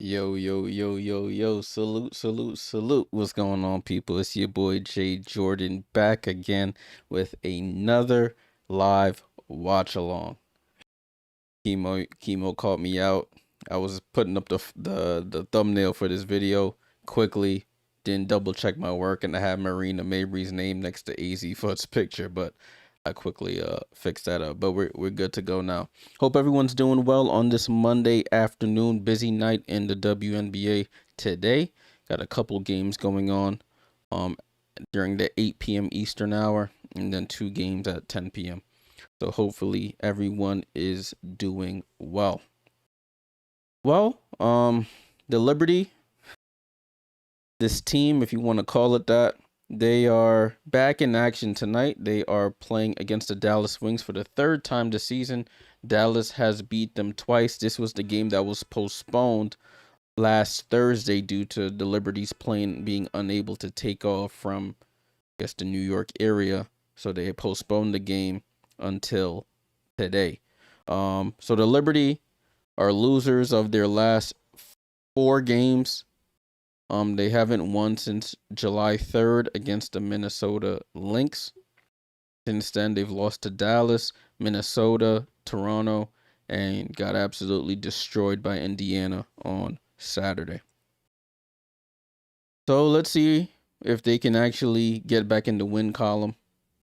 Yo, yo, yo, yo, yo, salute, salute, salute. What's going on, people? It's your boy Jay.Jordan back again with another live watch along. Chemo caught me out. I was putting up the thumbnail for this video quickly, didn't double check my work, and I had Marina Mabry's name next to AZ Foot's picture, but I quickly fixed that up. But we're good to go now. Hope everyone's doing well on this Monday afternoon. Busy night in the WNBA today. Got a couple games going on during the 8 p.m. Eastern hour, and then 2 games at 10 p.m. So hopefully everyone is doing well. Well, the Liberty, this team, if you want to call it that, they are back in action tonight. They are playing against the Dallas Wings for the third time this season. Dallas has beat them twice. This was the game that was postponed last Thursday due to the Liberty's plane being unable to take off from, I guess, the New York area. So they postponed the game until today. So the Liberty are losers of their last 4 games. They haven't won since July 3rd against the Minnesota Lynx. Since then, they've lost to Dallas, Minnesota, Toronto, and got absolutely destroyed by Indiana on Saturday. So let's see if they can actually get back in the win column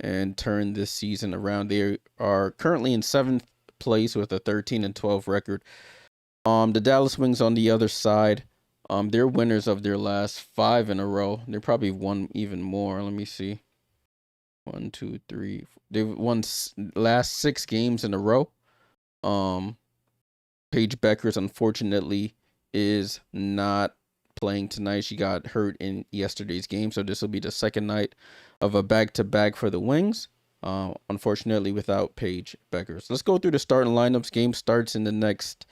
and turn this season around. They are currently in 7th place with a 13-12 record. The Dallas Wings on the other side, they're winners of their last 5 in a row. They probably won even more. Let me see. 1, 2, 3. They've won last 6 games in a row. Paige Bueckers, unfortunately, is not playing tonight. She got hurt in yesterday's game, so this will be the second night of a back-to-back for the Wings. Unfortunately, without Paige Bueckers. Let's go through the starting lineups. Game starts in the next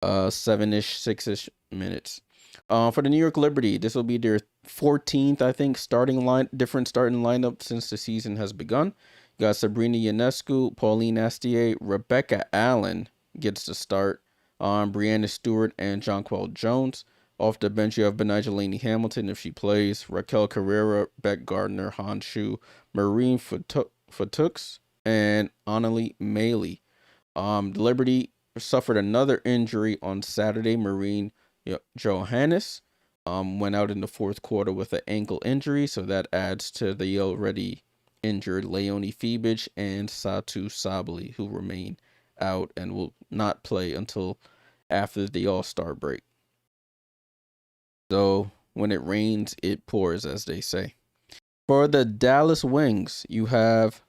7-ish, 6-ish minutes. For the New York Liberty, this will be their 14th, I think, different starting lineup since the season has begun. You got Sabrina Ionescu, Pauline Astier, Rebecca Allen gets the start. Brianna Stewart and Jonquel Jones. Off the bench, you have Benija Laney Hamilton if she plays. Raquel Carrera, Beck Gardner, Han Shu, Marine Fatux, and Annalie Maley. The Liberty suffered another injury on Saturday. Marine Johannes went out in the fourth quarter with an ankle injury, so that adds to the already injured Leonie Fiebich and Satu Sabally, who remain out and will not play until after the All-Star break. So when it rains, it pours, as they say. For the Dallas Wings, you have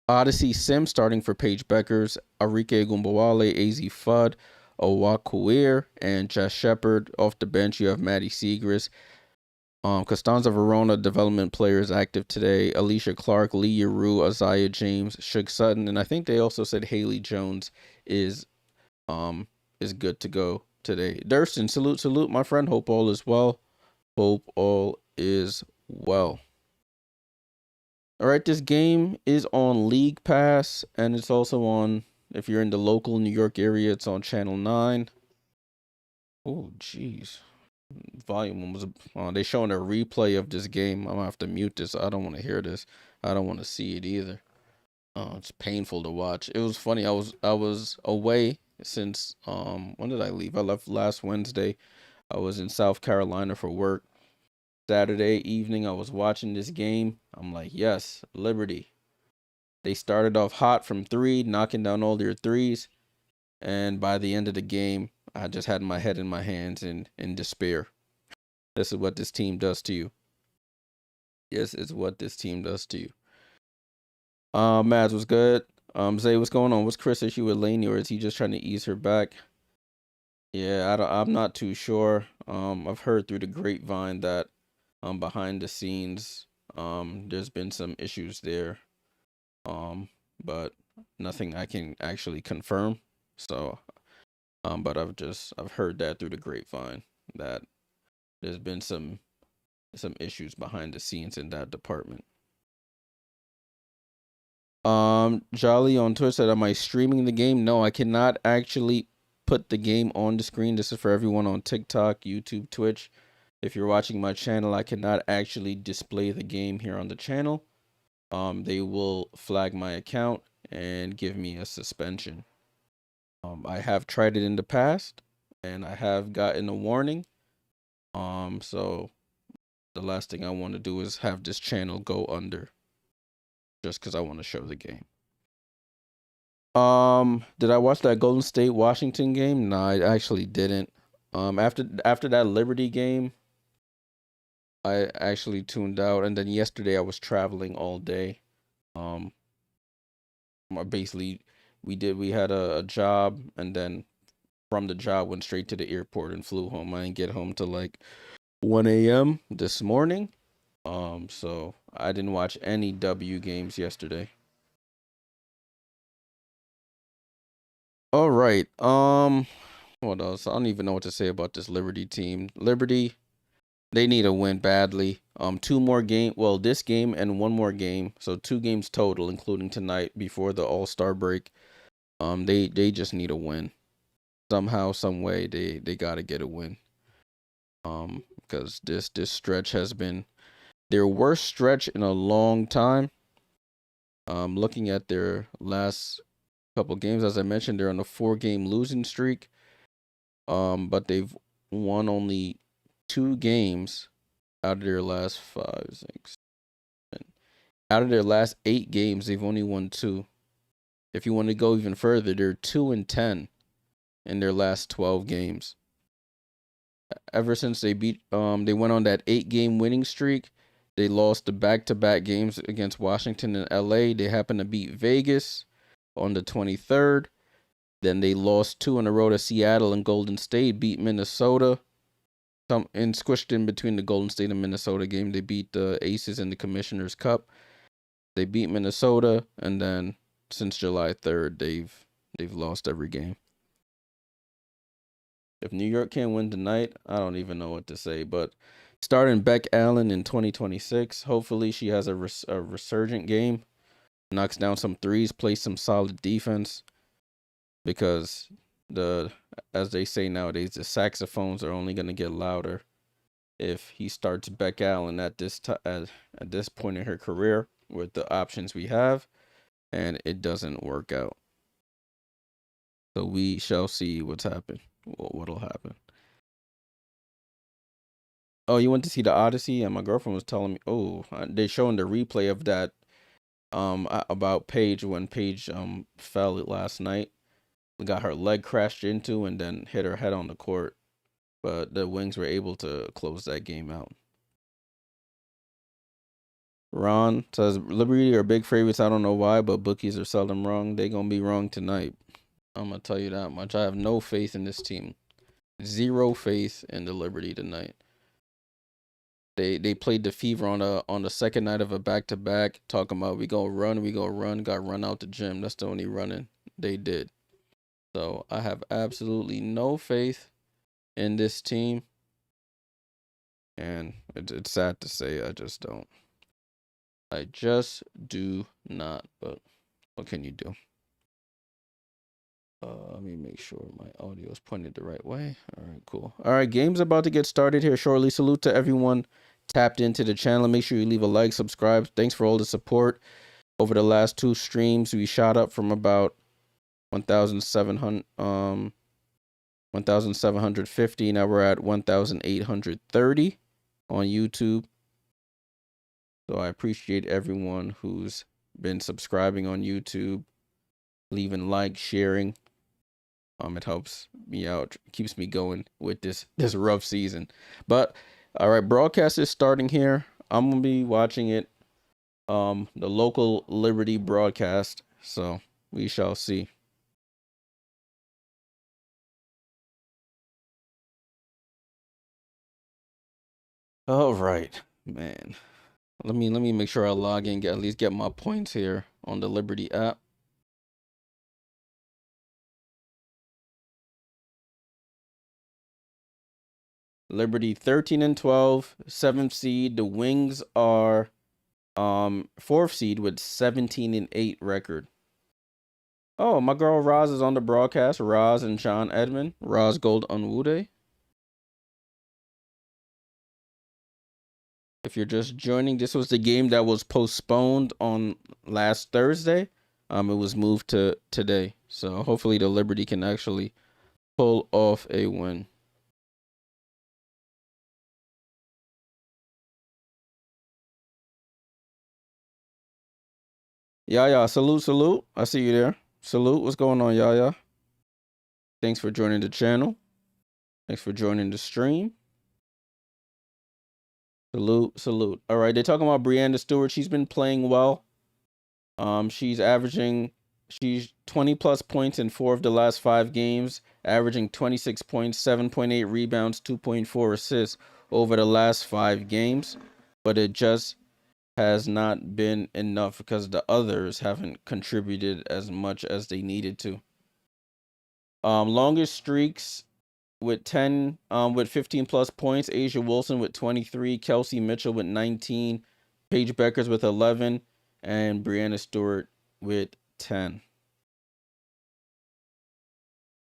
Odyssey Sim starting for Paige Bueckers, Arike Gumbawale, AZ Fudd, Owakuir, and Jess Shepard. Off the bench, you have Maddie Segrist. Costanza Verona development players active today. Alicia Clark, Lee Yaru, Isaiah James, Shug Sutton, and I think they also said Haley Jones is good to go today. Durston, salute, my friend. Hope all is well. Hope all is well. All right, this game is on League Pass, and it's also on, if you're in the local New York area, it's on Channel 9. Oh, jeez. Volume was, they showing a replay of this game. I'm gonna have to mute this. I don't want to hear this. I don't want to see it either. It's painful to watch. It was funny. I was away since, when did I leave? I left last Wednesday. I was in South Carolina for work. Saturday evening, I was watching this game. I'm like, yes, Liberty. They started off hot from 3, knocking down all their threes. And by the end of the game, I just had my head in my hands in despair. This is what this team does to you. Yes, it's what this team does to you. Mads was good. Zay, what's going on? What's Chris' issue with Laney, or is he just trying to ease her back? Yeah, I'm not too sure. I've heard through the grapevine that behind the scenes, there's been some issues there. But nothing I can actually confirm. So, but I've heard that through the grapevine that there's been some issues behind the scenes in that department. Jolly on Twitter said, am I streaming the game? No, I cannot actually put the game on the screen. This is for everyone on TikTok, YouTube, Twitch. If you're watching my channel, I cannot actually display the game here on the channel. They will flag my account and give me a suspension. I have tried it in the past and I have gotten a warning. So the last thing I want to do is have this channel go under just because I want to show the game. Did I watch that Golden State Washington game? No, I actually didn't. After that Liberty game, I actually tuned out, and then yesterday I was traveling all day. Basically we had a job, and then from the job went straight to the airport and flew home. I didn't get home till like 1 a.m. this morning. So I didn't watch any W games yesterday. All right. What else? I don't even know what to say about this Liberty team. Liberty, they need a win badly. Two more game. Well, this game and one more game. So 2 games total, including tonight before the All-Star break. They just need a win. Somehow, some way, they gotta get a win. Because this stretch has been their worst stretch in a long time. Looking at their last couple games, as I mentioned, they're on a 4-game losing streak. But they've won only 2 games out of their last 5, 6, 7. Out of their last 8 games, they've only won 2. If you want to go even further, they're 2-10 in their last 12 games. Ever since they went on that 8-game winning streak, they lost the back-to-back games against Washington and LA. They happened to beat Vegas on the 23rd. Then they lost 2 in a row to Seattle and Golden State, beat Minnesota. And squished in between the Golden State and Minnesota game. They beat the Aces in the Commissioner's Cup. They beat Minnesota, and then since July 3rd, they've lost every game. If New York can't win tonight, I don't even know what to say. But starting Beck Allen in 2026, hopefully she has a resurgent game, knocks down some threes, plays some solid defense. Because as they say nowadays, the saxophones are only going to get louder if he starts Beck Allen at this point in her career with the options we have, and it doesn't work out. So we shall see what'll happen. Oh, you went to see the Odyssey? And my girlfriend was telling me, they're showing the replay of that about Paige when Paige fell last night. Got her leg crashed into and then hit her head on the court. But the Wings were able to close that game out. Ron says Liberty are big favorites. I don't know why, but bookies are seldom wrong. They gonna be wrong tonight. I'm gonna tell you that much. I have no faith in this team. 0 faith in the Liberty tonight. They played the Fever on the second night of a back-to-back, talking about we gonna run, got run out the gym. That's the only running they did. So I have absolutely no faith in this team. And it's sad to say, I just don't. I just do not, but what can you do? Let me make sure my audio is pointed the right way. All right, cool. All right, game's about to get started here shortly. Salute to everyone tapped into the channel. Make sure you leave a like, subscribe. Thanks for all the support. Over the last 2 streams, we shot up from about 1,750. Now we're at 1,830 on YouTube. So I appreciate everyone who's been subscribing on YouTube, leaving likes, sharing. It helps me out, keeps me going with this rough season. But all right, broadcast is starting here. I'm gonna be watching it, the local Liberty broadcast. So we shall see. All right, man. Let me make sure I log in, at least get my points here on the Liberty app. Liberty 13-12, 7th seed. The Wings are 4th seed with 17-8 record. Oh, my girl Roz is on the broadcast. Roz and John Edmond. Roz Gold Unwude. If you're just joining, this was the game that was postponed on last Thursday. It was moved to today. So hopefully the Liberty can actually pull off a win. Yaya, salute, salute. I see you there. Salute. What's going on, Yaya? Thanks for joining the channel. Thanks for joining the stream. Salute, salute. All right, they're talking about Breanna Stewart. She's been playing well. She's 20 plus points in 4 of the last 5 games, averaging 26 points, 7.8 rebounds, 2.4 assists over the last 5 games. But it just has not been enough because the others haven't contributed as much as they needed to. Longest streaks with 10, with 15 plus points. Asia Wilson with 23, Kelsey Mitchell with 19, Paige Bueckers with 11, and Breanna Stewart with 10.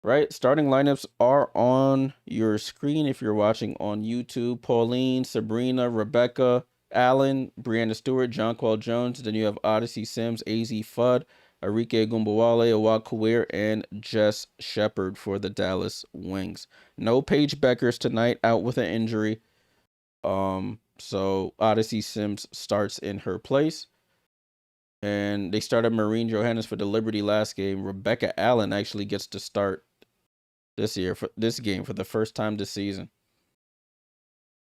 Right, starting lineups are on your screen if you're watching on YouTube. Pauline, Sabrina, Rebecca, Allen, Breanna Stewart, Jonquel Jones. Then you have Odyssey Sims, AZ Fudd, Arike Gumbawale, Awad Kuwait, and Jess Shepard for the Dallas Wings. No Paige Bueckers tonight, out with an injury. So Odyssey Sims starts in her place. And they started Marine Johannes for the Liberty last game. Rebecca Allen actually gets to start this year for this game for the first time this season.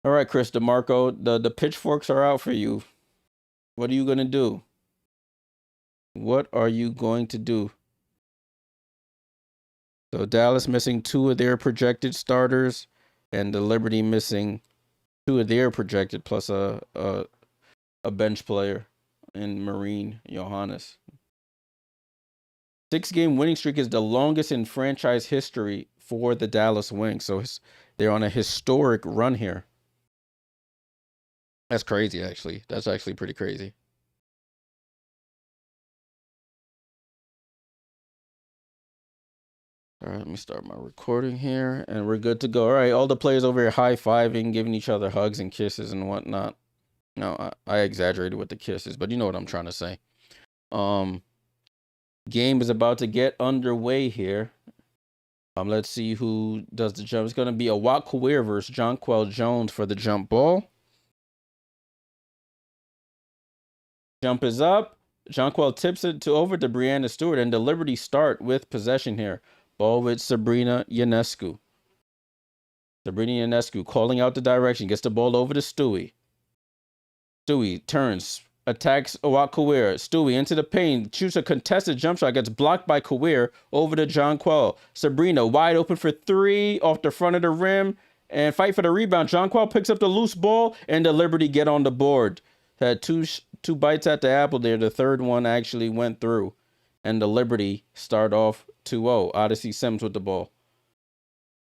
All right, Chris DeMarco, the pitchforks are out for you. What are you going to do? What are you going to do? So Dallas missing 2 of their projected starters, and the Liberty missing 2 of their projected plus a bench player in Marine Johannes. 6-game winning streak is the longest in franchise history for the Dallas Wings. So they're on a historic run here. That's crazy, actually. That's actually pretty crazy. All right, let me start my recording here, and we're good to go. All right, all the players over here high-fiving, giving each other hugs and kisses and whatnot. No, I exaggerated with the kisses, but you know what I'm trying to say. Game is about to get underway here. Let's see who does the jump. It's going to be Awad Kuwait versus Jonquel Jones for the jump ball. Jump is up. Jonquel tips it over to Breanna Stewart, and the Liberty start with possession here. Ball with Sabrina Ionescu. Sabrina Ionescu calling out the direction. Gets the ball over to Stewie. Stewie turns. Attacks Awad Kuwait. Stewie into the paint. Shoots a contested jump shot. Gets blocked by Kuwait. Over to Jonquel. Sabrina wide open for 3. Off the front of the rim. And fight for the rebound. Jonquel picks up the loose ball. And the Liberty get on the board. Had two bites at the apple there. The third one actually went through. And the Liberty start off 2-0. Odyssey Sims with the ball.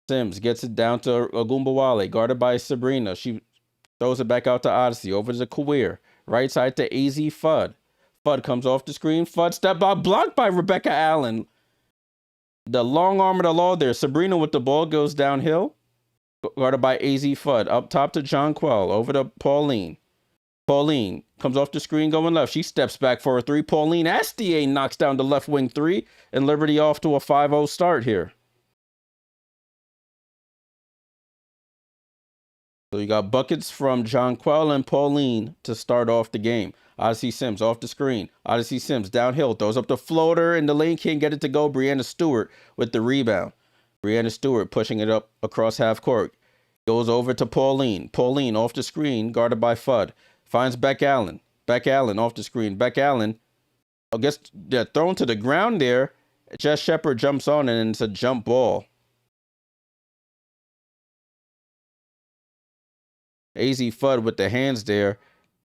Sims gets it down to Agumbawale, guarded by Sabrina. She throws it back out to Odyssey. Over to Kuwait. Right side to AZ Fudd. Fudd comes off the screen. Fudd step out, blocked by Rebecca Allen. The long arm of the law there. Sabrina with the ball goes downhill. Guarded by AZ Fudd. Up top to Jonquel. Over to Pauline. Pauline comes off the screen going left. She steps back for a 3. Pauline Astier knocks down the left wing 3. And Liberty off to a 5-0 start here. So you got buckets from Jonquel and Pauline to start off the game. Odyssey Sims off the screen. Odyssey Sims downhill. Throws up the floater in the lane. Can't get it to go. Breanna Stewart with the rebound. Breanna Stewart pushing it up across half court. Goes over to Pauline. Pauline off the screen. Guarded by Fudd. Finds Beck Allen. Beck Allen off the screen. Beck Allen gets thrown to the ground there. Jess Shepard jumps on and it's a jump ball. AZ Fudd with the hands there.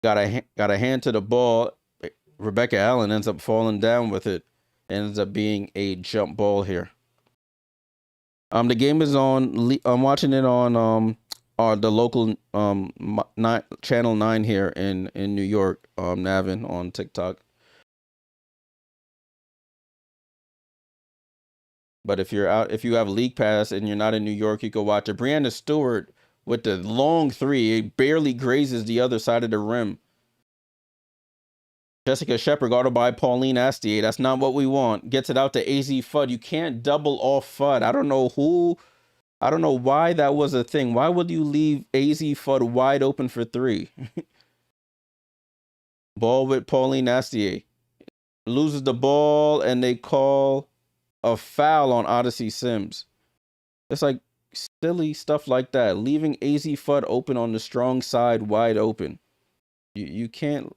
Got a hand to the ball. Rebecca Allen ends up falling down with it. Ends up being a jump ball here. The game is on. I'm watching it on the local channel 9 here in New York. Navin on TikTok. But if you have League Pass and you're not in New York, you can watch it. Brianna Stewart with the long three, it barely grazes the other side of the rim. Jessica Shepard guarded by Pauline Astier. That's not what we want. Gets it out to AZ Fudd. You can't double off Fudd. I don't know why that was a thing. Why would you leave AZ Fudd wide open for three? Ball with Pauline Astier. Loses the ball, and they call a foul on Odyssey Sims. It's like silly stuff like that. Leaving AZ Fudd open on the strong side wide open. You can't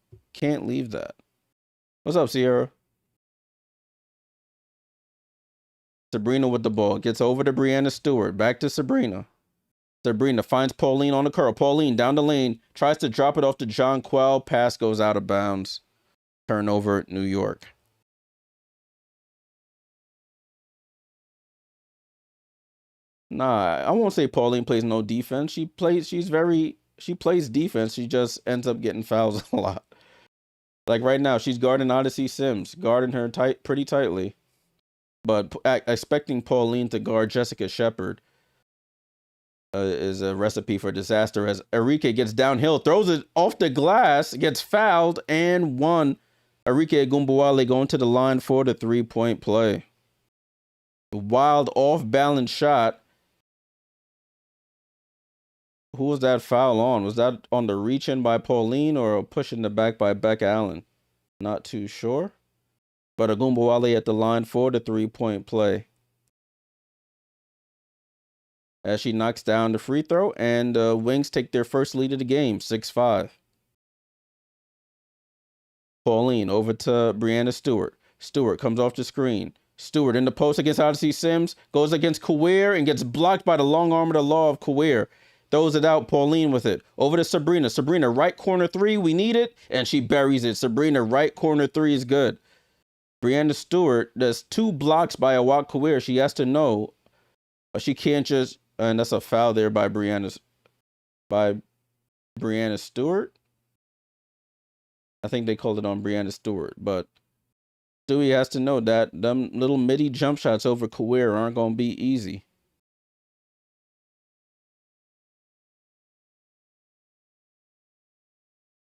leave that. What's up, Sierra? Sabrina with the ball. Gets over to Brianna Stewart. Back to Sabrina. Sabrina finds Pauline on the curl. Pauline down the lane. Tries to drop it off to John Quell. Pass goes out of bounds. Turnover, New York. Nah, I won't say Pauline plays no defense. She plays defense. She just ends up getting fouls a lot. Like right now, she's guarding Odyssey Sims, guarding her pretty tightly. But expecting Pauline to guard Jessica Shepard is a recipe for disaster, as Enrique gets downhill, throws it off the glass, gets fouled, and won. Enrique Gumbawale going to the line for the three-point play. Wild off-balance shot. Who was that foul on? Was that on the reach-in by Pauline or a push in the back by Becca Allen? Not too sure. But Agumbawale at the line for the three-point play. As she knocks down the free throw, and Wings take their first lead of the game, 6-5. Pauline over to Brianna Stewart. Stewart comes off the screen. Stewart in the post against Odyssey Sims, goes against Kawir and gets blocked by the long arm of the law of Kawir. Throws it out, Pauline with it. Over to Sabrina. Sabrina, right corner three, we need it. And she buries it. Sabrina, right corner three is good. Brianna Stewart, there's 2 blocks by Awak Kawir. She has to know. She can't just, and that's a foul there by Brianna Stewart. I think they called it on Brianna Stewart, but Stewie has to know that them little midi jump shots over Kawir aren't going to be easy.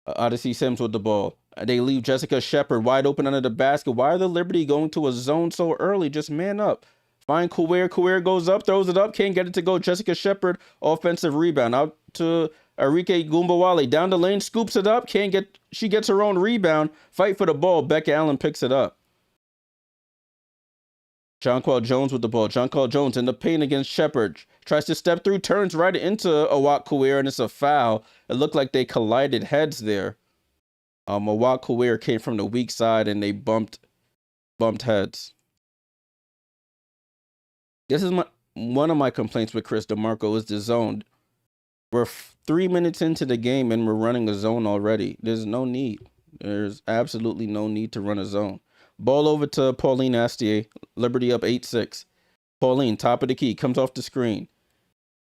Odyssey Sims with the ball. They leave Jessica Shepard wide open under the basket. Why are the Liberty going to a zone so early? Just man up. Find Kawir. Kawir goes up, throws it up. Can't get it to go. Jessica Shepard, offensive rebound. Out to Enrique Gumbawale. Down the lane, scoops it up. Can't get. She gets her own rebound. Fight for the ball. Becca Allen picks it up. Jonquel Jones with the ball. Jonquel Jones in the paint against Shepard. Tries to step through, turns right into Awak Kawir, and it's a foul. It looked like they collided heads there. Awak Kawir came from the weak side, and they bumped heads. This is one of my complaints with Chris DeMarco is the zone. We're 3 minutes into the game, and we're running a zone already. There's no need. There's absolutely no need to run a zone. Ball over to Pauline Astier. Liberty up 8-6. Pauline, top of the key, comes off the screen.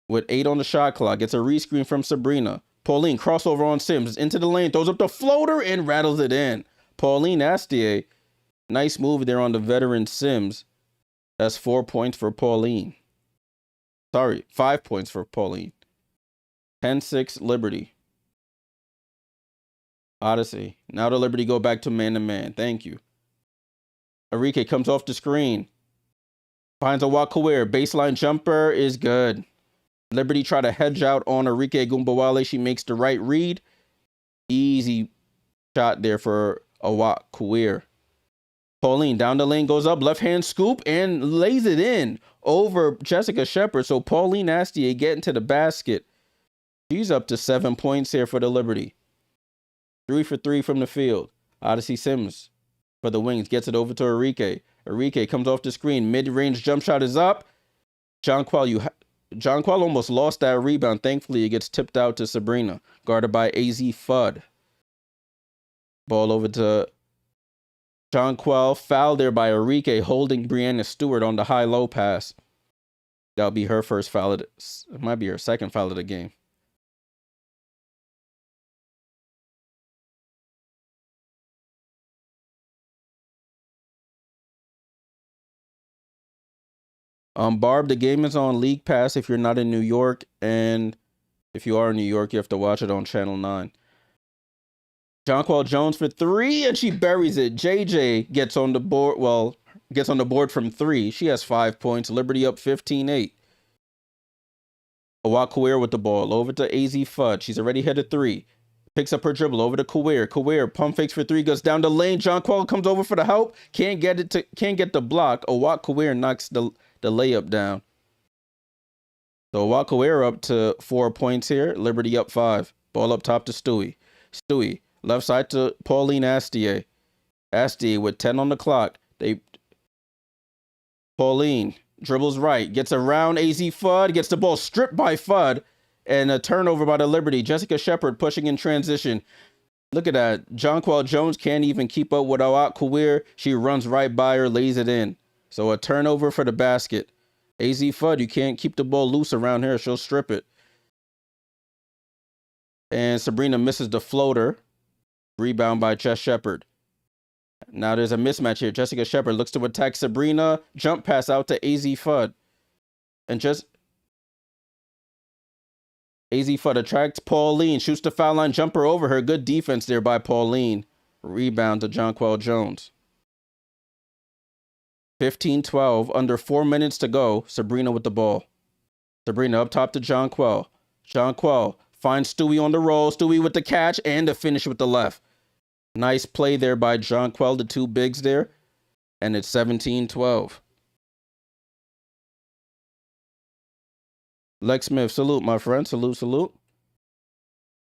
With 8 on the shot clock, gets a rescreen from Sabrina. Pauline, crossover on Sims, into the lane, throws up the floater and rattles it in. Pauline Astier, nice move there on the veteran Sims. That's 4 points for Pauline. Sorry, 5 points for Pauline. 10-6 Liberty. Odyssey. Now the Liberty go back to man-to-man. Thank you. Enrique comes off the screen. Finds Awak Kawir. Baseline jumper is good. Liberty try to hedge out on Enrique Gumbawale. She makes the right read. Easy shot there for Awak Kawir. Pauline down the lane, goes up, left hand scoop, and lays it in over Jessica Shepard. So Pauline Astier getting to the basket. She's up to 7 points here for the Liberty. 3 for 3 from the field. Odyssey Sims for the Wings gets it over to Enrique. Enrique comes off the screen. Mid-range jump shot is up. Jonquel almost lost that rebound. Thankfully, it gets tipped out to Sabrina, guarded by AZ Fudd. Ball over to Jonquel, foul there by Enrique, holding Brianna Stewart on the high-low pass. That'll be her first foul. It might be her second foul of the game. Barb, the game is on League Pass if you're not in New York, and if you are in New York, you have to watch it on Channel 9. Jonquel Jones for 3, and she buries it. JJ gets on the board. Well, gets on the board from 3. She has 5 points. Liberty up 15-8. Awak with the ball over to AZ Fudd. She's already hit a 3. Picks up her dribble over to Kawir. Kawir pump fakes for 3, goes down the lane. Jonquel comes over for the help. Can't get the block. Awak knocks the layup down. So Awak up to 4 points here. Liberty up 5. Ball up top to Stewie. Stewie left side to Pauline Astier. Astier with 10 on the clock. Pauline dribbles right, gets around AZ Fudd, gets the ball stripped by Fudd, and a turnover by the Liberty. Jessica Shepard pushing in transition. Look at that. Jonquel Jones can't even keep up with Awak Kawir. She runs right by her, lays it in. So a turnover for the basket. AZ Fudd, you can't keep the ball loose around here. She'll strip it. And Sabrina misses the floater. Rebound by Jess Shepard. Now there's a mismatch here. Jessica Shepard looks to attack Sabrina. Jump pass out to AZ Fudd. And just AZ Fudd attracts Pauline. Shoots the foul line. Jumper over her. Good defense there by Pauline. Rebound to Jonquel Jones. 15-12. Under 4 minutes to go. Sabrina with the ball. Sabrina up top to Jonquel. Jonquel finds Stewie on the roll. Stewie with the catch and the finish with the left. Nice play there by Jonquel, the 2 bigs there. And it's 17-12. Lex Smith, salute, my friend. Salute, salute.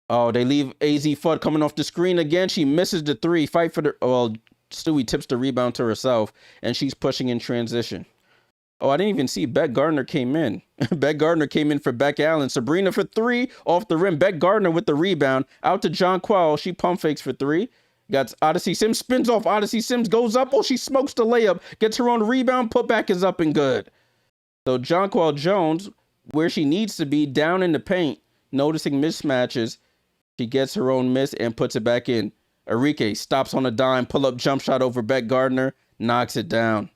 Oh, they leave AZ Fudd coming off the screen again. She misses the 3. Fight for the... Well, Stewie tips the rebound to herself, and she's pushing in transition. Oh, I didn't even see Beck Gardner came in. Beck Gardner came in for Beck Allen. Sabrina for 3 off the rim. Beck Gardner with the rebound. Out to Jonquel. She pump fakes for 3. Got Odyssey Sims. Spins off. Odyssey Sims goes up. Oh, she smokes the layup. Gets her own rebound. Putback is up and good. So Jonquel Jones, where she needs to be, down in the paint, noticing mismatches. She gets her own miss and puts it back in. Arike stops on a dime. Pull-up jump shot over Beck Gardner. Knocks it down.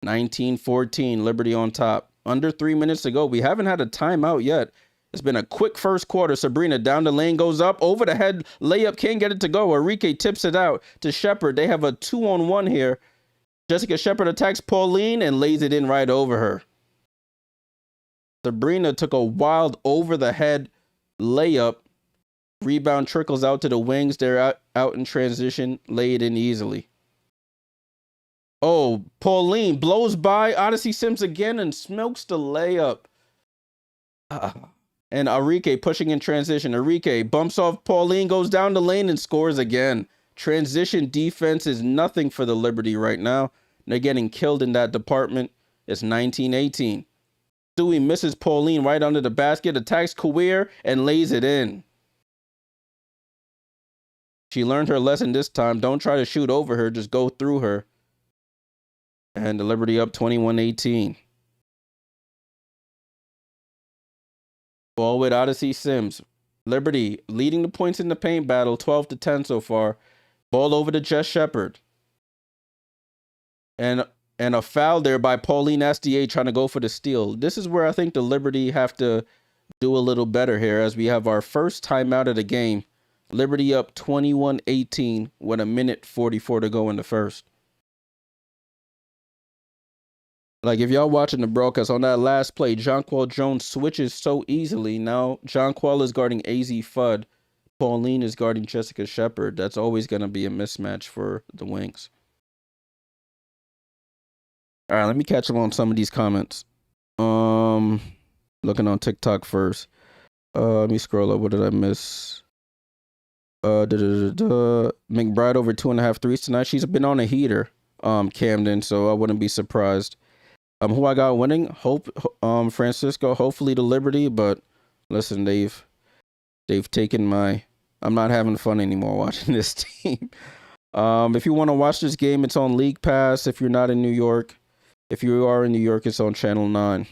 19-14, Liberty on top. Under 3 minutes to go. We haven't had a timeout yet. It's been a quick first quarter. Sabrina down the lane, goes up, over the head, layup, can't get it to go. Arike tips it out to Shepard. They have a 2-on-1 here. Jessica Shepard attacks Pauline and lays it in right over her. Sabrina took a wild over-the-head layup. Rebound trickles out to the wings. They're out in transition. Lay it in easily. Oh, Pauline blows by Odyssey Sims again and smokes the layup. And Arike pushing in transition. Arike bumps off Pauline, goes down the lane and scores again. Transition defense is nothing for the Liberty right now. They're getting killed in that department. It's 19-18. Stewie misses Pauline right under the basket, attacks Kawir, and lays it in. She learned her lesson this time. Don't try to shoot over her. Just go through her. And the Liberty up 21-18. Ball with Odyssey Sims. Liberty leading the points in the paint battle, 12-10 so far. Ball over to Jess Shepard. And a foul there by Pauline Astier trying to go for the steal. This is where I think the Liberty have to do a little better here as we have our first timeout of the game. Liberty up 21-18 with 1:44 to go in the first. Like, if y'all watching the broadcast, on that last play, Jonquel Jones switches so easily. Now, Jonquel is guarding AZ Fudd. Pauline is guarding Jessica Shepard. That's always going to be a mismatch for the Wings. All right, let me catch up on some of these comments. Looking on TikTok first. Let me scroll up. What did I miss? McBride over 2.5 threes tonight. She's been on a heater, Camden, so I wouldn't be surprised. Who I got winning? Francisco, hopefully the Liberty, but listen, they've taken my... I'm not having fun anymore watching this team. If you want to watch this game, it's on League Pass. If you're not in New York, if you are in New York, it's on Channel 9.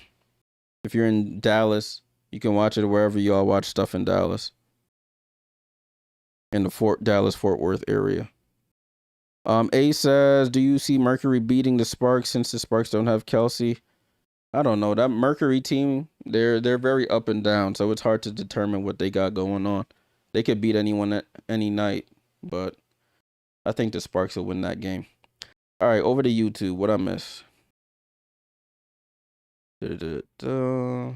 If you're in Dallas, you can watch it wherever you all watch stuff in Dallas. In the Dallas-Fort Worth area. A says, do you see Mercury beating the Sparks since the Sparks don't have Kelsey? I don't know. That Mercury team, they're very up and down, so it's hard to determine what they got going on. They could beat anyone at any night, but I think the Sparks will win that game. All right, over to YouTube. What I miss? Da-da-da-da.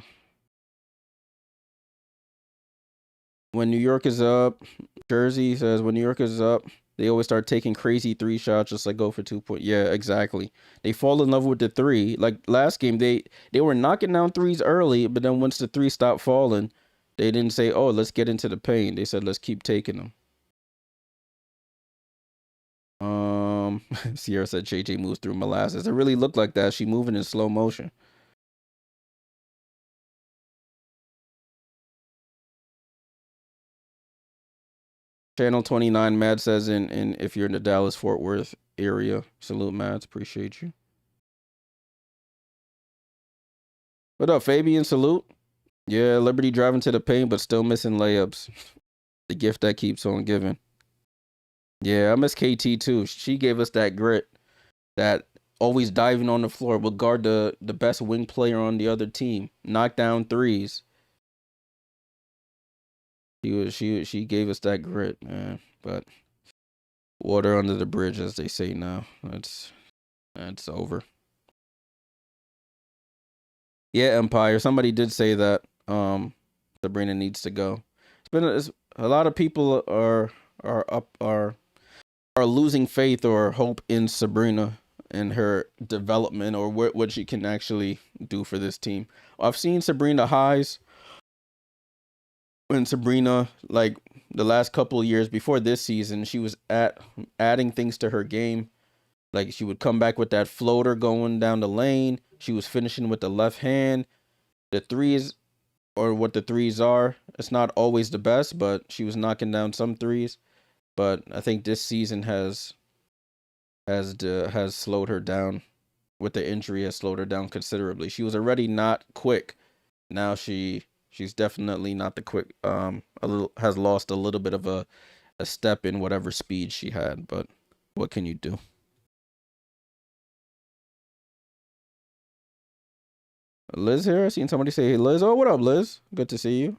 When New York is up, Jersey says when New York is up, they always start taking crazy 3 shots, just like go for 2 point. Yeah, exactly. They fall in love with the three. Like last game, they were knocking down threes early, but then once the three stopped falling, they didn't say, "Oh, let's get into the paint." They said, "Let's keep taking them." Sierra said JJ moves through molasses. It really looked like that. She moving in slow motion. Channel 29, Mad says in if you're in the Dallas Fort Worth area. Salute, Mads. Appreciate you. What up, Fabian? Salute. Yeah, Liberty driving to the paint, but still missing layups. The gift that keeps on giving. Yeah, I miss KT too. She gave us that grit, that always diving on the floor, would guard the best wing player on the other team, knock down threes. She gave us that grit, man. But water under the bridge, as they say now. That's over. Yeah, Empire. Somebody did say that Sabrina needs to go. It's a lot of people are losing faith or hope in Sabrina and her development or what she can actually do for this team. I've seen Sabrina highs when Sabrina, like the last couple of years before this season, she was adding things to her game. Like she would come back with that floater going down the lane. She was finishing with the left hand. The threes, or what the threes are, it's not always the best, but she was knocking down some threes. But I think this season has slowed her down. With the injury, has slowed her down considerably. She was already not quick. Now she's definitely not the quick. Has lost a little bit of a step in whatever speed she had. But what can you do? Liz here. I seen somebody say, "Hey, Liz." Oh, what up, Liz? Good to see you.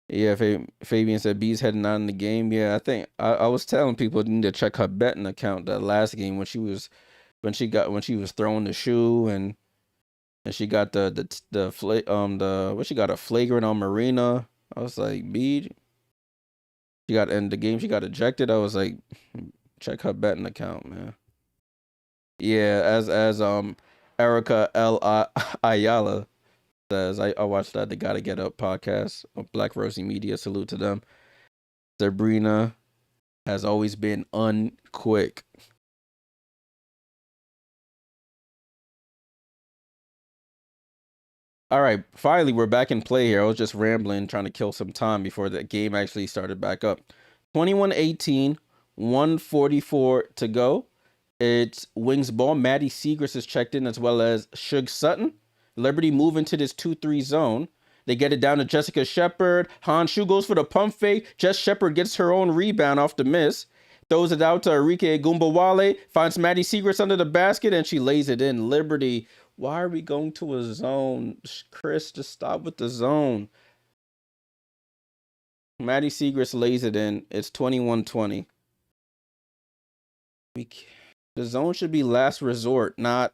Yeah, Fabian said B's heading out in the game. Yeah, I think I was telling people need to check her betting account that last game when she was throwing the shoe and she got she got a flagrant on Marina. I was like, B, she got in the game, she got ejected. I was like, check her betting account, man. Yeah, as Erica L Ayala says, I watched that the Gotta Get Up podcast of Black Rosie Media. Salute to them. Sabrina has always been unquick. All right, finally we're back in play here. I was just rambling, trying to kill some time before the game actually started back up. 21-18, 144 to go. It's Wings ball. Maddie Segrist is checked in as well as Shug Sutton. Liberty move into this 2-3 zone. They get it down to Jessica Shepard. Han Shu goes for the pump fake. Jess Shepard gets her own rebound off the miss. Throws it out to Arike Gumbawale. Finds Maddie Segrist under the basket and she lays it in. Liberty, why are we going to a zone? Chris, just stop with the zone. Maddie Segrist lays it in. It's 21-20. The zone should be last resort, not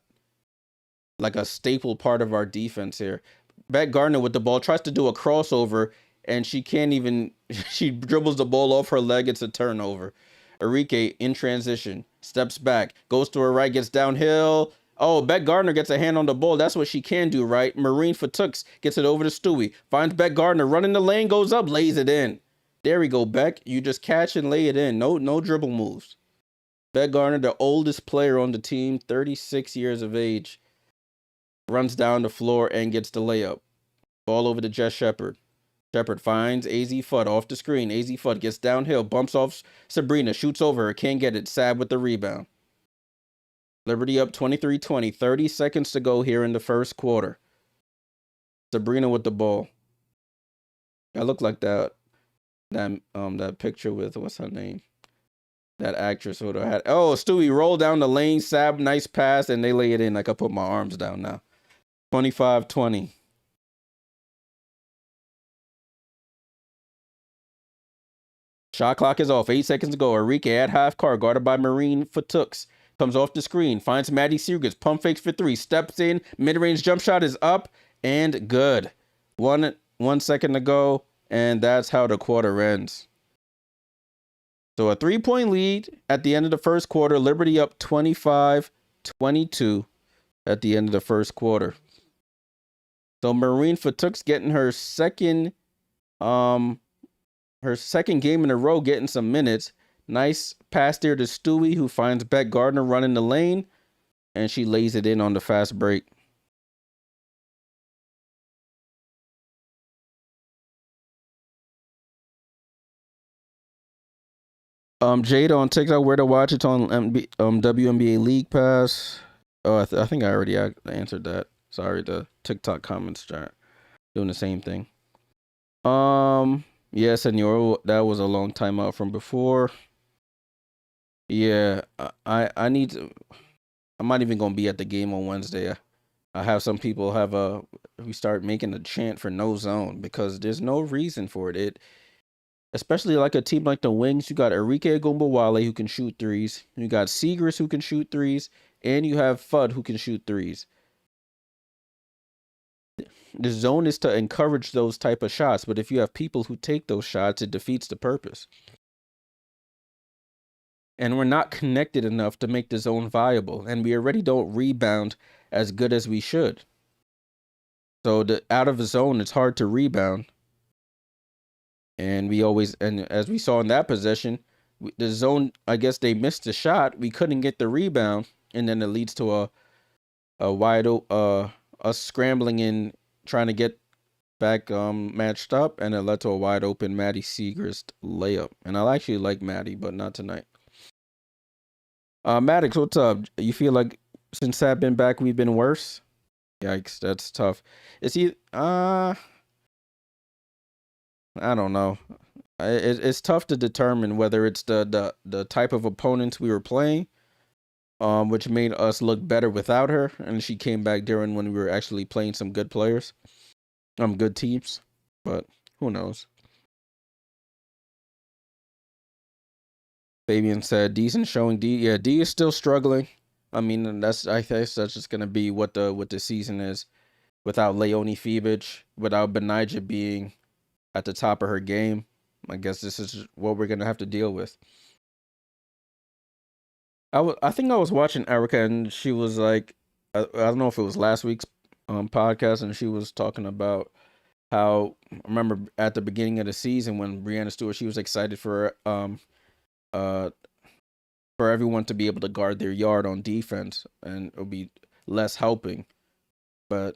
like a staple part of our defense here. Beck Gardner with the ball tries to do a crossover and she can't even, she dribbles the ball off her leg. It's a turnover. Arike in transition, steps back, goes to her right, gets downhill. Oh, Beck Gardner gets a hand on the ball. That's what she can do, right? Marine Fatooks gets it over to Stewie. Finds Beck Gardner, running the lane, goes up, lays it in. There we go, Beck. You just catch and lay it in. No dribble moves. Beck Gardner, the oldest player on the team, 36 years of age, runs down the floor and gets the layup. Ball over to Jess Shepard. Shepard finds AZ Fudd off the screen. AZ Fudd gets downhill, bumps off Sabrina, shoots over her, can't get it. Sab with the rebound. Liberty up 23-20. 30 seconds to go here in the first quarter. Sabrina with the ball. I look like that picture with, what's her name? That actress would have had. Oh, Stewie roll down the lane, Sab, nice pass, and they lay it in. I could put my arms down now. 25-20. Shot clock is off. 8 seconds to go. Enrique at half court, guarded by Marine Fatooks. Comes off the screen. Finds Maddie Seegers. Pump fakes for 3. Steps in. Mid-range jump shot is up and good. 1 second to go. And that's how the quarter ends. So a 3-point lead at the end of the first quarter. Liberty up 25-22 at the end of the first quarter. So Marine Fatooks getting her second game in a row, getting some minutes. Nice pass there to Stewie, who finds Beck Gardner running the lane, and she lays it in on the fast break. Jada on TikTok, where to watch it on WNBA League Pass. Oh, I think I already answered that. Sorry, the TikTok comments are doing the same thing. Yeah, Senor, that was a long time out from before. Yeah, I need to. I'm not even gonna be at the game on Wednesday. I have some people we start making a chant for no zone because there's no reason for it. Especially like a team like the Wings, you got Enrique Gumbawale who can shoot threes. You got Seegers who can shoot threes, and you have Fudd who can shoot threes. The zone is to encourage those type of shots, but if you have people who take those shots, it defeats the purpose. And we're not connected enough to make the zone viable, and we already don't rebound as good as we should. So out of the zone, it's hard to rebound. And as we saw in that possession, the zone, I guess they missed the shot. We couldn't get the rebound, and then it leads to a wide open, us scrambling in, trying to get back matched up, and it led to a wide open Maddie Seegers layup. And I actually like Maddie, but not tonight. Maddox, what's up? You feel like since I've been back, we've been worse? Yikes, that's tough. Is he? I don't know. It's tough to determine whether it's the type of opponents we were playing, which made us look better without her, and she came back during when we were actually playing some good players, good teams. But who knows? Fabian said decent showing. D is still struggling. I mean, I guess that's just gonna be what the season is, without Leonie Fiebich, without Benija being at the top of her game. I guess this is what we're gonna have to deal with. I think I was watching Erica, and she was like, I don't know if it was last week's podcast, and she was talking about how, I remember at the beginning of the season when Breanna Stewart, she was excited for everyone to be able to guard their yard on defense, and it'll be less helping. But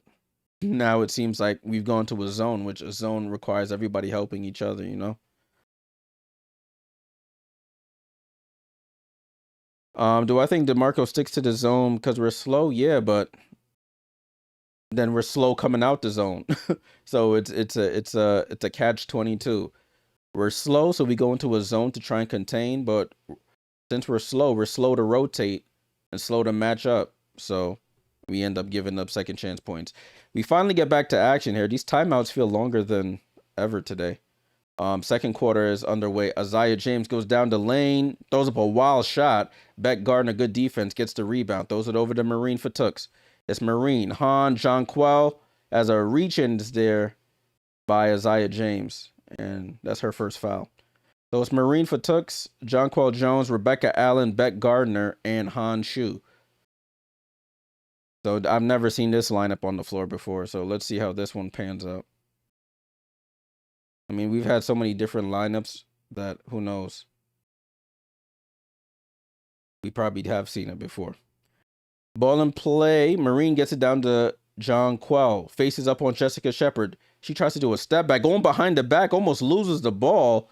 now it seems like we've gone to a zone, which a zone requires everybody helping each other, you know? Do I think DeMarco sticks to the zone because we're slow? Yeah, but then we're slow coming out the zone. So it's a catch-22. We're slow, so we go into a zone to try and contain, but since we're slow to rotate and slow to match up. So we end up giving up second chance points. We finally get back to action here. These timeouts feel longer than ever today. Second quarter is underway. Isaiah James goes down the lane, throws up a wild shot. Beck Gardner, good defense, gets the rebound, throws it over to Marine Fatooks. It's Marine. Jonquel as a reach-in is there by Isaiah James, and that's her first foul. So it's Marine Fatooks, Jonquel Jones, Rebecca Allen, Beck Gardner, and Han Shu. So I've never seen this lineup on the floor before, so let's see how this one pans out. I mean, we've had so many different lineups that who knows? We probably have seen it before. Ball and play. Marine gets it down to Jonquel. Faces up on Jessica Shepard. She tries to do a step back. Going behind the back. Almost loses the ball.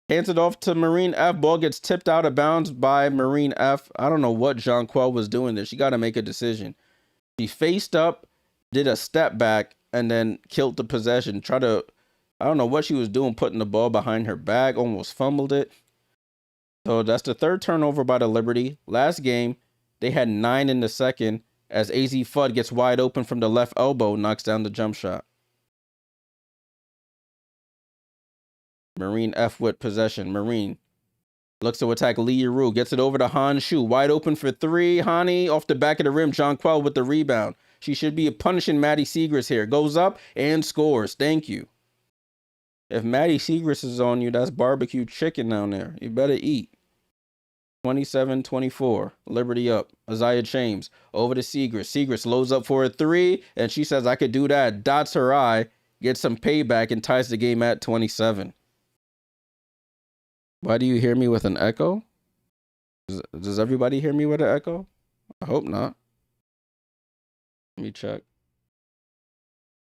Hands it off to Marine F. Ball gets tipped out of bounds by Marine F. I don't know what Jonquel was doing there. She got to make a decision. She faced up, did a step back, and then killed the possession. I don't know what she was doing, putting the ball behind her back. Almost fumbled it. So that's the third turnover by the Liberty. Last game, they had 9 in the second as AZ Fudd gets wide open from the left elbow, knocks down the jump shot. Marine F with possession. Marine looks to attack Lee Yuru. Gets it over to Han Shu. Wide open for 3. Hani off the back of the rim. Jonquel with the rebound. She should be punishing Maddie Segrist here. Goes up and scores. Thank you. If Maddie Segrist is on you, that's barbecue chicken down there. You better eat. 27-24. Liberty up. Isaiah James over to Segrist. Segrist loads up for a 3, and she says, I could do that. Dots her eye, gets some payback, and ties the game at 27. Why do you hear me with an echo? Does everybody hear me with an echo? I hope not. Let me check.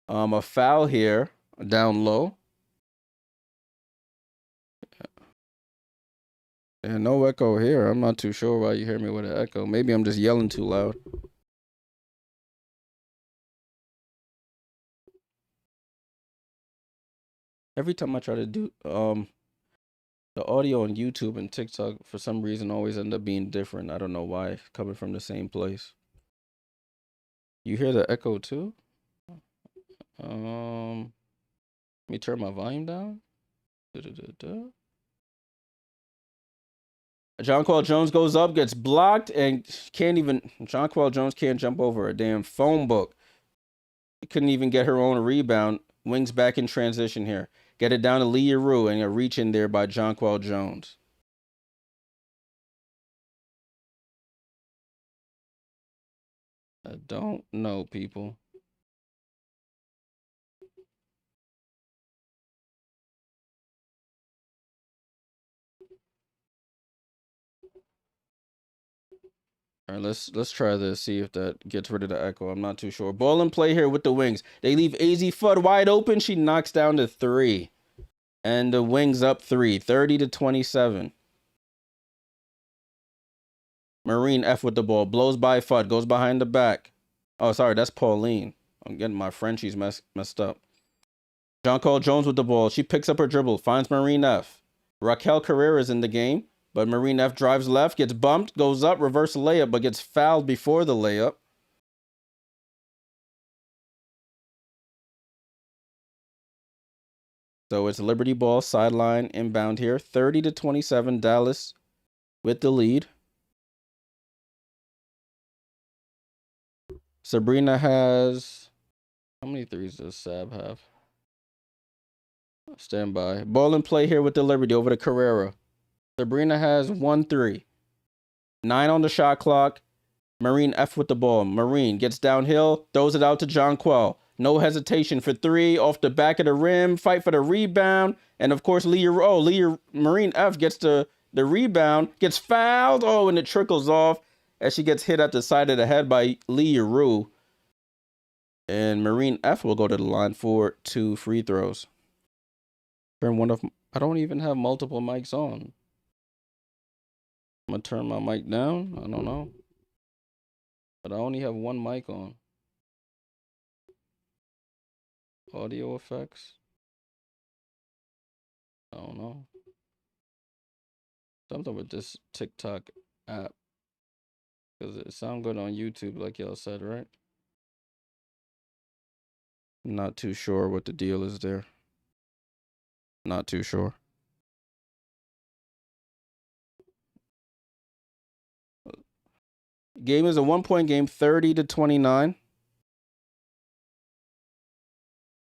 A foul here, down low. And no echo here. I'm not too sure why you hear me with an echo. Maybe I'm just yelling too loud. Every time I try to do the audio on YouTube and TikTok, for some reason, always end up being different. I don't know why, coming from the same place. You hear the echo too? Let me turn my volume down. Jonquel Jones goes up, gets blocked, and Jonquel Jones can't jump over a damn phone book. He couldn't even get her own rebound. Wings back in transition here. Get it down to Lee Yuru, and a reach in there by Jonquel Jones. I don't know, people. All right, let's try this, see if that gets rid of the echo. I'm not too sure. Ball and play here with the Wings. They leave AZ Fudd wide open. She knocks down to 3. And the Wings up 3, 30-27. Marine F with the ball. Blows by Fudd. Goes behind the back. Oh, sorry, that's Pauline. I'm getting my Frenchies messed up. Jonquel Jones with the ball. She picks up her dribble. Finds Marine F. Raquel Carrera's in the game. But Marine F drives left. Gets bumped. Goes up. Reverse layup. But gets fouled before the layup. So it's Liberty ball. Sideline inbound here. 30-27. Dallas with the lead. Sabrina has... How many threes does Sab have? Stand by. Ball and play here with the Liberty over to Carrera. Sabrina has 1 3. 9 on the shot clock. Marine F with the ball. Marine gets downhill. Throws it out to Jonquel. No hesitation for 3. Off the back of the rim. Fight for the rebound. And of course, Marine F gets the rebound. Gets fouled. Oh, and it trickles off as she gets hit at the side of the head by Lee Yuru. And Marine F will go to the line for 2 free throws. I don't even have multiple mics on. I'm gonna turn my mic down. I don't know. But I only have one mic on. Audio effects. I don't know. Something with this TikTok app. Because it sound good on YouTube, like y'all said, right? Not too sure what the deal is there. Not too sure. Game is a 1-point game, 30-29.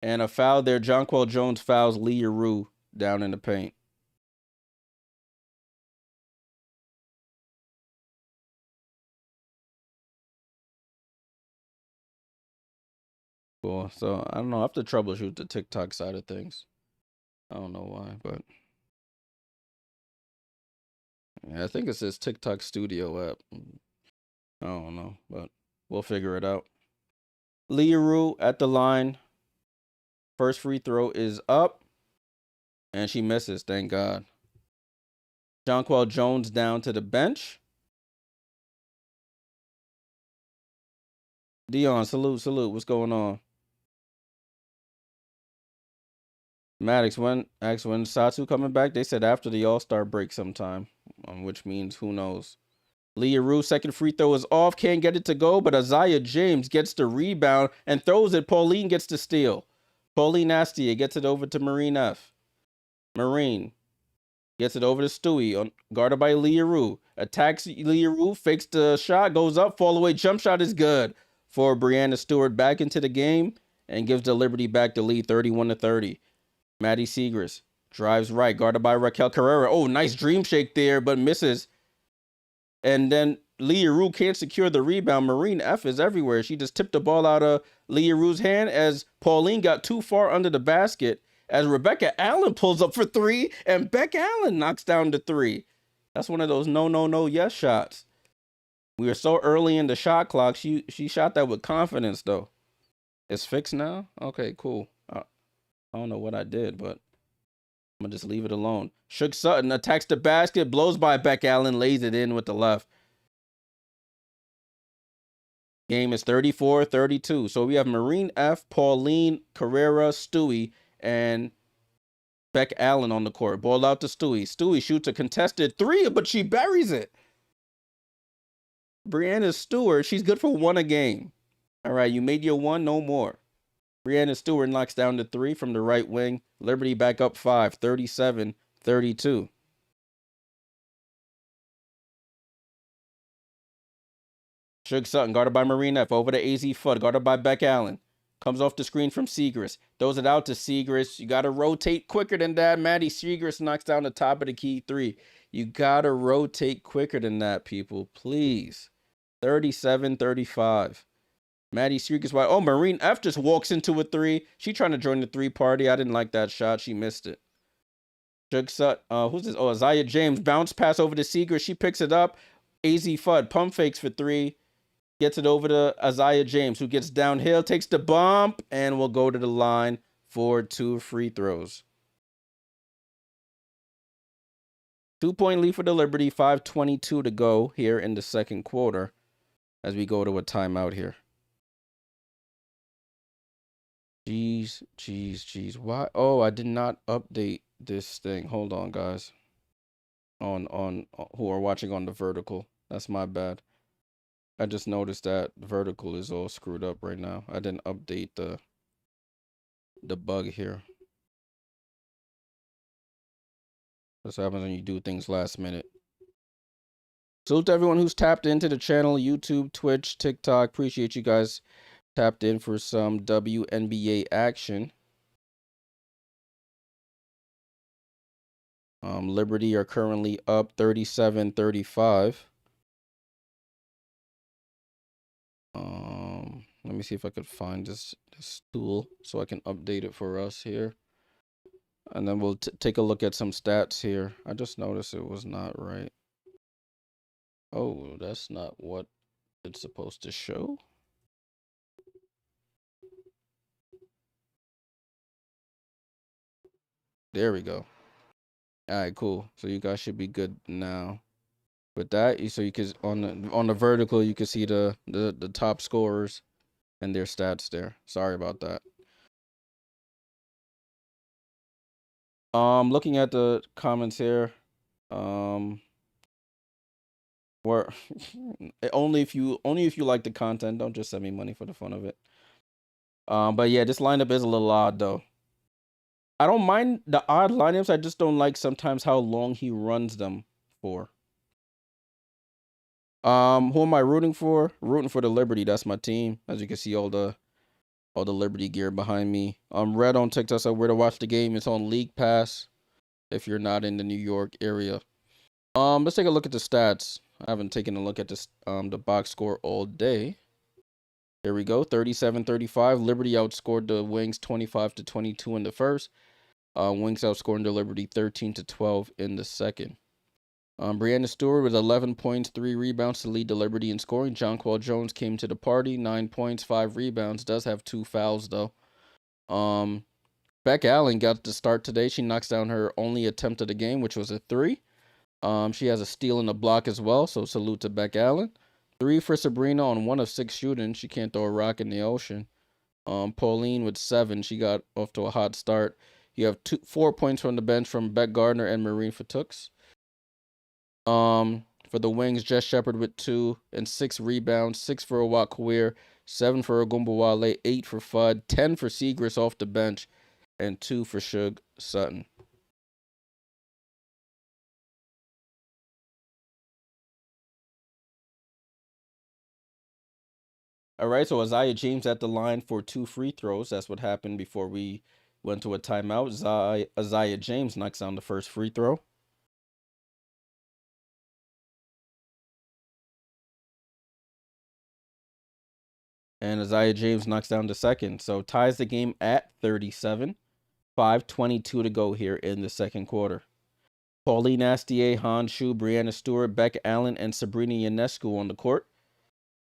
And a foul there. Jonquel Jones fouls Lee Yuru down in the paint. Cool. So I don't know. I have to troubleshoot the TikTok side of things. I don't know why, but yeah, I think it says TikTok Studio app. I don't know, but we'll figure it out. Lee Yuru at the line. First free throw is up. And she misses, thank God. Jonquel Jones down to the bench. Dion, salute. What's going on? Maddox, when Satsu coming back? They said after the All-Star break sometime, which means who knows. Leah Rue, second free throw is off. Can't get it to go, but Isaiah James gets the rebound and throws it. Pauline gets the steal. Pauline Nastia gets it over to Marine F. Marine gets it over to Stewie, guarded by Leah Rue. Attacks Leah Rue, fakes the shot, goes up, fall away. Jump shot is good for Brianna Stewart back into the game and gives the Liberty back the lead 31-30. Maddie Segrist drives right, guarded by Raquel Carrera. Oh, nice dream shake there, but misses. And then Leah Rue can't secure the rebound. Marine F is everywhere. She just tipped the ball out of Leah Rue's hand as Pauline got too far under the basket as Rebecca Allen pulls up for three and Beck Allen knocks down the three. That's one of those no, yes shots. We were so early in the shot clock. She shot that with confidence, though. It's fixed now? Okay, cool. I don't know what I did, but I'm going to just leave it alone. Shook Sutton attacks the basket, blows by Beck Allen, lays it in with the left. Game is 34-32. So we have Marine F, Pauline, Carrera, Stewie, and Beck Allen on the court. Ball out to Stewie. Stewie shoots a contested three, but she buries it. Brianna Stewart, she's good for one a game. All right, you made your one, no more. Brianna Stewart knocks down the three from the right wing. Liberty back up 5, 37-32. Shug Sutton, guarded by Marine F. Over to AZ Fudd, guarded by Beck Allen. Comes off the screen from Segrist. Throws it out to Segrist. You got to rotate quicker than that. Maddie Segrist knocks down the top of the key three. You got to rotate quicker than that, people. Please. 37-35. Maddie Segrist wide. Oh, Marine F just walks into a three. She trying to join the three party. I didn't like that shot. She missed it. Shug Sutton. Who's this? Oh, Isaiah James. Bounce pass over to Segrist. She picks it up. AZ Fudd. Pump fakes for three. Gets it over to Isaiah James, who gets downhill, takes the bump, and will go to the line for 2 free throws. 2-point lead for the Liberty, 5:22 to go here in the second quarter as we go to a timeout here. Jeez. Why? Oh, I did not update this thing. Hold on, guys. On who are watching on the vertical. That's my bad. I just noticed that the vertical is all screwed up right now. I didn't update the bug here. That's what happens when you do things last minute. Salute to everyone who's tapped into the channel, YouTube, Twitch, TikTok. Appreciate you guys tapped in for some WNBA action. Liberty are currently up 37-35. Let me see if I could find this tool so I can update it for us here. And then we'll take a look at some stats here. I just noticed it was not right. Oh, that's not what it's supposed to show. There we go. All right, cool. So you guys should be good now. With that, so you can on the vertical, you can see the top scorers and their stats there. Sorry about that. Looking at the comments here, where only if you like the content, don't just send me money for the fun of it. But yeah, this lineup is a little odd though. I don't mind the odd lineups. I just don't like sometimes how long he runs them for. Who am I rooting for? Rooting for the Liberty. That's my team. As you can see, all the Liberty gear behind me. Red on TikTok said where to watch the game. It's on League Pass if you're not in the New York area. Let's take a look at the stats. I haven't taken a look at this the box score all day. Here we go. 37-35. Liberty outscored the Wings 25-22 in the first. Wings outscoring the Liberty 13-12 in the second. Brianna Stewart with 11 points, 3 rebounds to lead the Liberty in scoring. Jonquel Jones came to the party, 9 points, 5 rebounds. Does have 2 fouls though. Beck Allen got the start today. She knocks down her only attempt of the game, which was a 3. She has a steal and a block as well, so salute to Beck Allen. 3 for Sabrina on 1 of 6 shooting. She can't throw a rock in the ocean. Pauline with 7. She got off to a hot start You have 4 points from the bench from Beck Gardner and Marine Fatooks. For the wings, Jess Shepard with 2 and 6 rebounds, 6 for Awak Kawir, 7 for Agumbawale, 8 for Fudd, 10 for Segrist off the bench, and 2 for Shug Sutton. All right, so Isaiah James at the line for 2 free throws. That's what happened before we went to a timeout. Isaiah James knocks down the first free throw. And Isaiah James knocks down the second. So ties the game at 37. 5:22 to go here in the second quarter. Pauline Astier, Han Shu, Brianna Stewart, Beck Allen, and Sabrina Ionescu on the court.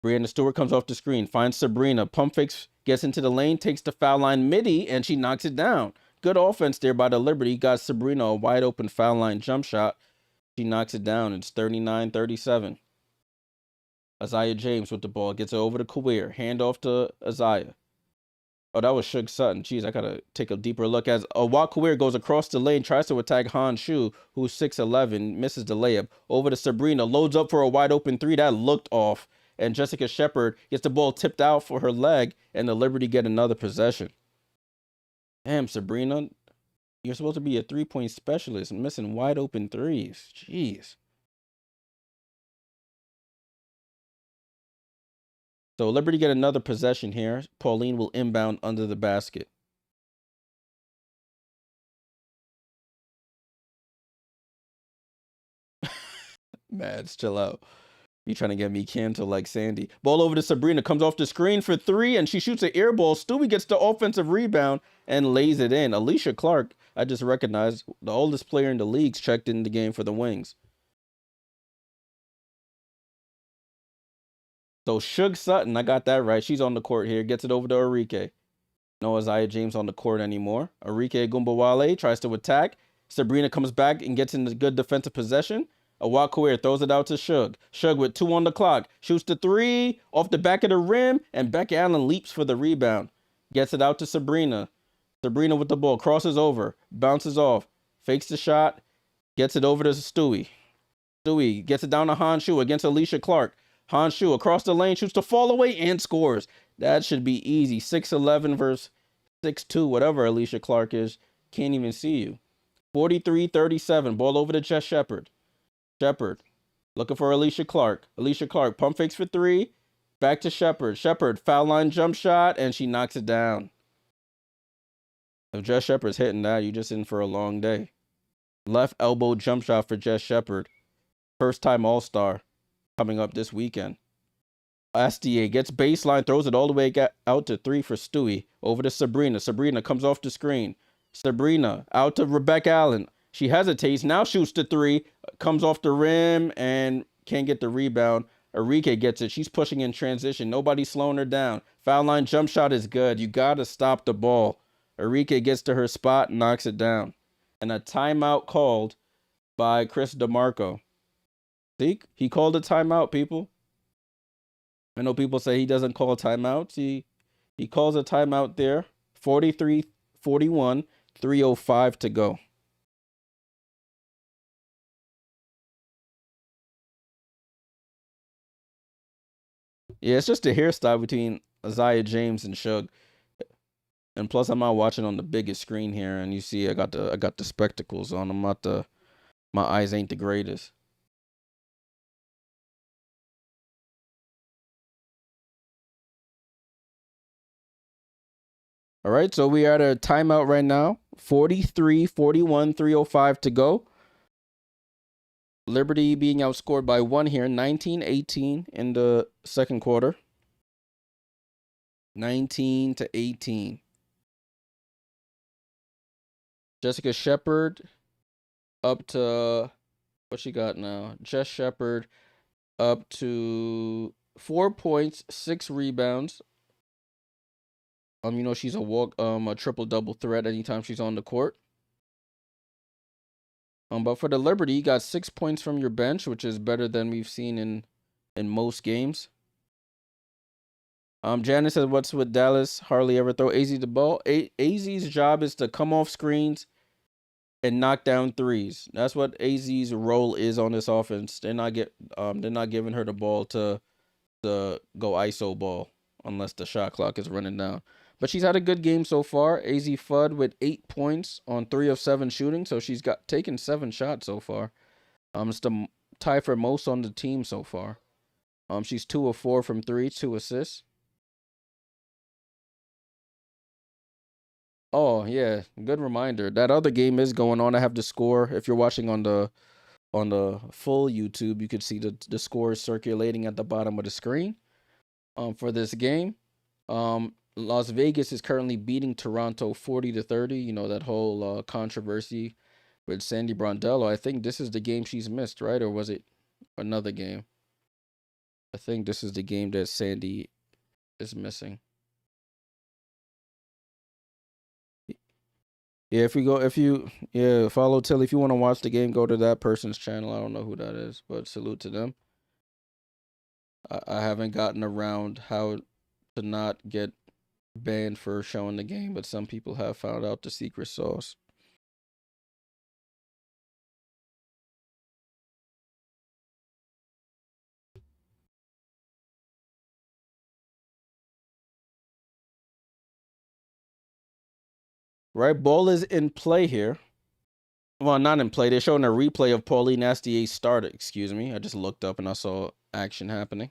Brianna Stewart comes off the screen, finds Sabrina, pump fakes, gets into the lane, takes the foul line midi, and she knocks it down. Good offense there by the Liberty. Got Sabrina a wide open foul line jump shot. She knocks it down. It's 39-37. Isaiah James with the ball. Gets it over to Kawir. Hand off to Isaiah. Oh, that was Shug Sutton. Jeez, I got to take a deeper look. As Awak Kawir goes across the lane, tries to attack Han Shu, who's 6'11", misses the layup. Over to Sabrina. Loads up for a wide open 3. That looked off. And Jessica Shepard gets the ball tipped out for her leg, and the Liberty get another possession. Damn, Sabrina, you're supposed to be a 3-point specialist, missing wide open 3s. Jeez. So Liberty get another possession here. Pauline will inbound under the basket. Mads, chill out. You trying to get me canceled like Sandy. Ball over to Sabrina. Comes off the screen for 3, and she shoots an air ball. Stewie gets the offensive rebound and lays it in. Alicia Clark, I just recognized, the oldest player in the leagues, checked in the game for the Wings. So Shug Sutton, I got that right. She's on the court here. Gets it over to Arike. No Isaiah James on the court anymore. Arike Gumbawale tries to attack. Sabrina comes back and gets in the good defensive possession. Awak Kawir throws it out to Shug. Shug with 2 on the clock. Shoots the 3 off the back of the rim. And Beck Allen leaps for the rebound. Gets it out to Sabrina. Sabrina with the ball. Crosses over. Bounces off. Fakes the shot. Gets it over to Stewie. Stewie gets it down to Han Shu against Alicia Clark. Han Shu across the lane, shoots the fall away and scores. That should be easy. 6'11 versus 6'2, whatever Alicia Clark is. Can't even see you. 43-37. Ball over to Jess Shepard. Shepard looking for Alicia Clark. Alicia Clark pump fakes for 3. Back to Shepard. Shepard foul line jump shot, and she knocks it down. If Jess Shepard's hitting that, you're just in for a long day. Left elbow jump shot for Jess Shepard. First time All-Star coming up this weekend. Astier gets baseline, throws it all the way out to 3 for Stewie. Over to Sabrina. Sabrina comes off the screen. Sabrina out to Rebecca Allen. She hesitates, now shoots the 3, comes off the rim and can't get the rebound. Arike gets it. She's pushing in transition. Nobody's slowing her down. Foul line jump shot is good. You got to stop the ball. Arike gets to her spot and knocks it down. And a timeout called by Chris DeMarco. See, he called a timeout, people. I know people say he doesn't call timeouts. He calls a timeout there. 43-41, 3:05 to go. Yeah, it's just a hairstyle between Isaiah James and Shug. And plus, I'm not watching on the biggest screen here, and you see I got the spectacles on. My eyes ain't the greatest. All right, so we are at a timeout right now. 43-41, 3:05 to go. Liberty being outscored by 1 here, 19-18 in the second quarter. 19-18. Jessica Shepard up to, what she got now? Jess Shepard up to 4 points, 6 rebounds. You know, she's a triple-double threat anytime she's on the court. But for the Liberty, you got 6 points from your bench, which is better than we've seen in most games. Janice says, "What's with Dallas? Hardly ever throw AZ the ball. AZ's job is to come off screens and knock down threes. That's what AZ's role is on this offense. They're not giving her the ball to go ISO ball unless the shot clock is running down. But she's had a good game so far. AZ Fudd with 8 points on 3 of 7 shooting, so she's taken 7 shots so far. It's the tie for most on the team so far. She's 2 of 4 from 3, 2 assists. Oh yeah, good reminder. That other game is going on. I have the score. If you're watching on the full YouTube, you could see the scores circulating at the bottom of the screen. For this game, Las Vegas is currently beating Toronto 40-30. You know that whole controversy with Sandy Brondello. I think this is the game she's missed, right? Or was it another game? I think this is the game that Sandy is missing. Yeah, follow Tilly. If you want to watch the game, go to that person's channel. I don't know who that is, but salute to them. I haven't gotten around how to not get banned for showing the game, but some people have found out the secret sauce. Right, ball is in play here. Well, not in play. They're showing a replay of Pauline Astier's start. Excuse me. I just looked up and I saw action happening.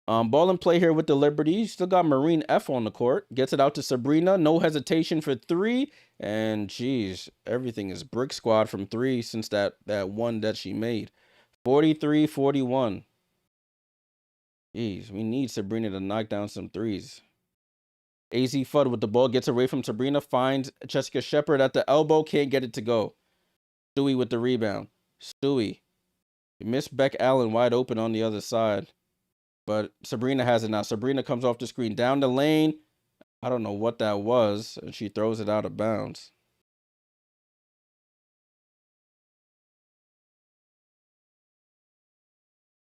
Ball in play here with the Liberty. Still got Marine F on the court. Gets it out to Sabrina. No hesitation for 3. And geez, everything is brick squad from 3 since that one that she made. 43-41. Jeez, we need Sabrina to knock down some threes. AZ Fudd with the ball, gets away from Sabrina, finds Jessica Shepard at the elbow, can't get it to go. Stewie with the rebound. Stewie. Missed Beck Allen wide open on the other side. But Sabrina has it now. Sabrina comes off the screen. Down the lane. I don't know what that was. And she throws it out of bounds.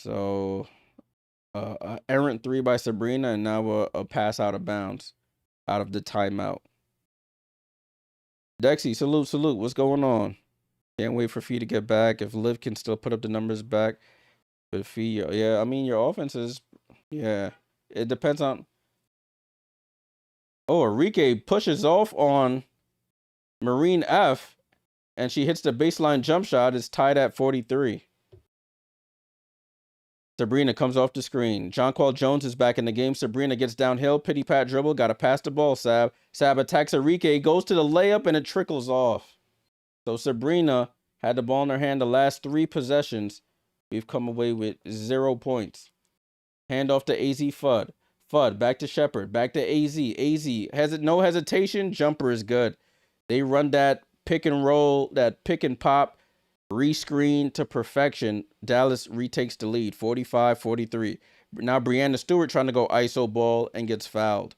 So, errant 3 by Sabrina, and now a pass out of bounds. Out of the timeout. Dexy, salute. What's going on? Can't wait for Fee to get back. If Liv can still put up the numbers back. But Fee, yeah, I mean, your offense is, yeah. It depends on. Oh, Enrique pushes off on Marine F, and she hits the baseline jump shot. It's tied at 43. Sabrina comes off the screen. Jonquel Jones is back in the game. Sabrina gets downhill. Pity pat dribble. Got to pass the ball, Sab. Sab attacks Enrique. Goes to the layup, and it trickles off. So Sabrina had the ball in her hand the last 3 possessions. We've come away with 0 points. Hand off to AZ Fudd. Fudd back to Shepard. Back to AZ. AZ has it, no hesitation. Jumper is good. They run that pick and roll, that pick and pop, rescreen to perfection. Dallas retakes the lead, 45-43. Now Brianna Stewart trying to go ISO ball and gets fouled.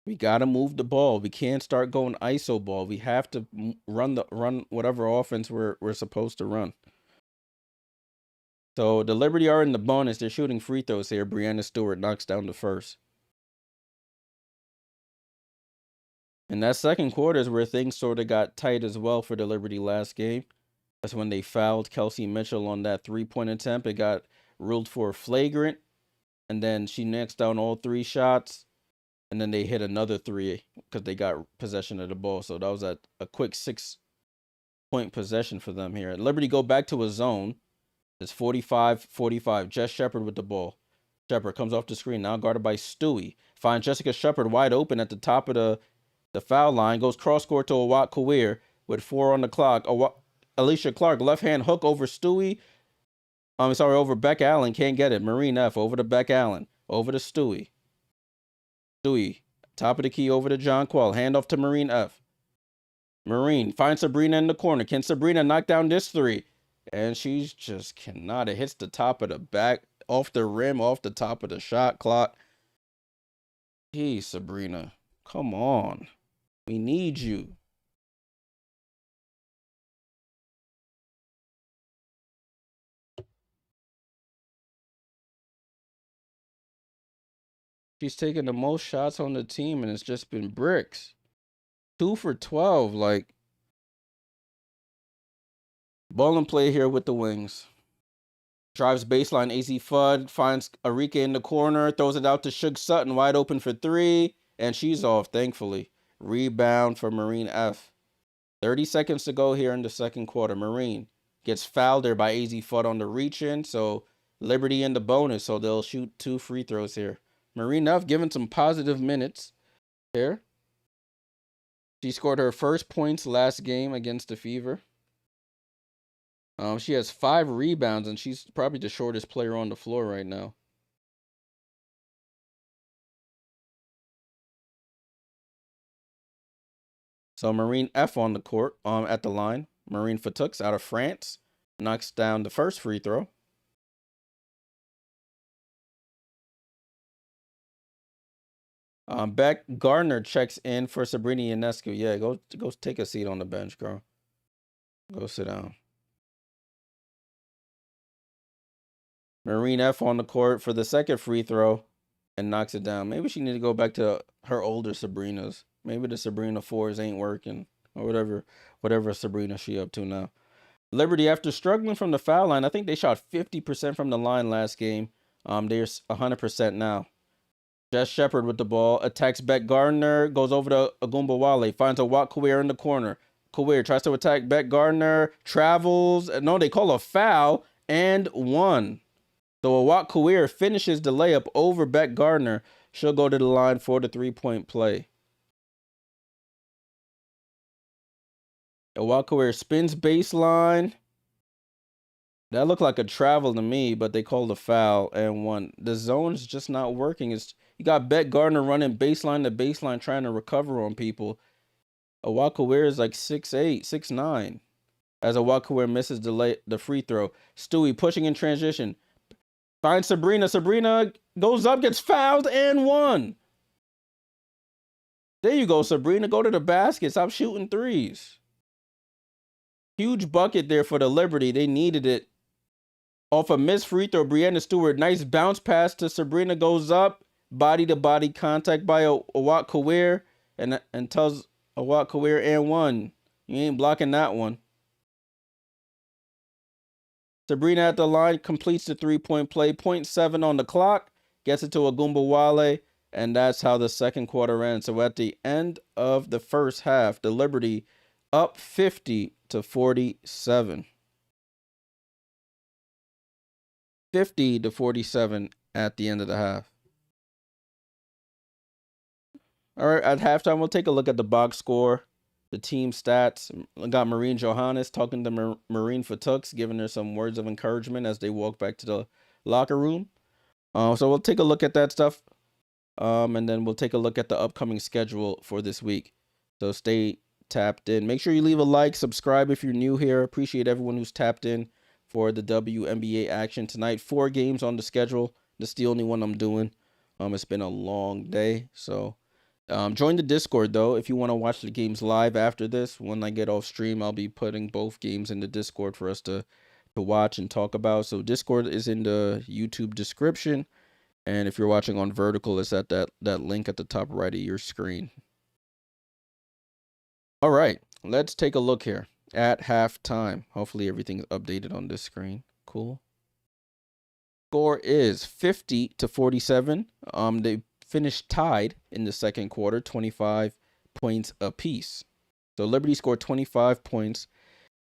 We gotta move the ball. We can't start going ISO ball. We have to run whatever offense we're supposed to run. So the Liberty are in the bonus. They're shooting free throws here. Brianna Stewart knocks down the first. And that second quarter is where things sort of got tight as well for the Liberty last game. That's when they fouled Kelsey Mitchell on that 3-point attempt. It got ruled for flagrant. And then she knocks down all 3 shots. And then they hit another 3 because they got possession of the ball. So that was a quick 6-point possession for them here. Liberty go back to a zone. It's 45-45. Jess Shepard with the ball. Shepard comes off the screen. Now guarded by Stewie. Finds Jessica Shepard wide open at the top of the foul line. Goes cross court to Awat Kawir with 4 on the clock. Alicia Clark, left hand hook over Stewie. Over Beck Allen. Can't get it. Marine F over to Beck Allen. Over to Stewie. Stewie, top of the key over to Jonquel. Hand off to Marine F. Marine finds Sabrina in the corner. Can Sabrina knock down this 3? And she's just cannot. It hits the top of the back off the rim, off the top of the shot clock. Hey, Sabrina, come on. We need you. She's taking the most shots on the team, and it's just been bricks. 2 for 12. Like, ball and play here with the Wings. Drives baseline, AZ Fudd, finds Arike in the corner, throws it out to Suge Sutton, wide open for 3, and she's off, thankfully. Rebound for Marine F. 30 seconds to go here in the second quarter. Marine gets fouled there by AZ Fudd on the reach-in, so Liberty in the bonus, so they'll shoot 2 free throws here. Marine F given some positive minutes here. She scored her first points last game against the Fever. She has 5 rebounds, and she's probably the shortest player on the floor right now. So Marine F on the court, at the line. Marine Fatux out of France knocks down the first free throw. Beck Gardner checks in for Sabrina Ionescu. Yeah, go take a seat on the bench, girl. Go sit down. Marine F on the court for the second free throw and knocks it down. Maybe she need to go back to her older Sabrinas. Maybe the Sabrina 4s ain't working or whatever Sabrina she up to now. Liberty, after struggling from the foul line, I think they shot 50% from the line last game. They're 100% now. Jess Shepard with the ball, attacks Beck Gardner, goes over to Agumbawale, finds a Wat Kawir in the corner. Kawir tries to attack Beck Gardner, travels. No, they call a foul and 1. So Wat Kawir finishes the layup over Beck Gardner. She'll go to the line for the 3-point play. Wat Kawir spins baseline. That looked like a travel to me, but they called a foul and 1. The zone's just not working. You got Beck Gardner running baseline to baseline trying to recover on people. Wat Kawir is like 6'8", 6'9". As Wat Kawir misses the free throw. Stewie pushing in transition. Finds Sabrina. Sabrina goes up, gets fouled, and 1. There you go, Sabrina. Go to the basket. Stop shooting threes. Huge bucket there for the Liberty. They needed it. Off a missed free throw, Breanna Stewart. Nice bounce pass to Sabrina. Goes up. Body-to-body contact by Wat Kawir. And tells Wat Kawir and 1. You ain't blocking that one. Sabrina at the line completes the 3-point play. 0.7 on the clock. Gets it to Agumbawale. And that's how the second quarter ends. So at the end of the first half, the Liberty up 50-47. 50-47 at the end of the half. All right, at halftime, we'll take a look at the box score, the team stats. I got Marine Johannes talking to Marine Fatux, giving her some words of encouragement as they walk back to the locker room. So we'll take a look at that stuff. And then we'll take a look at the upcoming schedule for this week. So stay tapped in. Make sure you leave a like, subscribe if you're new here. Appreciate everyone who's tapped in for the WNBA action tonight. 4 games on the schedule. This is the only one I'm doing. It's been a long day. So join the Discord, though, if you want to watch the games live after this. When I get off stream, I'll be putting both games in the Discord for us to watch and talk about. So Discord is in the YouTube description. And if you're watching on vertical, it's at that link at the top right of your screen. All right, let's take a look here at halftime. Hopefully everything's updated on this screen. Cool. Score is 50-47. They finished tied in the second quarter, 25 points apiece. So Liberty scored 25 points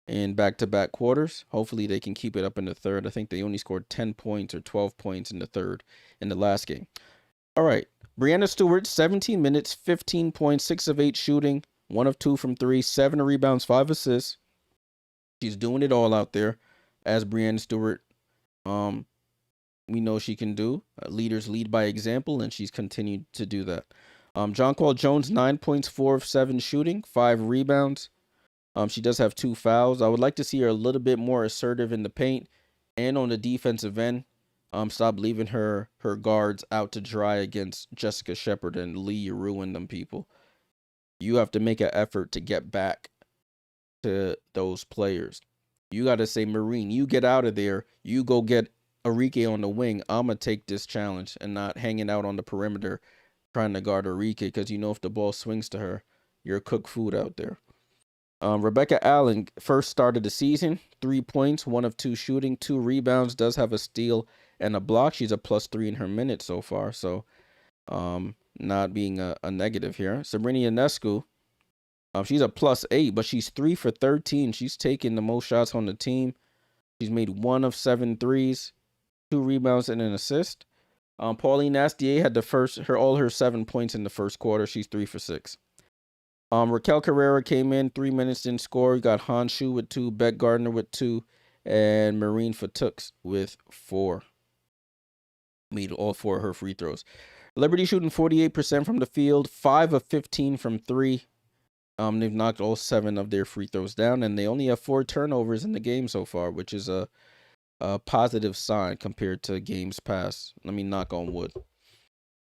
in back-to-back quarters. Hopefully they can keep it up in the third. I think they only scored 10 points or 12 points in the third in the last game. All right. Breanna Stewart, 17 minutes, 15 points, 6 of 8 shooting, 1 of 2 from 3, 7 rebounds, 5 assists. She's doing it all out there, as Breanna Stewart, we know she can do. Leaders lead by example, and she's continued to do that. Jonquel Jones, 9 points, 4 of 7 shooting, 5 rebounds. She does have 2 fouls. I would like to see her a little bit more assertive in the paint and on the defensive end. Stop leaving her guards out to dry against Jessica Shepard and Lee. You ruin them, people. You have to make an effort to get back to those players. You got to say, Marine, you get out of there. You go get Arike on the wing. I'm going to take this challenge and not hanging out on the perimeter trying to guard Arike, because you know if the ball swings to her, you're cooked food out there. Rebecca Allen, first start of the season, 3 points, 1 of 2 shooting, 2 rebounds, does have a steal and a block. She's a +3 in her minutes so far, so not being a negative here. Sabrina Ionescu, she's a +8, but she's 3 for 13. She's taking the most shots on the team. She's made 1 of 7 threes, 2 rebounds and an assist. Pauline Astier had all her 7 points in the first quarter. She's 3 for 6. Raquel Carrera came in, 3 minutes, didn't score. You got Han Shu with 2, Beck Gardner with 2, and Marine Fatux with 4. Made all 4 of her free throws. Liberty shooting 48% from the field, 5 of 15 from 3. They've knocked all 7 of their free throws down, and they only have 4 turnovers in the game so far, which is a positive sign compared to games past. Let me knock on wood,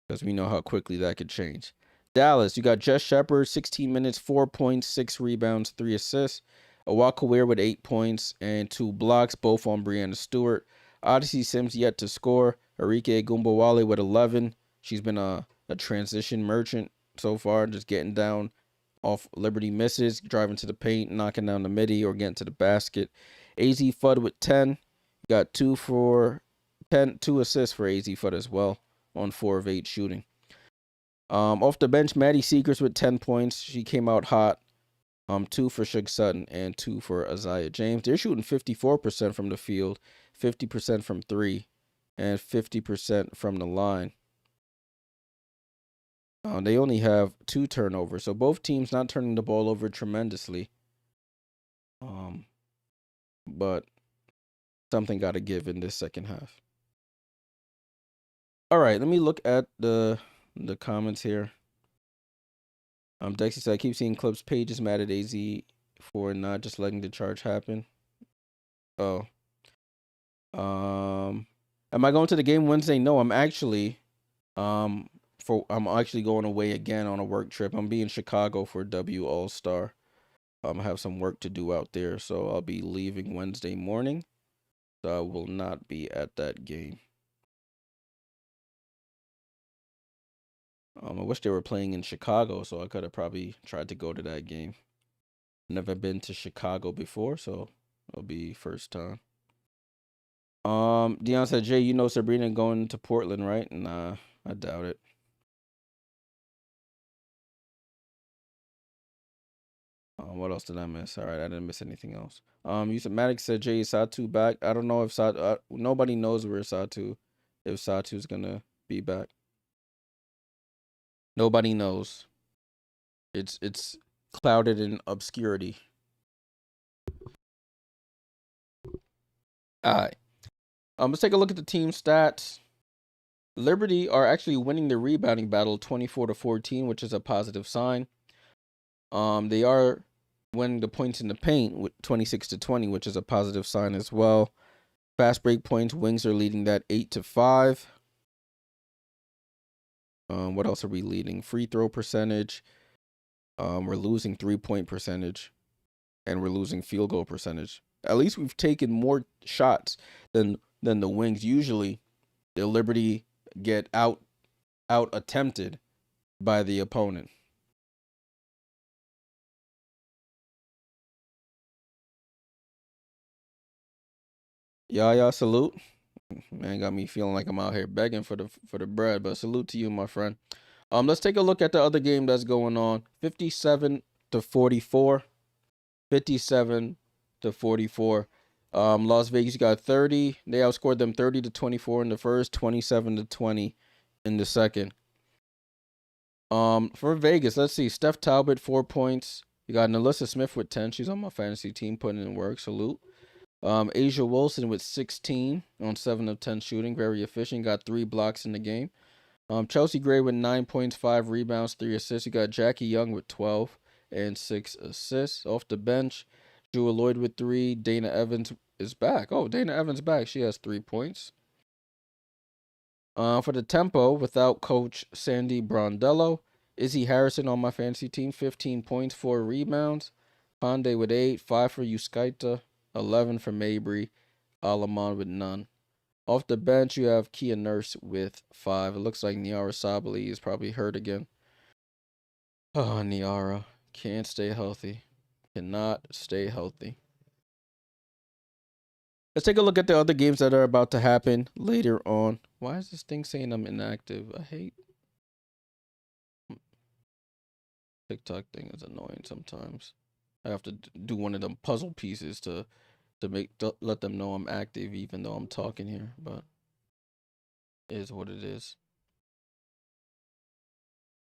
because we know how quickly that could change. Dallas, you got Jess Shepard, 16 minutes, 4 points, 6 rebounds, 3 assists. Awakaware with 8 points and 2 blocks, both on Brianna Stewart. Odyssey Sims yet to score. Arike Gumbawale with 11. She's been a transition merchant so far, just getting down off Liberty misses, driving to the paint, knocking down the midi, or getting to the basket. AZ Fudd with 10. Got 2 assists for AZ Fudd as well on 4 of 8 shooting. Off the bench, Maddie Seekers with 10 points. She came out hot. 2 for Shug Sutton and 2 for Isaiah James. They're shooting 54% from the field, 50% from 3, and 50% from the line. They only have 2 turnovers, so both teams not turning the ball over tremendously. But something got to give in this second half. All right, let me look at the comments here. Dexy said, I keep seeing clips. Paige is mad at AZ for not just letting the charge happen. Oh. Am I going to the game Wednesday? No, I'm actually I'm actually going away again on a work trip. I'm being in Chicago for W All-Star. I have some work to do out there, so I'll be leaving Wednesday morning. So I will not be at that game. I wish they were playing in Chicago, so I could have probably tried to go to that game. Never been to Chicago before, so it'll be first time. Dion said, Jay, you know Sabrina going to Portland, right? Nah, I doubt it. What else did I miss? All right, I didn't miss anything else. Maddox said, Jay, is Satu back? I don't know if Satu, nobody knows where Satu, if Satu's gonna be back. Nobody knows. It's clouded in obscurity. All right. Let's take a look at the team stats. Liberty are actually winning the rebounding battle 24-14, which is a positive sign. They are winning the points in the paint with 26-20, which is a positive sign as well. Fast break points, Wings are leading that 8-5. What else are we leading? Free throw percentage. We're losing 3-point percentage, and we're losing field goal percentage. At least we've taken more shots than the Wings. Usually, the Liberty get out attempted by the opponent. Yaya, salute. Man, got me feeling like I'm out here begging for the bread, but salute to you, my friend. Let's take a look at the other game that's going on. 57-44. 57-44. Las Vegas got 30. They outscored them 30-24 in the first, 27-20 in the second. For Vegas, let's see. Steph Talbot, 4 points. You got Nalissa Smith with 10. She's on my fantasy team, putting in work. Salute. Asia Wilson with 16 on 7 of 10 shooting. Very efficient. Got 3 blocks in the game. Chelsea Gray with 9 points, 5 rebounds, 3 assists. You got Jackie Young with 12 and 6 assists. Off the bench, Jewel Lloyd with 3. Dana Evans is back. Oh, Dana Evans back. She has 3 points. For the tempo, without Coach Sandy Brondello, Izzy Harrison on my fantasy team, 15 points, 4 rebounds. Pandey with 8, 5 for Yuskaita, 11 for Mabry, Alamon with none. Off the bench, you have Kia Nurse with 5. It looks like Niara Sabally is probably hurt again. Oh, Niara. Can't stay healthy. Cannot stay healthy. Let's take a look at the other games that are about to happen later on. Why is this thing saying I'm inactive? I hate TikTok thing. Is annoying sometimes. I have to do one of them puzzle pieces to let them know I'm active even though I'm talking here, but it is what it is.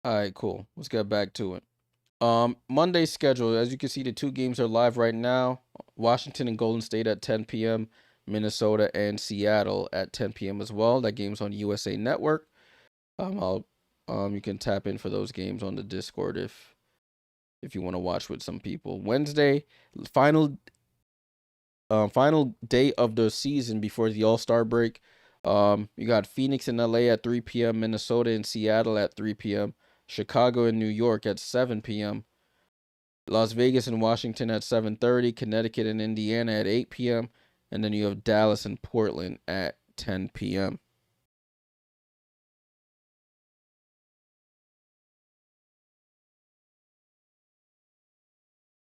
All right, cool. Let's get back to it. Monday's schedule. As you can see, the 2 games are live right now. Washington and Golden State at 10 p.m. Minnesota and Seattle at 10 p.m. as well. That game's on USA Network. You can tap in for those games on the Discord if you want to watch with some people. Wednesday, final day of the season before the All-Star break. You got Phoenix and LA at 3 p.m., Minnesota and Seattle at 3 p.m., Chicago and New York at 7 p.m., Las Vegas and Washington at 7:30, Connecticut and Indiana at 8 p.m., and then you have Dallas and Portland at 10 p.m.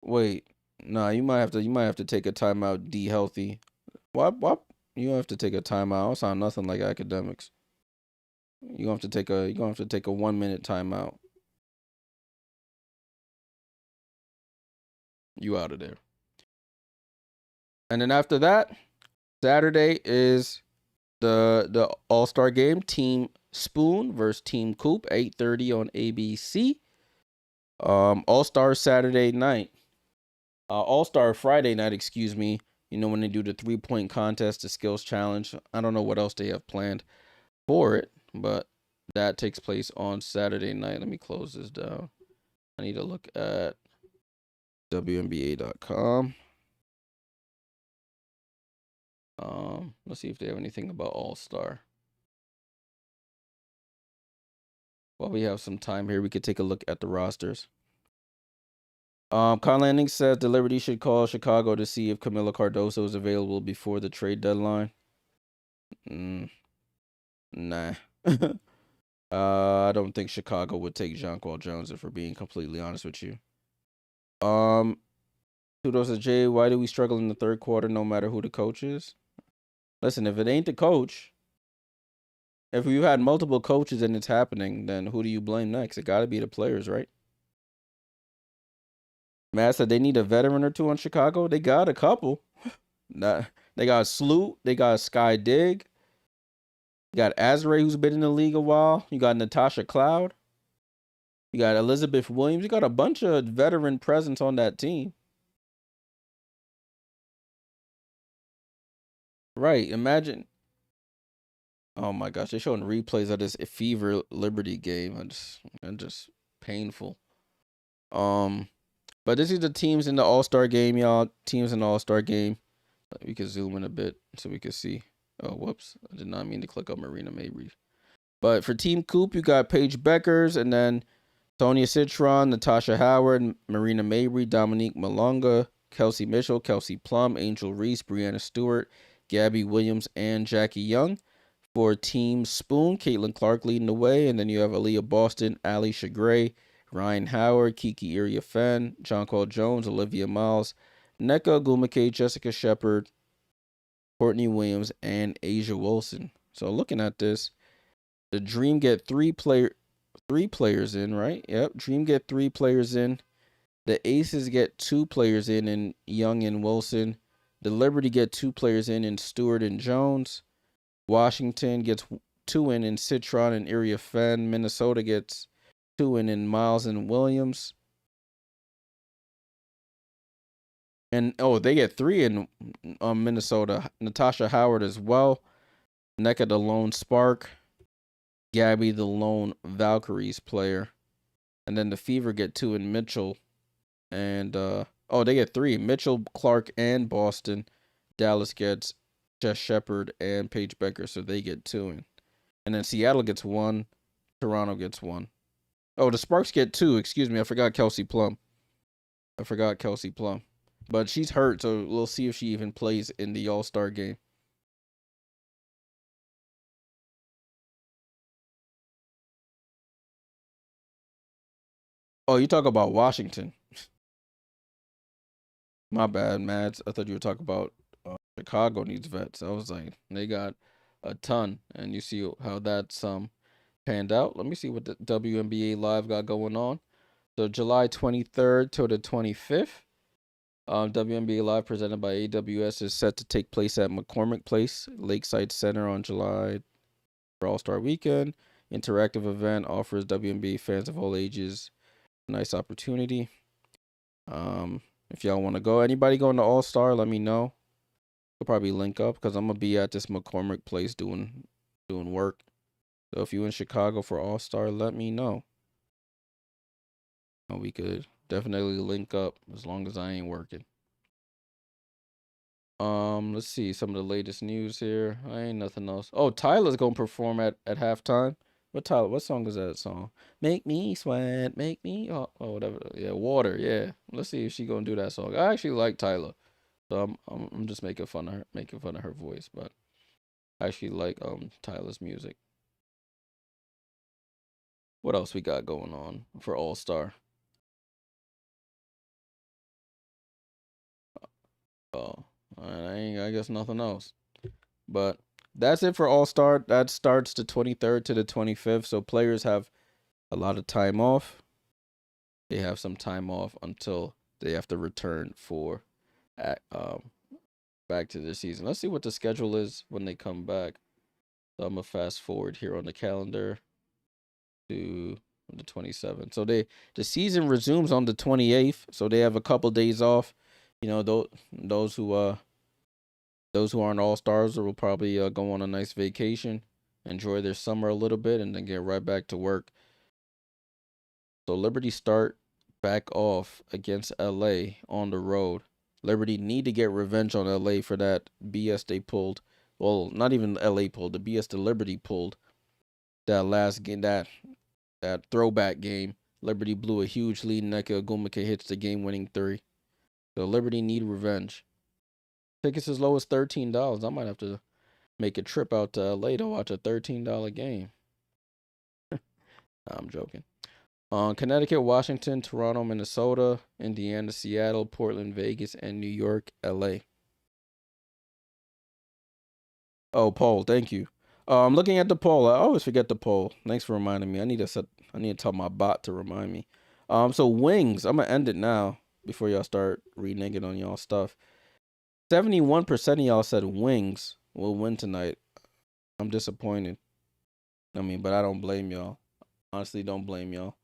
Wait, nah, you might have to take a timeout. D healthy. What? You don't have to take a timeout. I don't sound nothing like academics. You have to take a 1 minute timeout. You out of there. And then after that, Saturday is the All-Star game. Team Spoon versus Team Coop, 8:30 on ABC. All-Star Saturday night. All-Star Friday night, excuse me. You know, when they do the 3-point contest, the skills challenge. I don't know what else they have planned for it, but that takes place on Saturday night. Let me close this down. I need to look at WNBA.com. Let's see if they have anything about All-Star. While we have some time here, we could take a look at the rosters. Kyle Lanning says the Liberty should call Chicago to see if Camila Cardoso is available before the trade deadline. Nah. I don't think Chicago would take Jonquel Jones, if we're being completely honest with you. Kudos to Jay. Why do we struggle in the third quarter no matter who the coach is? Listen, if it ain't the coach, if we've had multiple coaches and it's happening, then who do you blame next? It got to be the players, right? Matt said they need a veteran or two on Chicago. They got a couple. They got Sloot. They got Sky Dig. You got Azray, who's been in the league a while. You got Natasha Cloud. You got Elizabeth Williams. You got a bunch of veteran presence on that team. Right. Imagine. Oh my gosh, they're showing replays of this Fever Liberty game. And just painful. But this is the teams in the All-Star game, y'all. Teams in the All-Star game. We can zoom in a bit so we can see. Oh, whoops. I did not mean to click on Marina Mabry. But for Team Coop, you got Paige Bueckers, and then Sonia Citron, Natasha Howard, Marina Mabry, Dominique Malonga, Kelsey Mitchell, Kelsey Plum, Angel Reese, Brianna Stewart, Gabby Williams, and Jackie Young. For Team Spoon, Caitlin Clark leading the way, and then you have Aaliyah Boston, Ali Shagray, Ryan Howard, Kiki Iriafen, Jonquel Jones, Olivia Miles, Nneka Ogwumike, Jessica Shepard, Courtney Williams, and Asia Wilson. So looking at this, the Dream get three players in, right? Yep, Dream get 3 players in. The Aces get 2 players in Young and Wilson. The Liberty get 2 players in Stewart and Jones. Washington gets 2 in Citron and Iriafen. Minnesota gets 2 in Miles and Williams. And they get 3 in Minnesota. Natasha Howard as well. Nneka the lone spark. Gabby the lone Valkyries player. And then the Fever get 2 in Mitchell. And they get 3. Mitchell, Clark, and Boston. Dallas gets Jess Shepard and Paige Bueckers, so they get 2 in. And then Seattle gets 1. Toronto gets 1. Oh, the Sparks get 2. Excuse me. I forgot Kelsey Plum. But she's hurt, so we'll see if she even plays in the All-Star game. Oh, you talk about Washington. My bad, Mads. I thought you were talking about Chicago needs vets. I was like, they got a ton, and you see how that's panned out. Let me see what the WNBA Live got going on. So July 23rd to the 25th, WNBA Live presented by AWS is set to take place at McCormick Place, Lakeside Center on July for All-Star Weekend. Interactive event offers WNBA fans of all ages a nice opportunity. If y'all want to go, anybody going to All-Star, let me know. We'll probably link up because I'm gonna be at this McCormick Place doing work. So if you in Chicago for All-Star, let me know. We could definitely link up as long as I ain't working. Let's see some of the latest news here. I ain't nothing else. Oh, Tyler's gonna perform at halftime. What song is that song? Make me sweat, make me whatever. Yeah, water. Yeah. Let's see if she gonna do that song. I actually like Tyler, so I'm just making fun of her voice, but I actually like Tyler's music. What else we got going on for All Star? Oh, I guess nothing else. But that's it for All Star. That starts the 23rd to the 25th. So players have a lot of time off. They have some time off until they have to return for back to the season. Let's see what the schedule is when they come back. So I'm gonna fast forward here on the calendar to the 27th. So the season resumes on the 28th. So they have a couple days off. You know, those who aren't all stars will probably go on a nice vacation, enjoy their summer a little bit, and then get right back to work. So Liberty start back off against LA on the road. Liberty need to get revenge on LA for that BS they pulled. Well, not even LA pulled, the BS the Liberty pulled. That last game, that throwback game. Liberty blew a huge lead. Nneka Ogwumike hits the game-winning 3. So Liberty need revenge. Tickets as low as $13. I might have to make a trip out to LA to watch a $13 game. I'm joking. Connecticut, Washington, Toronto, Minnesota, Indiana, Seattle, Portland, Vegas, and New York, LA. Oh, poll. Thank you. I'm looking at the poll. I always forget the poll. Thanks for reminding me. I need to tell my bot to remind me. So wings. I'm gonna end it now before y'all start reneging on y'all stuff. 71% of y'all said wings will win tonight. I'm disappointed. But I don't blame y'all. Honestly, don't blame y'all.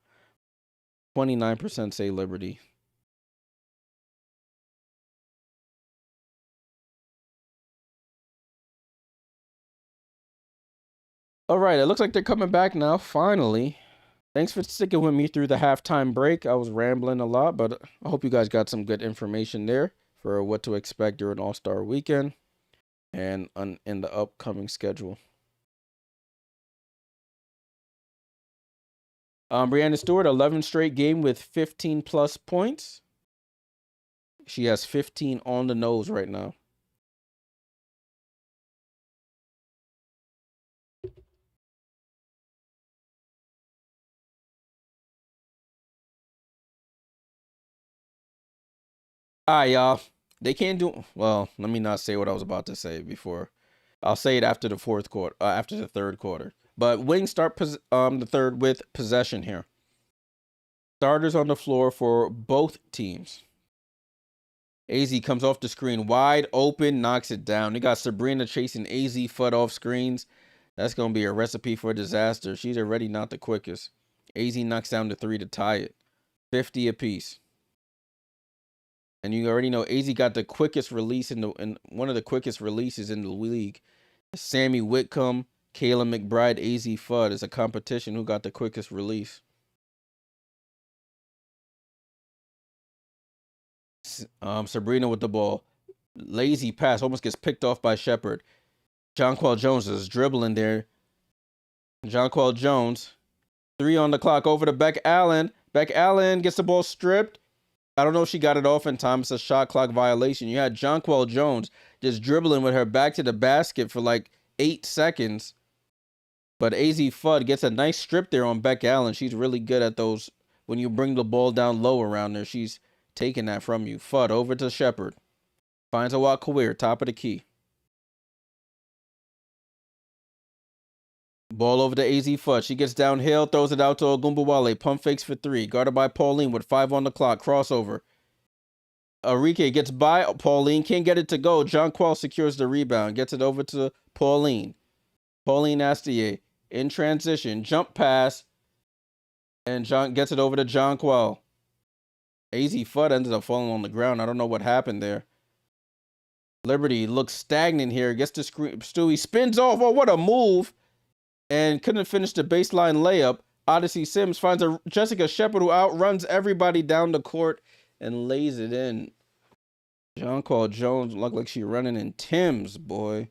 29% say Liberty. All right, it looks like they're coming back now, finally. Thanks for sticking with me through the halftime break. I was rambling a lot, but I hope you guys got some good information there for what to expect during All-Star Weekend and in the upcoming schedule. Breanna Stewart, 11 straight game with 15-plus points. She has 15 on the nose right now. All right, y'all. They can't do well. Let me not say what I was about to say before. I'll say it after the after the third quarter. But Wings start the third with possession here. Starters on the floor for both teams. AZ comes off the screen wide open, knocks it down. They got Sabrina chasing AZ foot off screens. That's gonna be a recipe for disaster. She's already not the quickest. AZ knocks down the 3 to tie it. 50 apiece. And you already know AZ got the quickest release in one of the quickest releases in the league. Sammy Whitcomb, Kayla McBride, AZ Fudd is a competition who got the quickest release. Sabrina with the ball. Lazy pass, almost gets picked off by Shepard. Jonquel Jones is dribbling there. Jonquel Jones. 3 on the clock over to Beck Allen. Beck Allen gets the ball stripped. I don't know if she got it off in time. It's a shot clock violation. You had Jonquel Jones just dribbling with her back to the basket for like 8 seconds. But AZ Fudd gets a nice strip there on Beck Allen. She's really good at those. When you bring the ball down low around there, she's taking that from you. Fudd over to Shepard. Finds a Watt Career, top of the key. Ball over to AZ Fudd. She gets downhill, throws it out to Ogunbowale. Pump fakes for 3. Guarded by Pauline with 5 on the clock. Crossover. Arike gets by Pauline. Can't get it to go. Jonquel secures the rebound. Gets it over to Pauline. Pauline Astier in transition. Jump pass. And John gets it over to Jonquel. AZ Fudd ended up falling on the ground. I don't know what happened there. Liberty looks stagnant here. Gets the screen. Stewie spins off. Oh, what a move. And couldn't finish the baseline layup. Odyssey Sims finds a Jessica Shepard who outruns everybody down the court and lays it in. Jonquel Jones looked like she running in Tim's, boy.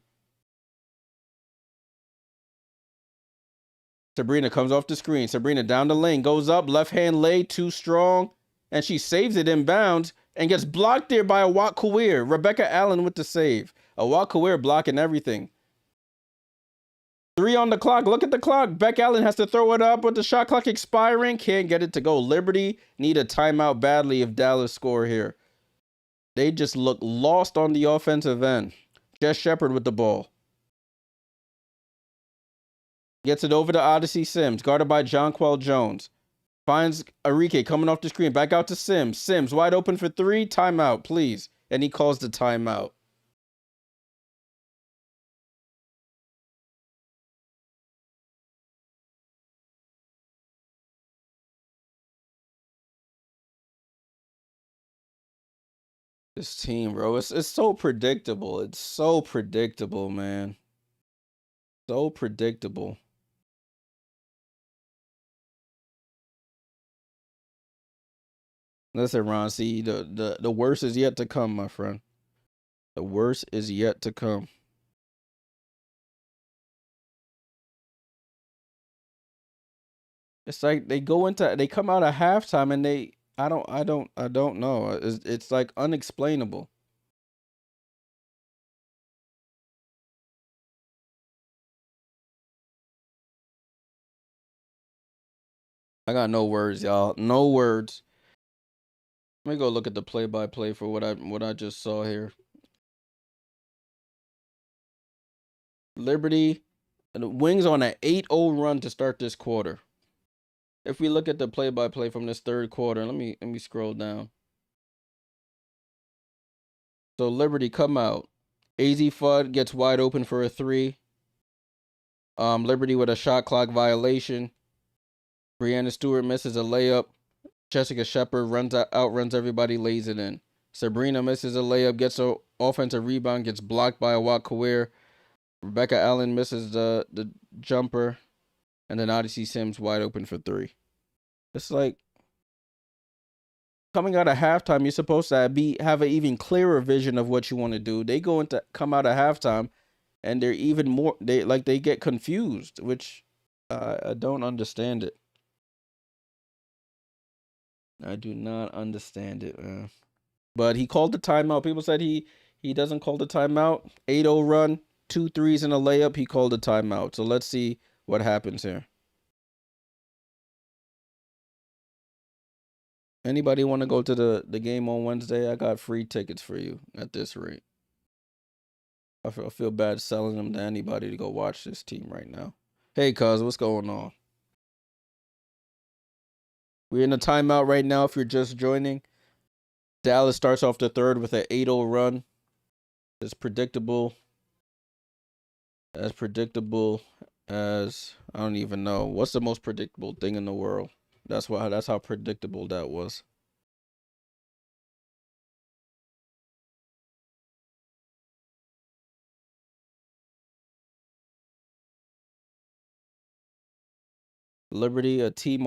Sabrina comes off the screen. Sabrina down the lane. Goes up. Left hand lay. Too strong. And she saves it inbounds and gets blocked there by a Watt Career. Rebecca Allen with the save. A Watt Career blocking everything. 3 on the clock. Look at the clock. Beck Allen has to throw it up with the shot clock expiring. Can't get it to go. Liberty need a timeout badly if Dallas score here. They just look lost on the offensive end. Jess Shepard with the ball. Gets it over to Odyssey Sims. Guarded by Jonquel Jones. Finds Arike coming off the screen. Back out to Sims. Sims wide open for 3. Timeout, please. And he calls the timeout. This team, bro, it's so predictable. It's so predictable, man. So predictable. Listen, Ron, see, the worst is yet to come, my friend. The worst is yet to come. It's like they come out of halftime and I don't know. It's like unexplainable. I got no words, y'all. No words. Let me go look at the play-by-play for what I just saw here. Liberty, the Wings on an 8-0 run to start this quarter. If we look at the play-by-play from this third quarter, let me scroll down. So Liberty come out. AZ Fudd gets wide open for a 3. Liberty with a shot clock violation. Brianna Stewart misses a layup. Jessica Shepard outruns everybody, lays it in. Sabrina misses a layup, gets an offensive rebound, gets blocked by a Watt Career. Rebecca Allen misses the jumper. And then Odyssey Sims wide open for 3. It's like coming out of halftime, you're supposed to have an even clearer vision of what you want to do. They come out of halftime and they're even more they get confused, which I don't understand it. I do not understand it, man. But he called the timeout. People said he doesn't call the timeout. 8-0 run, 2 threes and a layup. He called the timeout. So let's see what happens here. Anybody want to go to the game on Wednesday? I got free tickets for you at this rate. I feel bad selling them to anybody to go watch this team right now. Hey, cuz, what's going on? We're in a timeout right now if you're just joining. Dallas starts off the third with an 8-0 run. It's predictable. As predictable as I don't even know. What's the most predictable thing in the world? That's how predictable that was. Liberty, a team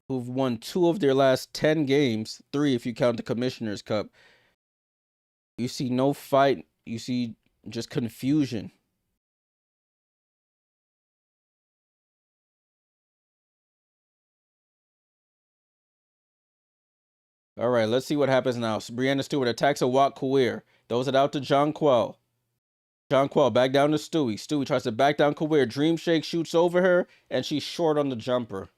who've won 2 of their last 10 games, 3 if you count the Commissioner's Cup. You see no fight. You see just confusion. All right, let's see what happens now. Brianna Stewart attacks a walk Kawir. Throws it out to Jonquel. Jonquel back down to Stewie. Stewie tries to back down Kawir. Dream Shake shoots over her, and she's short on the jumper.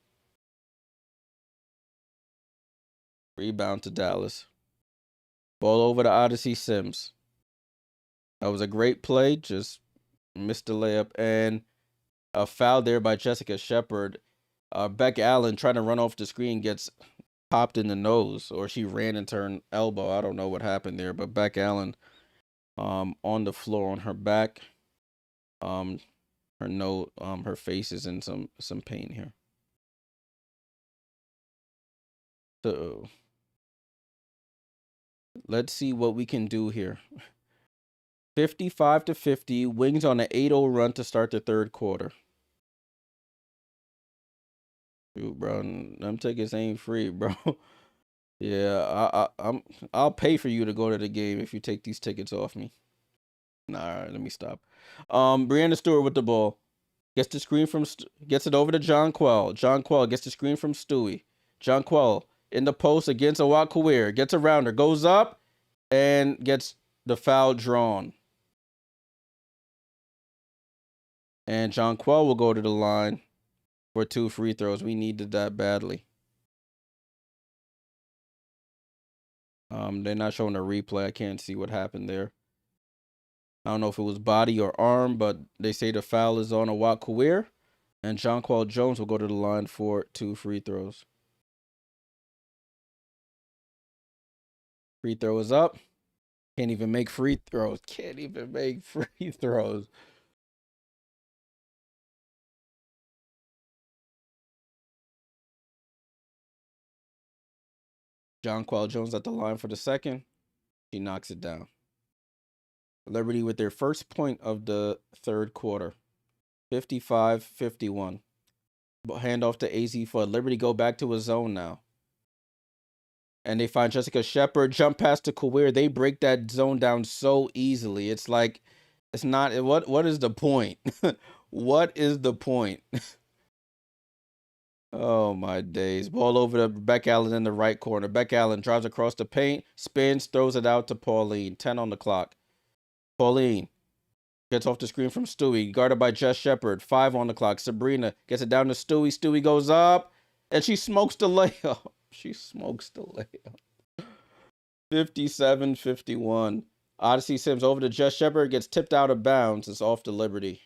Rebound to Dallas. Ball over to Odyssey Sims. That was a great play. Just missed the layup. And a foul there by Jessica Shepard. Beck Allen trying to run off the screen gets popped in the nose, or she ran into her elbow. I don't know what happened there, but Beck Allen on the floor on her back. Her face is in some pain here. So let's see what we can do here. 55-50, Wings on an 8-0 run to start the third quarter. Dude, bro, them tickets ain't free, bro. Yeah, I'll pay for you to go to the game if you take these tickets off me. Nah, all right, let me stop. Brianna Stewart with the ball. Gets the screen from gets it over to Jonquel. Jonquel gets the screen from Stewie. Jonquel in the post against Awak Kawir. Gets around her, goes up, and gets the foul drawn. And Jonquel will go to the line for 2 free throws. We needed that badly. They're not showing a replay. I can't see what happened there. I don't know if it was body or arm, but they say the foul is on Awak Kawir. And Jonquel Jones will go to the line for 2 free throws. Free throw is up. Can't even make free throws. Can't even make free throws. Jonquel Jones at the line for the second. He knocks it down. Liberty with their first point of the third quarter. 55-51. Hand off to AZ Fudd. Liberty go back to a zone now. And they find Jessica Shepard. Jump pass to Kawir. They break that zone down so easily. It's like, it's not, what is the point? What is the point? Oh, my days. Ball over to Beck Allen in the right corner. Beck Allen drives across the paint, spins, throws it out to Pauline. 10 on the clock. Pauline gets off the screen from Stewie, guarded by Jess Shepard. 5 on the clock. Sabrina gets it down to Stewie. Stewie goes up, and she smokes the layup. She smokes the layup. 57-51. Odyssey Sims over to Jess Shepard. Gets tipped out of bounds. It's off to Liberty.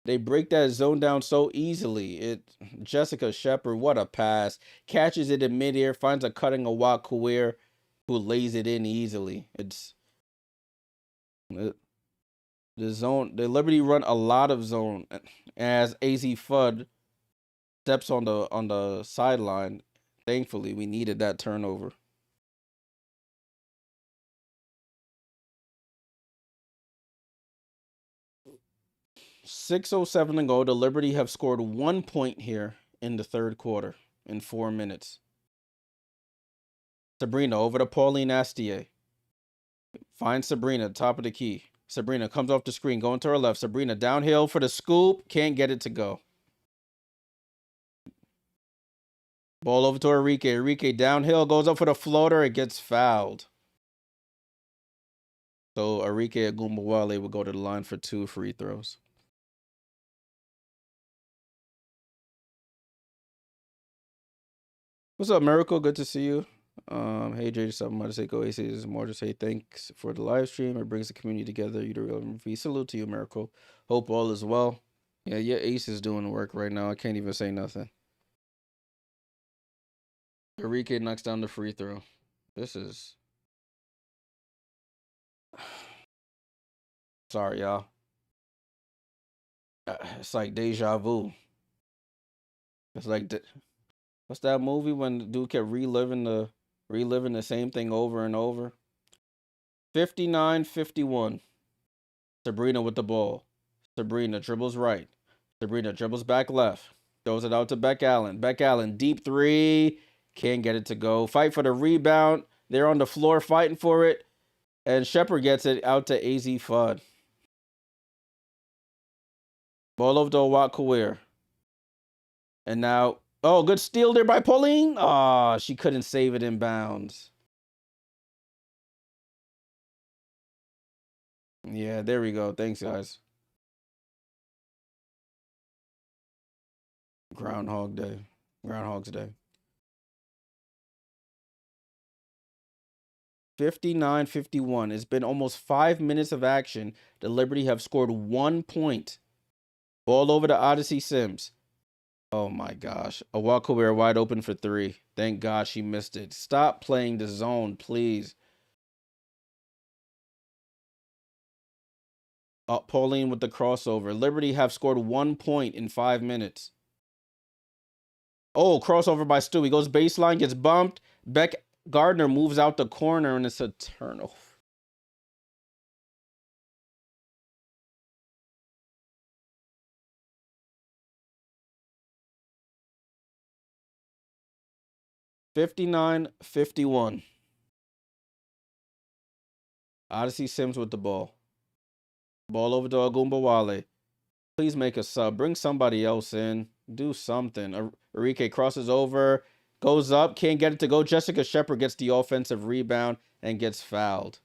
They break that zone down so easily. Jessica Shepard, what a pass. Catches it in midair, finds a cutting Awak Kawir, who lays it in easily. The Liberty run a lot of zone as AZ Fudd steps on the sideline. Thankfully, we needed that turnover. .607 to go. The Liberty have scored 1 point here in the third quarter in 4 minutes. Sabrina over to Pauline Astier. Finds Sabrina, top of the key. Sabrina comes off the screen, going to her left. Sabrina downhill for the scoop. Can't get it to go. Ball over to Enrique. Enrique downhill, goes up for the floater. It gets fouled. So Enrique Agumbawale will go to the line for 2 free throws. What's up, Miracle? Good to see you. Hey, Jay, something to say. Go Aces. More to say thanks for the live stream. It brings the community together. You the real MVP. Salute to you, Miracle. Hope all is well. Yeah, your ace is doing work right now. I can't even say nothing. Enrique knocks down the free throw. This is... Sorry, y'all. It's like deja vu. It's like... What's that movie when the dude kept reliving the same thing over and over? 59-51. Sabrina with the ball. Sabrina dribbles right. Sabrina dribbles back left. Throws it out to Beck Allen. Beck Allen, deep 3. Can't get it to go. Fight for the rebound. They're on the floor fighting for it. And Shepard gets it out to AZ Fudd. Ball over to Awak Kawir. And now Oh, good steal there by Pauline. Ah, she couldn't save it in bounds. Yeah, there we go. Thanks, guys. Groundhog Day. Groundhog's Day. 59-51. It's been almost 5 minutes of action. The Liberty have scored 1 point. Ball over to Odyssey Sims. Oh my gosh. Awakawere wide open for 3. Thank God she missed it. Stop playing the zone, please. Pauline with the crossover. Liberty have scored 1 point in 5 minutes. Oh, crossover by Stu. He goes baseline, gets bumped. Beck Gardner moves out the corner, and it's a turnover. (59-51). Odyssey Sims with the ball. Ball over to Agumbawale. Please make a sub. Bring somebody else in. Do something. Enrique crosses over. Goes up. Can't get it to go. Jessica Shepard gets the offensive rebound and gets fouled.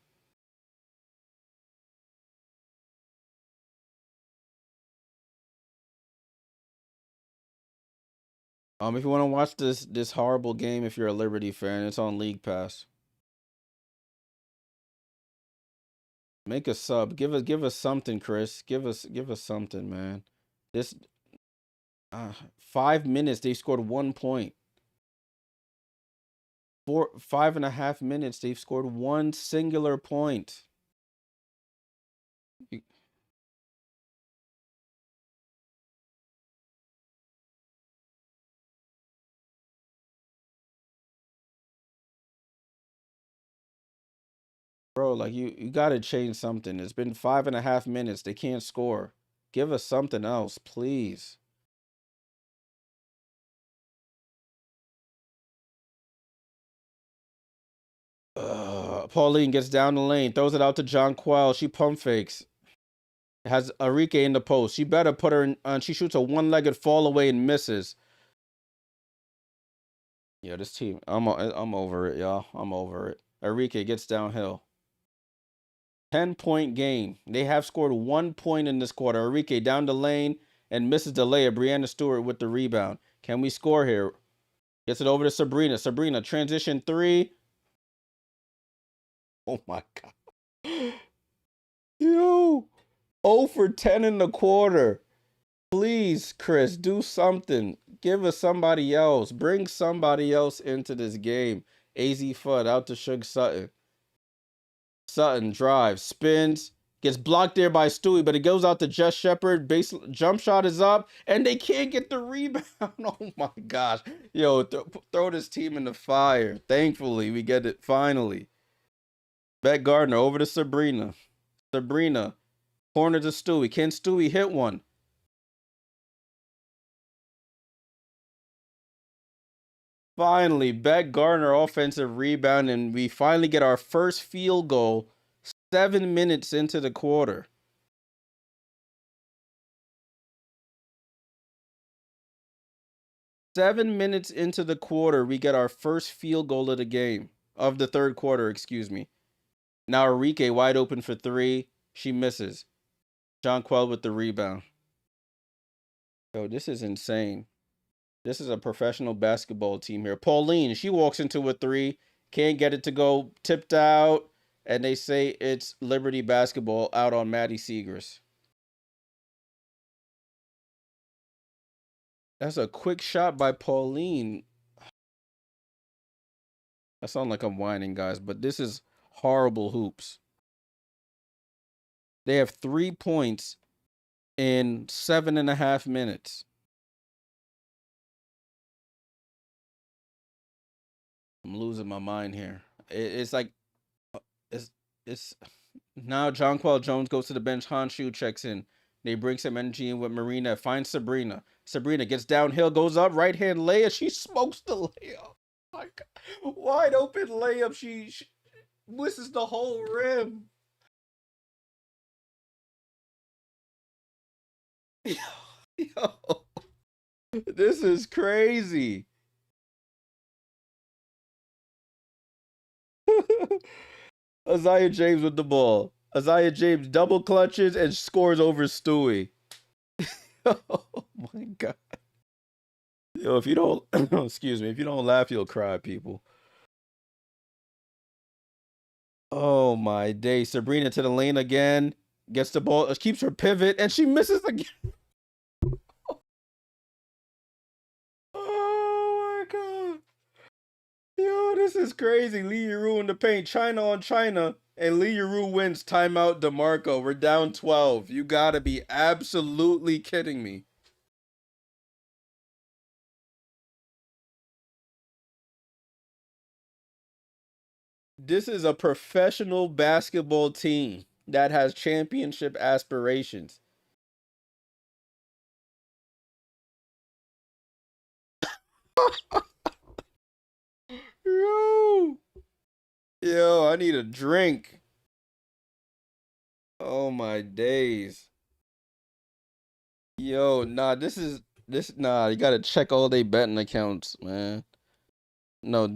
If you want to watch this horrible game, if you're a Liberty fan, it's on League Pass. Make a sub. Give us something, Chris. Give us something, man. This 5 minutes they scored 1 point. 5.5 minutes they've scored 1 singular point. Bro, like you gotta change something. It's been 5.5 minutes. They can't score. Give us something else, please. Pauline gets down the lane, throws it out to John Quell. She pump fakes. Has Enrique in the post. She better put her in. She shoots a one-legged fall away and misses. Yeah, this team. I'm over it, y'all. I'm over it. Enrique gets downhill. 10-point game. They have scored 1 point in this quarter. Enrique down the lane and misses the layup. Brianna Stewart with the rebound. Can we score here? Gets it over to Sabrina. Sabrina, transition 3. Oh my God. Yo. 0 for 10 in the quarter. Please, Chris, do something. Give us somebody else. Bring somebody else into this game. AZ Fudd out to Suge Sutton. Sutton drives, spins, gets blocked there by Stewie, but it goes out to Jess Shepard. Base jump shot is up, and they can't get the rebound. Oh my gosh. Yo, throw this team in the fire. Thankfully, we get it finally. Beck Gardner over to Sabrina. Sabrina, corner to Stewie. Can Stewie hit one? Finally, Beck Gardner offensive rebound, and we finally get our first field goal 7 minutes into the quarter. 7 minutes into the quarter, we get our first field goal of the game. Of the third quarter, excuse me. Now Enrique wide open for 3. She misses. John Quell with the rebound. Yo, this is insane. This is a professional basketball team here. Pauline, she walks into a 3. Can't get it to go. Tipped out. And they say it's Liberty basketball out on Maddie Segrist. That's a quick shot by Pauline. I sound like I'm whining, guys, but this is horrible hoops. They have 3 points in 7.5 minutes. I'm losing my mind here. It's like it's now Jonquel Jones goes to the bench. Hanshu checks in. They bring some energy in with Marina. Finds Sabrina. Sabrina gets downhill, goes up, right hand layup. She smokes the layup. My God. Wide open layup. She misses the whole rim. Yo. This is crazy. Isaiah James with the ball. Isaiah James double clutches and scores over Stewie. Oh my god. Yo, if you don't excuse me, if you don't laugh, you'll cry, people. Oh my day. Sabrina to the lane again. Gets the ball, keeps her pivot, and she misses again. Oh my god. Yo, this is crazy. Lee Yuru in the paint. China on China. And Lee Yuru wins timeout DeMarco. We're down 12. You gotta be absolutely kidding me. This is a professional basketball team that has championship aspirations. Yo, yo, I need a drink. Oh my days. Yo, nah, nah, you gotta check all they betting accounts, man. No,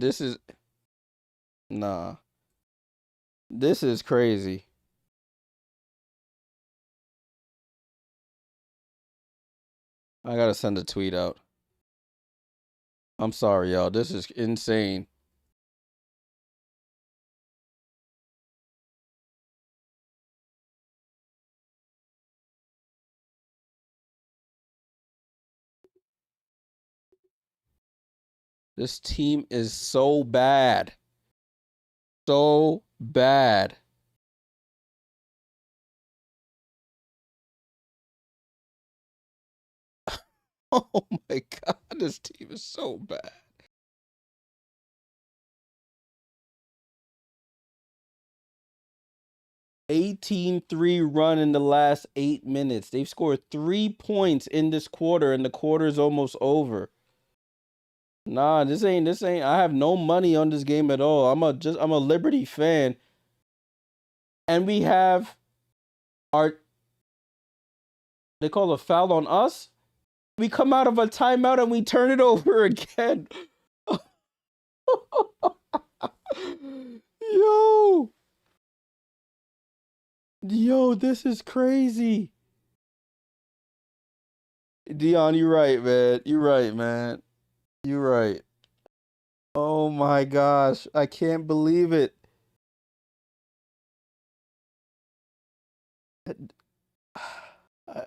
nah. This is crazy. I gotta send a tweet out. I'm sorry, y'all. This is insane. This team is so bad. So bad. Oh my god, this team is so bad. 18-3 run in the last 8 minutes. They've scored 3 points in this quarter, and the quarter's almost over. Nah, this ain't. I have no money on this game at all. I'm a Liberty fan, and we have our they call a foul on us. We come out of a timeout and we turn it over again. Yo, yo, this is crazy. Dion, you're right, man. You're right, man. You're right. Oh my gosh, I can't believe it.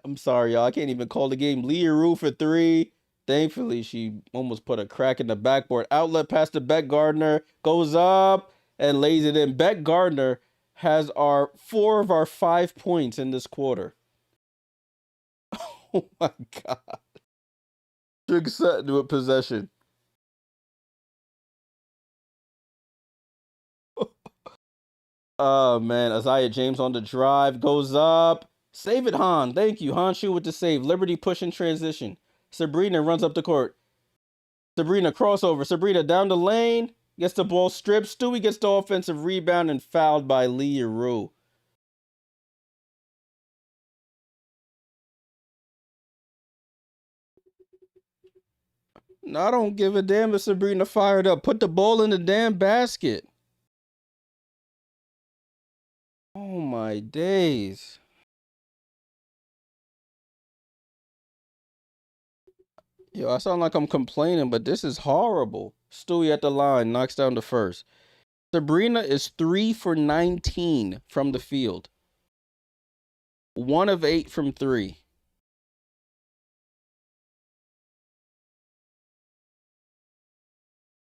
I'm sorry, y'all. I can't even call the game. Leah Rue for three. Thankfully, she almost put a crack in the backboard. Outlet pass to Beck Gardner. Goes up and lays it in. Beck Gardner has our 4 of our 5 points in this quarter. Oh my god. Trig Sutton with possession. Oh man, Isaiah James on the drive. Goes up. Save it, Han. Thank you. Han Shu with the save. Liberty push in transition. Sabrina runs up the court. Sabrina crossover. Sabrina down the lane. Gets the ball stripped. Stewie gets the offensive rebound and fouled by Lee Rue. No, I don't give a damn if Sabrina fired up. Put the ball in the damn basket. Oh my days. Yo, I sound like I'm complaining, but this is horrible. Stewie at the line, knocks down the first. Sabrina is 3 for 19 from the field. 1 of 8 from 3.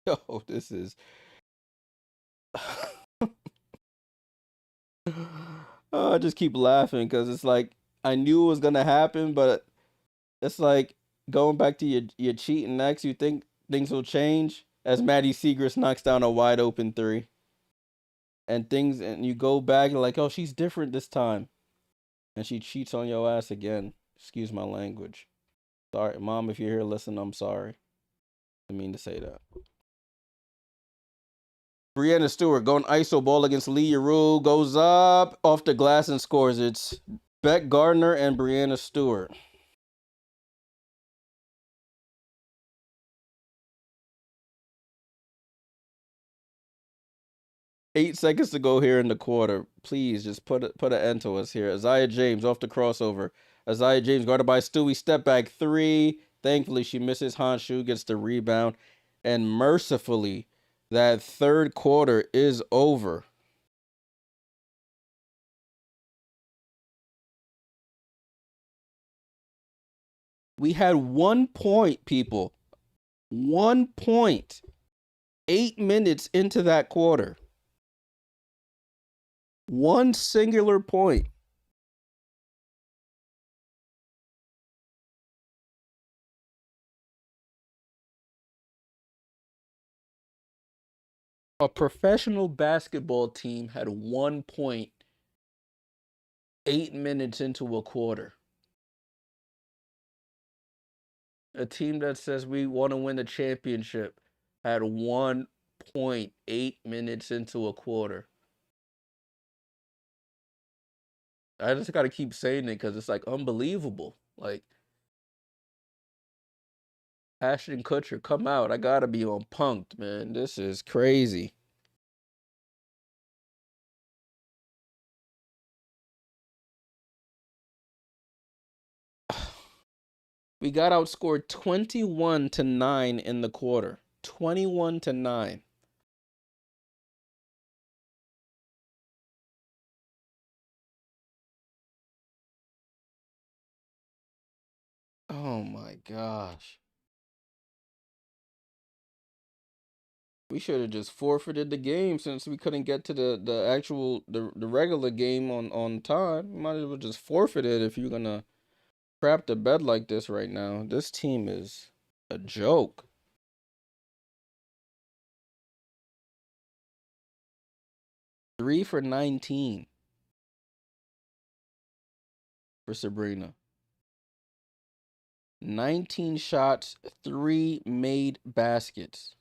Yo, this is I just keep laughing because it's like I knew it was gonna happen, but it's like going back to your cheating next. You think things will change as Maddie Segrist knocks down a wide open three, and you go back and like, oh, she's different this time, and she cheats on your ass again. Excuse my language. Sorry, mom, if you're here, listen. I'm sorry. I didn't mean to say that. Brianna Stewart going ISO ball against Lee Rue, goes up off the glass and scores. It's Beck Gardner and Brianna Stewart. 8 seconds to go here in the quarter. Please just put an end to us here. Isaiah James off the crossover. Isaiah James guarded by Stewie. Step back 3. Thankfully, she misses. Honshu gets the rebound. And mercifully, that third quarter is over. We had 1 point, people. 1 point. 8 minutes into that quarter. One singular point. A professional basketball team had 1 point 8 minutes into a quarter. A team that says we want to win the championship had 1.8 minutes into a quarter. I just got to keep saying it because it's like unbelievable. Like, Ashton Kutcher, come out. I got to be on Punk'd, man. This is crazy. We got outscored 21-9 in the quarter. 21-9. Oh my gosh. We should have just forfeited the game since we couldn't get to the actual the regular game on time. You might as well just forfeit it if you're gonna crap the bed like this right now. This team is a joke. Three for 19 for Sabrina. 19 shots, 3 made baskets.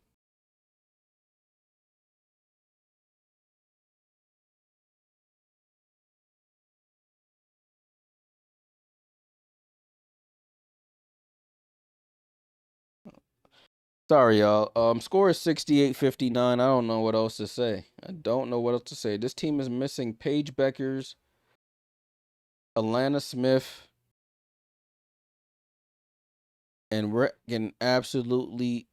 Sorry, y'all. Score is 68-59. I don't know what else to say. This team is missing Paige Bueckers, Alana Smith, and we're getting absolutely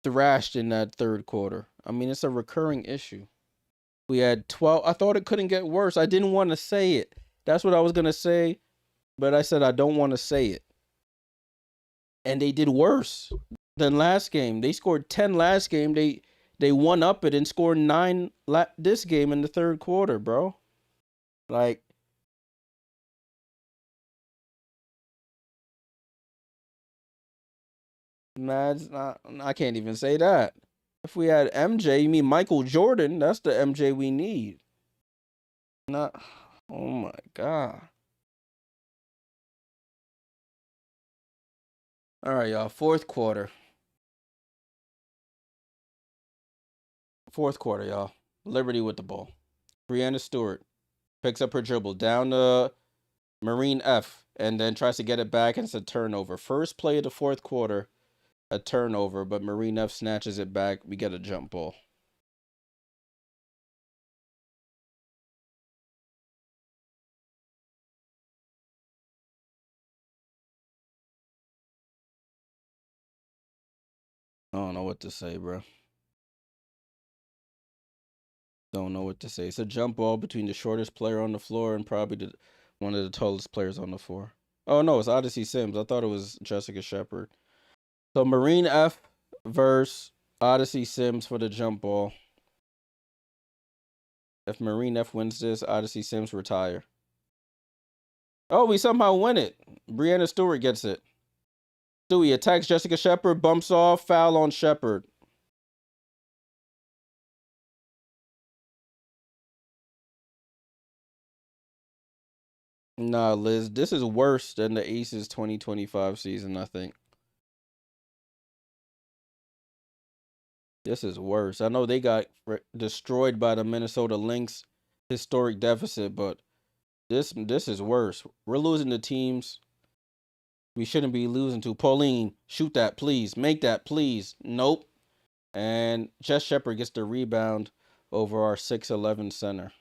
thrashed in that third quarter. I mean, it's a recurring issue. We had 12. I thought it couldn't get worse. I didn't want to say it. That's what I was going to say, but I said I don't want to say it. And they did worse than last game. They scored 10 last game. They won up it and scored 9 this game in the third quarter, bro. Like, that's not, I can't even say that. If we had MJ, you mean Michael Jordan? That's the MJ we need. Not, oh my God. All right, y'all. Fourth quarter, y'all. Liberty with the ball. Breanna Stewart picks up her dribble down to Marine F and then tries to get it back, and it's a turnover. First play of the fourth quarter, a turnover, but Marine F snatches it back. We get a jump ball. I don't know what to say, bro. Don't know what to say. It's a jump ball between the shortest player on the floor and probably one of the tallest players on the floor. Oh, no, it's Odyssey Sims. I thought it was Jessica Shepard. So Marine F versus Odyssey Sims for the jump ball. If Marine F wins this, Odyssey Sims retire. Oh, we somehow win it. Breanna Stewart gets it. Stewie attacks Jessica Shepard, bumps off, foul on Shepard. Nah, Liz, this is worse than the Aces 2025 season, I think. This is worse. I know they got destroyed by the Minnesota Lynx historic deficit, but this is worse. We're losing to teams we shouldn't be losing to. Pauline, shoot that, please. Make that, please. Nope. And Jess Shepard gets the rebound over our 6'11" center.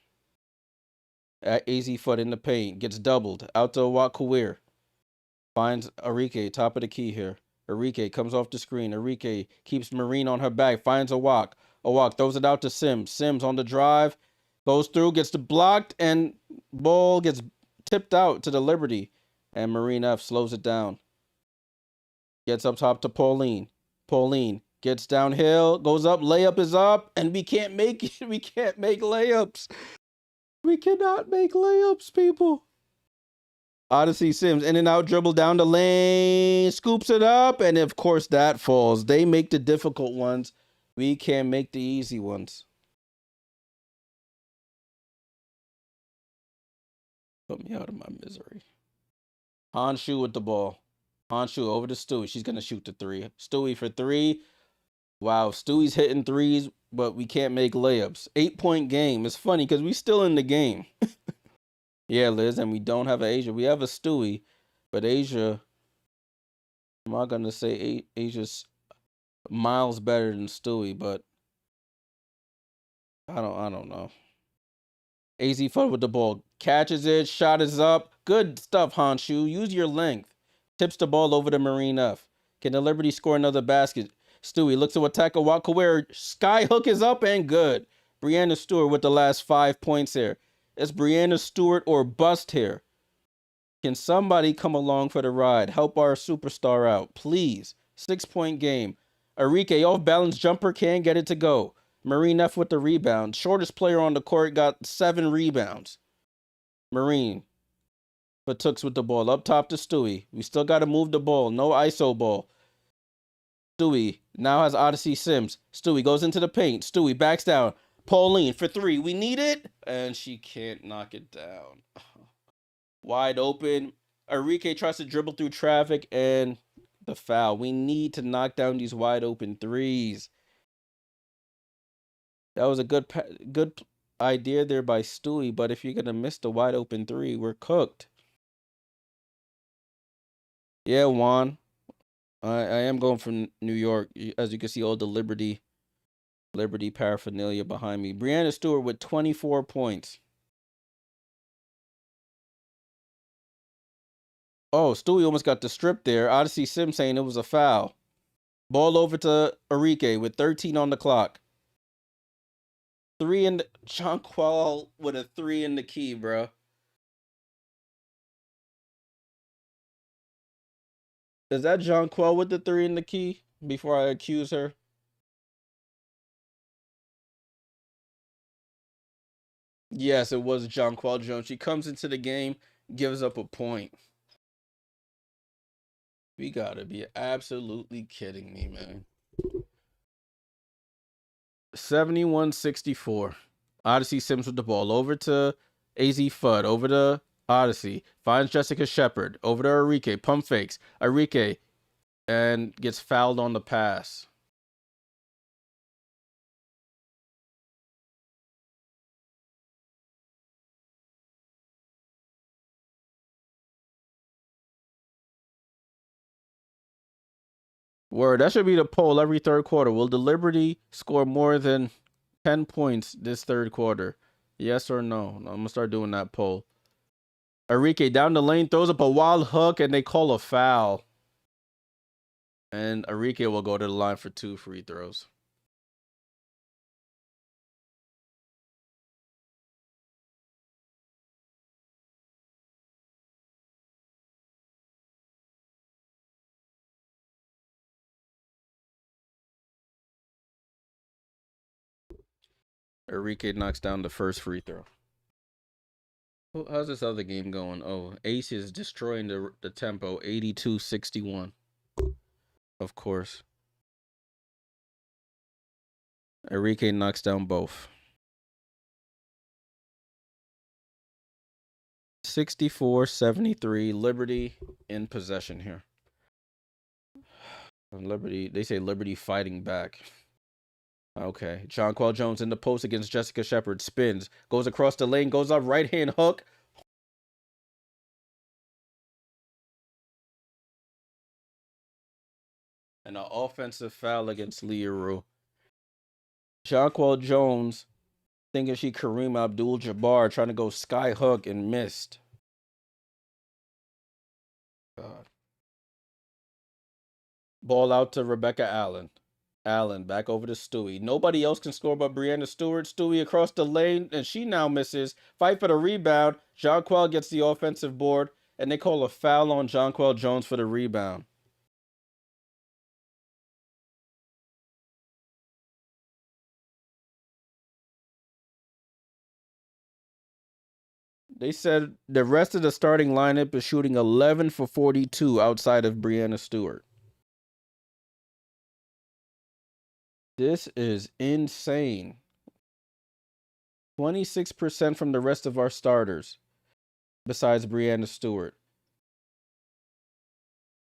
At AZ foot in the paint, gets doubled. Out to Wakawir. Finds Arike, top of the key here. Arike comes off the screen. Arike keeps Marine on her back. Finds a walk. Throws it out to Sims. Sims on the drive. Goes through, gets blocked, and ball gets tipped out to the Liberty. And Marine F slows it down. Gets up top to Pauline. Pauline gets downhill, goes up, layup is up, and we can't make it. We can't make layups. We cannot make layups, people. Odyssey Sims, in and out, dribble down the lane, scoops it up, and of course that falls. They make the difficult ones. We can't make the easy ones. Put me out of my misery. Honshu with the ball. Honshu over to Stewie. She's going to shoot the three. Stewie for three. Wow, Stewie's hitting threes, but we can't make layups. 8-point game. It's funny because we still in the game. Yeah, Liz, and we don't have an Asia. We have a Stewie, but Asia, I'm not going to say Asia's miles better than Stewie, but I don't know. AZ foot with the ball. Catches it. Shot is up. Good stuff, Honshu. Use your length. Tips the ball over to Marine F. Can the Liberty score another basket? Stewie looks to attack a Wakaware. Sky hook is up and good. Brianna Stewart with the last 5 points here. It's Brianna Stewart or bust here. Can somebody come along for the ride? Help our superstar out, please. 6-point game. Arike off balance jumper, can't get it to go. Marine F with the rebound. Shortest player on the court got 7 rebounds. Marine. Fatooks with the ball. Up top to Stewie. We still got to move the ball. No ISO ball. Stewie now has Odyssey Sims. Stewie goes into the paint. Stewie backs down. Pauline for three. We need it. And she can't knock it down. Wide open. Arike tries to dribble through traffic and the foul. We need to knock down these wide open threes. That was a good idea there by Stewie, but if you're going to miss the wide open three, we're cooked. Yeah, Juan. I am going from New York. As you can see, all the Liberty paraphernalia behind me. Brianna Stewart with 24 points. Oh, Stewie almost got the strip there. Odyssey Sim saying it was a foul. Ball over to Arike with 13 on the clock. 3 in the... Jonquil with a 3 in the key, bro. Is that Jonquil with the 3 in the key? Before I accuse her. Yes, it was Jonquil Jones. She comes into the game, gives up a point. We gotta be absolutely kidding me, man. 71-64. Odyssey Sims with the ball. Over to AZ Fudd. Over to Odyssey. Finds Jessica Shepard. Over to Arike. Pump fakes. Arike. And gets fouled on the pass. Word. That should be the poll every third quarter. Will the Liberty score more than 10 points this third quarter? Yes or no? I'm going to start doing that poll. Arike down the lane, throws up a wild hook, and they call a foul. And Arike will go to the line for 2 free throws. Arike knocks down the first free throw. How's this other game going? Oh, Ace is destroying the tempo, 82-61. Of course. Arike knocks down both. 64-73, Liberty in possession here. Liberty, they say Liberty fighting back. Okay, Jonquil Jones in the post against Jessica Shepard. Spins, goes across the lane, goes up, right-hand hook. And an offensive foul against Leroux. Jonquil Jones Thinking she Kareem Abdul-Jabbar, trying to go sky hook and missed. God. Ball out to Rebecca Allen. Allen back over to Stewie. Nobody else can score but Breanna Stewart. Stewie across the lane, and she now misses. Fight for the rebound. Jonquel gets the offensive board, and they call a foul on Jonquel Jones for the rebound. They said the rest of the starting lineup is shooting 11 for 42 outside of Breanna Stewart. This is insane. 26% from the rest of our starters, besides Breanna Stewart.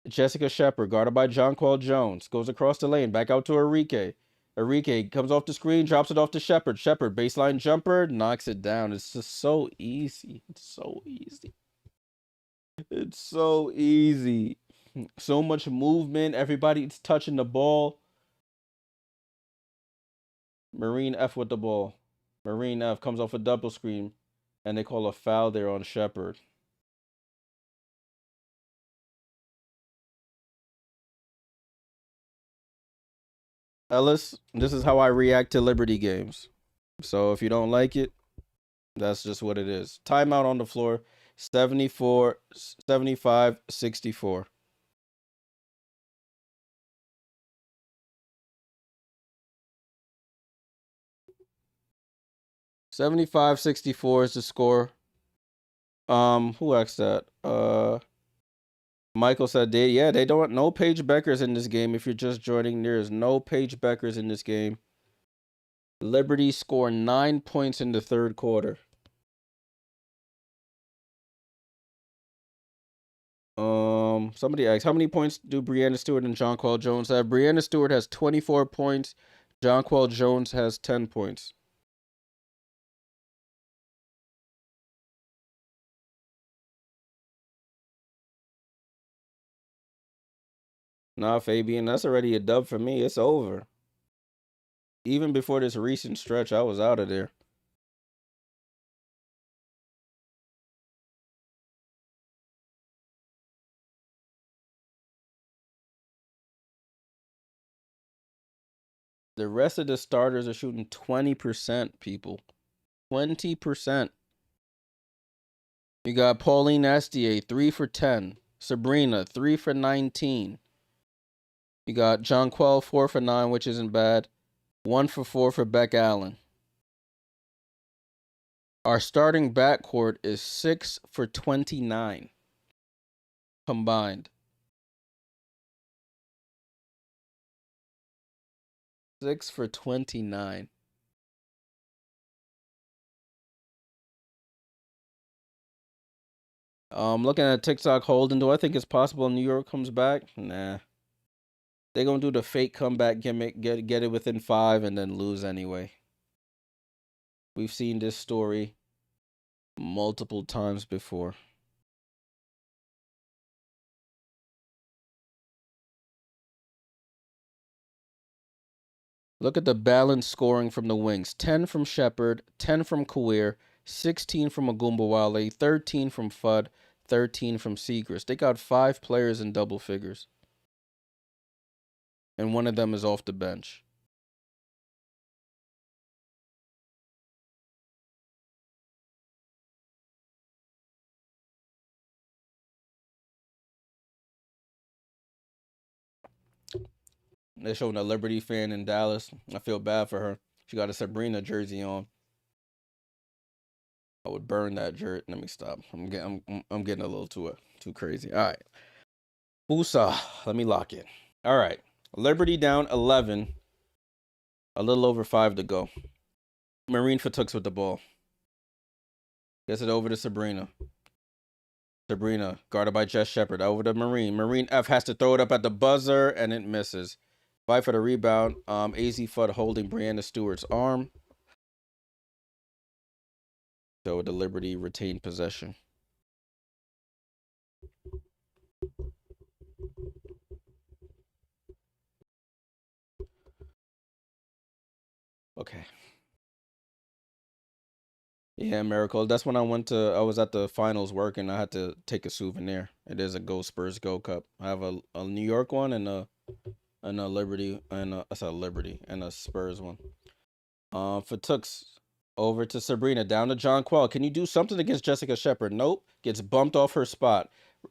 Jessica Shepard, guarded by Jonquel Jones, goes across the lane, back out to Enrique. Enrique comes off the screen, drops it off to Shepard. Shepard, baseline jumper, knocks it down. It's just so easy. It's so easy. It's so easy. So much movement. Everybody's touching the ball. Marine F with the ball. Marine F comes off a double screen, and they call a foul there on Shepard. Ellis, this is how I react to Liberty games. So if you don't like it, that's just what it is. Timeout on the floor. 74, 75, 64. $75-64 is the score. Who asked that? Michael said they don't no Paige Bueckers in this game. If you're just joining, there is no Paige Bueckers in this game. Liberty score 9 points in the third quarter. Somebody asked, how many points do Breanna Stewart and Jonquel Jones have? Breanna Stewart has 24 points. Jonquel Jones has 10 points. Nah, Fabian, that's already a dub for me. It's over. Even before this recent stretch, I was out of there. The rest of the starters are shooting 20%, people. 20%. You got Pauline Astier, 3 for 10. Sabrina, 3 for 19. You got Jonquel, 4 for 9, which isn't bad. 1 for 4 for Beck Allen. Our starting backcourt is 6 for 29 combined. 6 for 29. Looking at TikTok holding, do I think it's possible New York comes back? Nah. They're going to do the fake comeback gimmick, get it within 5, and then lose anyway. We've seen this story multiple times before. Look at the balanced scoring from the wings. 10 from Shepard, 10 from Kawir, 16 from Agumbawale, 13 from Fudd, 13 from Segrist. They got 5 players in double figures. And one of them is off the bench. They're showing a Liberty fan in Dallas. I feel bad for her. She got a Sabrina jersey on. I would burn that jersey. Let me stop. I'm getting a little too crazy. All right. Busa. Let me lock it. All right. Liberty down 11. A little over 5 to go. Marine Fatooks with the ball. Gets it over to Sabrina. Sabrina, guarded by Jess Shepard. Over to Marine. Marine F has to throw it up at the buzzer, and it misses. Fight for the rebound. AZ Fudd holding Breanna Stewart's arm. So the Liberty retained possession. Okay. Yeah, Miracle. That's when I was at the finals working. I had to take a souvenir. It is a Go Spurs Go Cup. I have a New York one and a Liberty and a Liberty and a Spurs one. For Tooks, over to Sabrina, down to John Quell. Can you do something against Jessica Shepard? Nope. Gets bumped off her spot.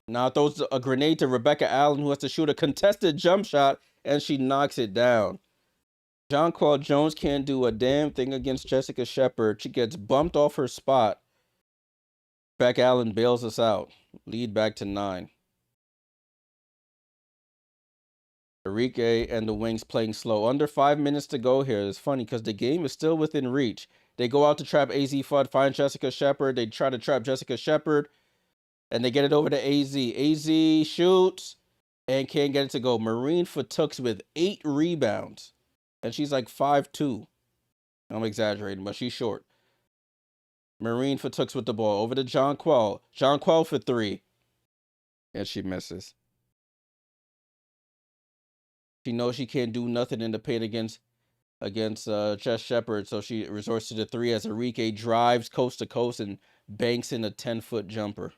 Now throws a grenade to Rebecca Allen, who has to shoot a contested jump shot, and she knocks it down. Jonquel Jones can't do a damn thing against Jessica Shepard. She gets bumped off her spot. Beck Allen bails us out. Lead back to 9. Enrique and the Wings playing slow. Under 5 minutes to go here. It's funny because the game is still within reach. They go out to trap AZ Fudd, find Jessica Shepard. They try to trap Jessica Shepard, and they get it over to AZ. AZ shoots and can't get it to go. Marine Fatooks with 8 rebounds, and she's like 5'2". I'm exaggerating, but she's short. Marine Fatooks with the ball. Over to John Quell. John Quell for 3. And she misses. She knows she can't do nothing in the paint against Jess Shepard, so she resorts to the 3 as Enrique drives coast to coast and banks in a 10-foot jumper.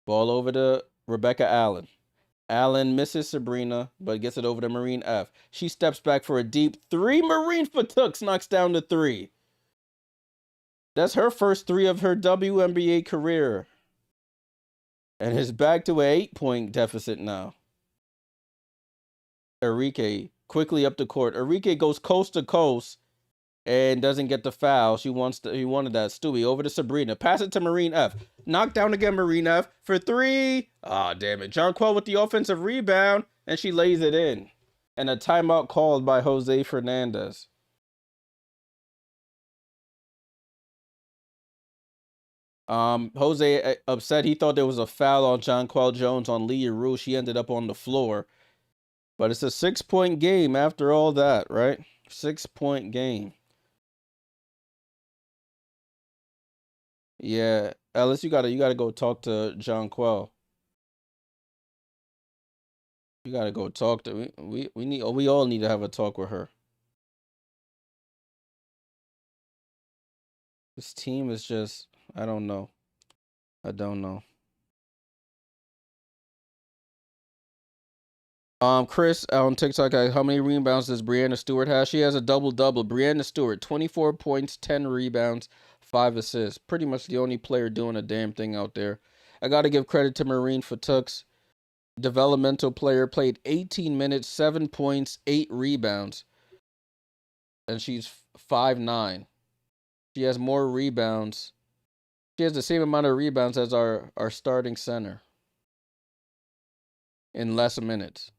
Ball over to Rebecca Allen. Allen misses Sabrina, but gets it over to Marine F. She steps back for a deep 3. Marine Fatooks knocks down the 3. That's her first 3 of her WNBA career. And is back to an 8-point deficit now. Enrique quickly up the court. Enrique goes coast to coast and doesn't get the foul. He wanted that. Stewie over to Sabrina. Pass it to Marine F. Knocked down again, Marine F for 3. Ah, damn it. Jonquel with the offensive rebound, and she lays it in. And a timeout called by Jose Fernandez. Jose upset. He thought there was a foul on Jonquel Jones on Leah Rue. She ended up on the floor. But it's a 6-point game after all that, right? 6-point game. Yeah, Ellis, you gotta go talk to Jonquel. You gotta go talk to we all need to have a talk with her. This team is just I don't know. I don't know. Chris on TikTok, how many rebounds does Breanna Stewart have? She has a double-double. Breanna Stewart, 24 points, 10 rebounds, 5 assists. Pretty much the only player doing a damn thing out there. I got to give credit to Marine Fatooks. Developmental player, played 18 minutes, 7 points, 8 rebounds. And she's 5'9". She has more rebounds. She has the same amount of rebounds as our starting center in less minutes.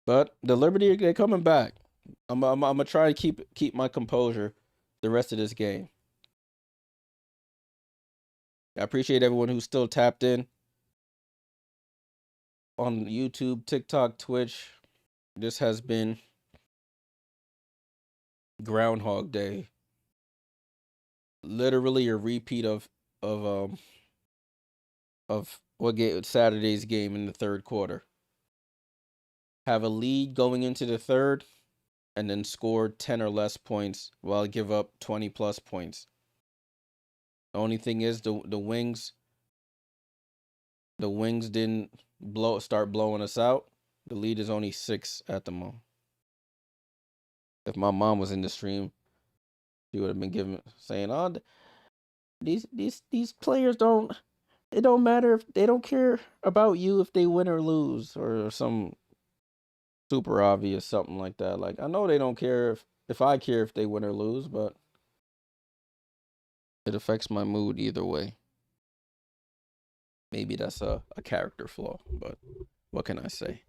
But the Liberty, they're coming back. I'm gonna try to keep my composure the rest of this game. I appreciate everyone who's still tapped in on YouTube, TikTok, Twitch. This has been Groundhog Day. Literally a repeat of what game Saturday's game in the third quarter. Have a lead going into the third, and then score 10 or less points while give up 20 plus points. The only thing is the Wings didn't start blowing us out. The lead is only 6 at the moment. If my mom was in the stream, she would have been saying, "Oh, these players don't. It don't matter if they don't care about you if they win or lose or some super obvious something like that. Like I know they don't care if I care if they win or lose, but it affects my mood either way. Maybe that's a character flaw, but what can I say?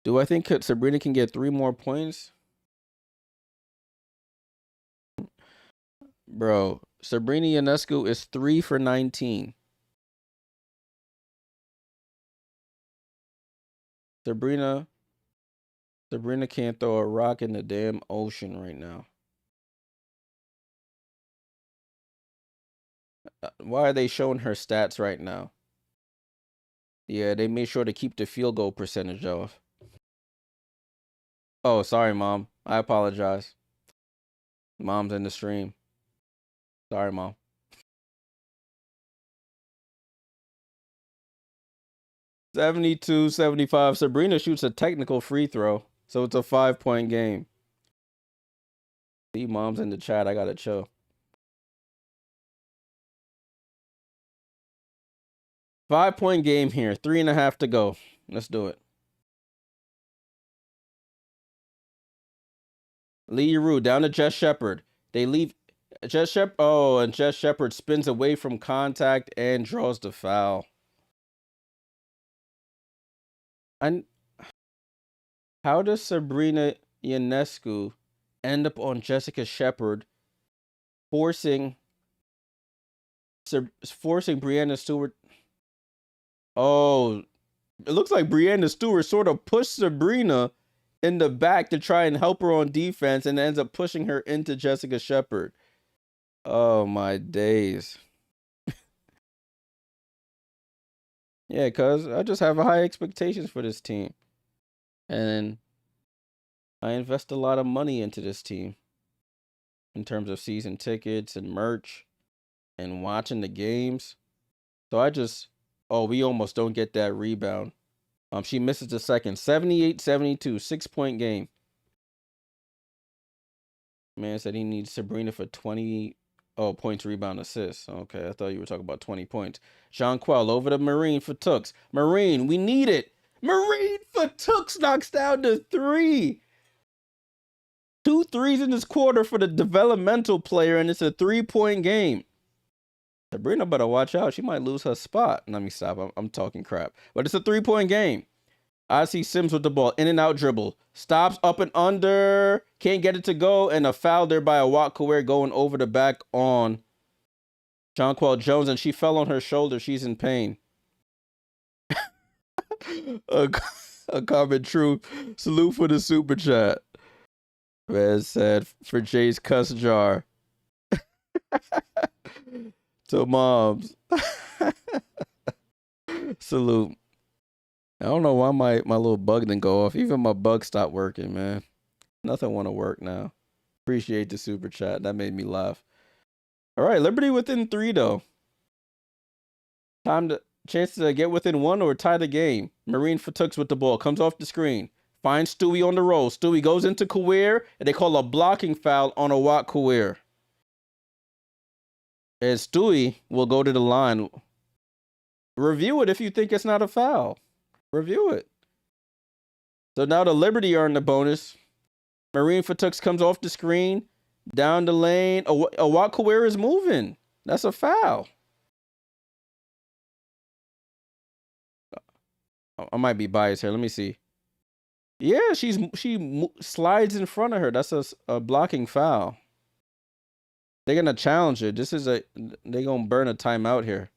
Do I think Sabrina can get 3 more points? Bro, Sabrina Ionescu is 3 for 19. Sabrina can't throw a rock in the damn ocean right now. Why are they showing her stats right now? Yeah, they made sure to keep the field goal percentage off. Oh, sorry, Mom. I apologize. Mom's in the stream. Sorry, Mom. 72-75. Sabrina shoots a technical free throw, so it's a 5-point game. See, Mom's in the chat. I gotta chill. 5-point game here. 3.5 to go. Let's do it. Lee Rue down to Jess Shepard. They leave Jess Shepard. Oh, and Jess Shepard spins away from contact and draws the foul. And how does Sabrina Ionescu end up on Jessica Shepard, forcing Breanna Stewart? Oh, it looks like Breanna Stewart sort of pushed Sabrina in the back to try and help her on defense, and ends up pushing her into Jessica Shepard. Oh my days. Yeah, cuz I just have high expectations for this team. And I invest a lot of money into this team in terms of season tickets and merch and watching the games. So we almost don't get that rebound. She misses the second. 78-72, 6-point game. Man said he needs Sabrina for 20 points, rebound, assists. Okay, I thought you were talking about 20 points. Jonquel over to Marine for Tooks. Marine, we need it. Marine for Tooks knocks down to 3. 2 threes in this quarter for the developmental player, and it's a 3-point game. Sabrina better watch out. She might lose her spot. Let me stop. I'm talking crap. But it's a 3-point game. I see Sims with the ball. In and out dribble. Stops up and under. Can't get it to go. And a foul there by a Watchalong going over the back on Jonquel Jones. And she fell on her shoulder. She's in pain. a comment true. Salute for the super chat. Man said for Jay's cuss jar. To moms. Salute. I don't know why my little bug didn't go off. Even my bug stopped working, man. Nothing want to work now. Appreciate the super chat. That made me laugh. All right, Liberty within 3 though. Chance to get within 1 or tie the game. Marine Fatooks with the ball. Comes off the screen. Finds Stewie on the roll. Stewie goes into Kawir, and they call a blocking foul on a Watt Kawir. And Stewie will go to the line. Review it if you think it's not a foul. Review it. So now the Liberty earned the bonus. Marine Fatooks comes off the screen. Down the lane. A Watt Kawir is moving. That's a foul. I might be biased here. Let me see. Yeah, she slides in front of her. That's a blocking foul. They're gonna challenge it. They're gonna burn a timeout here.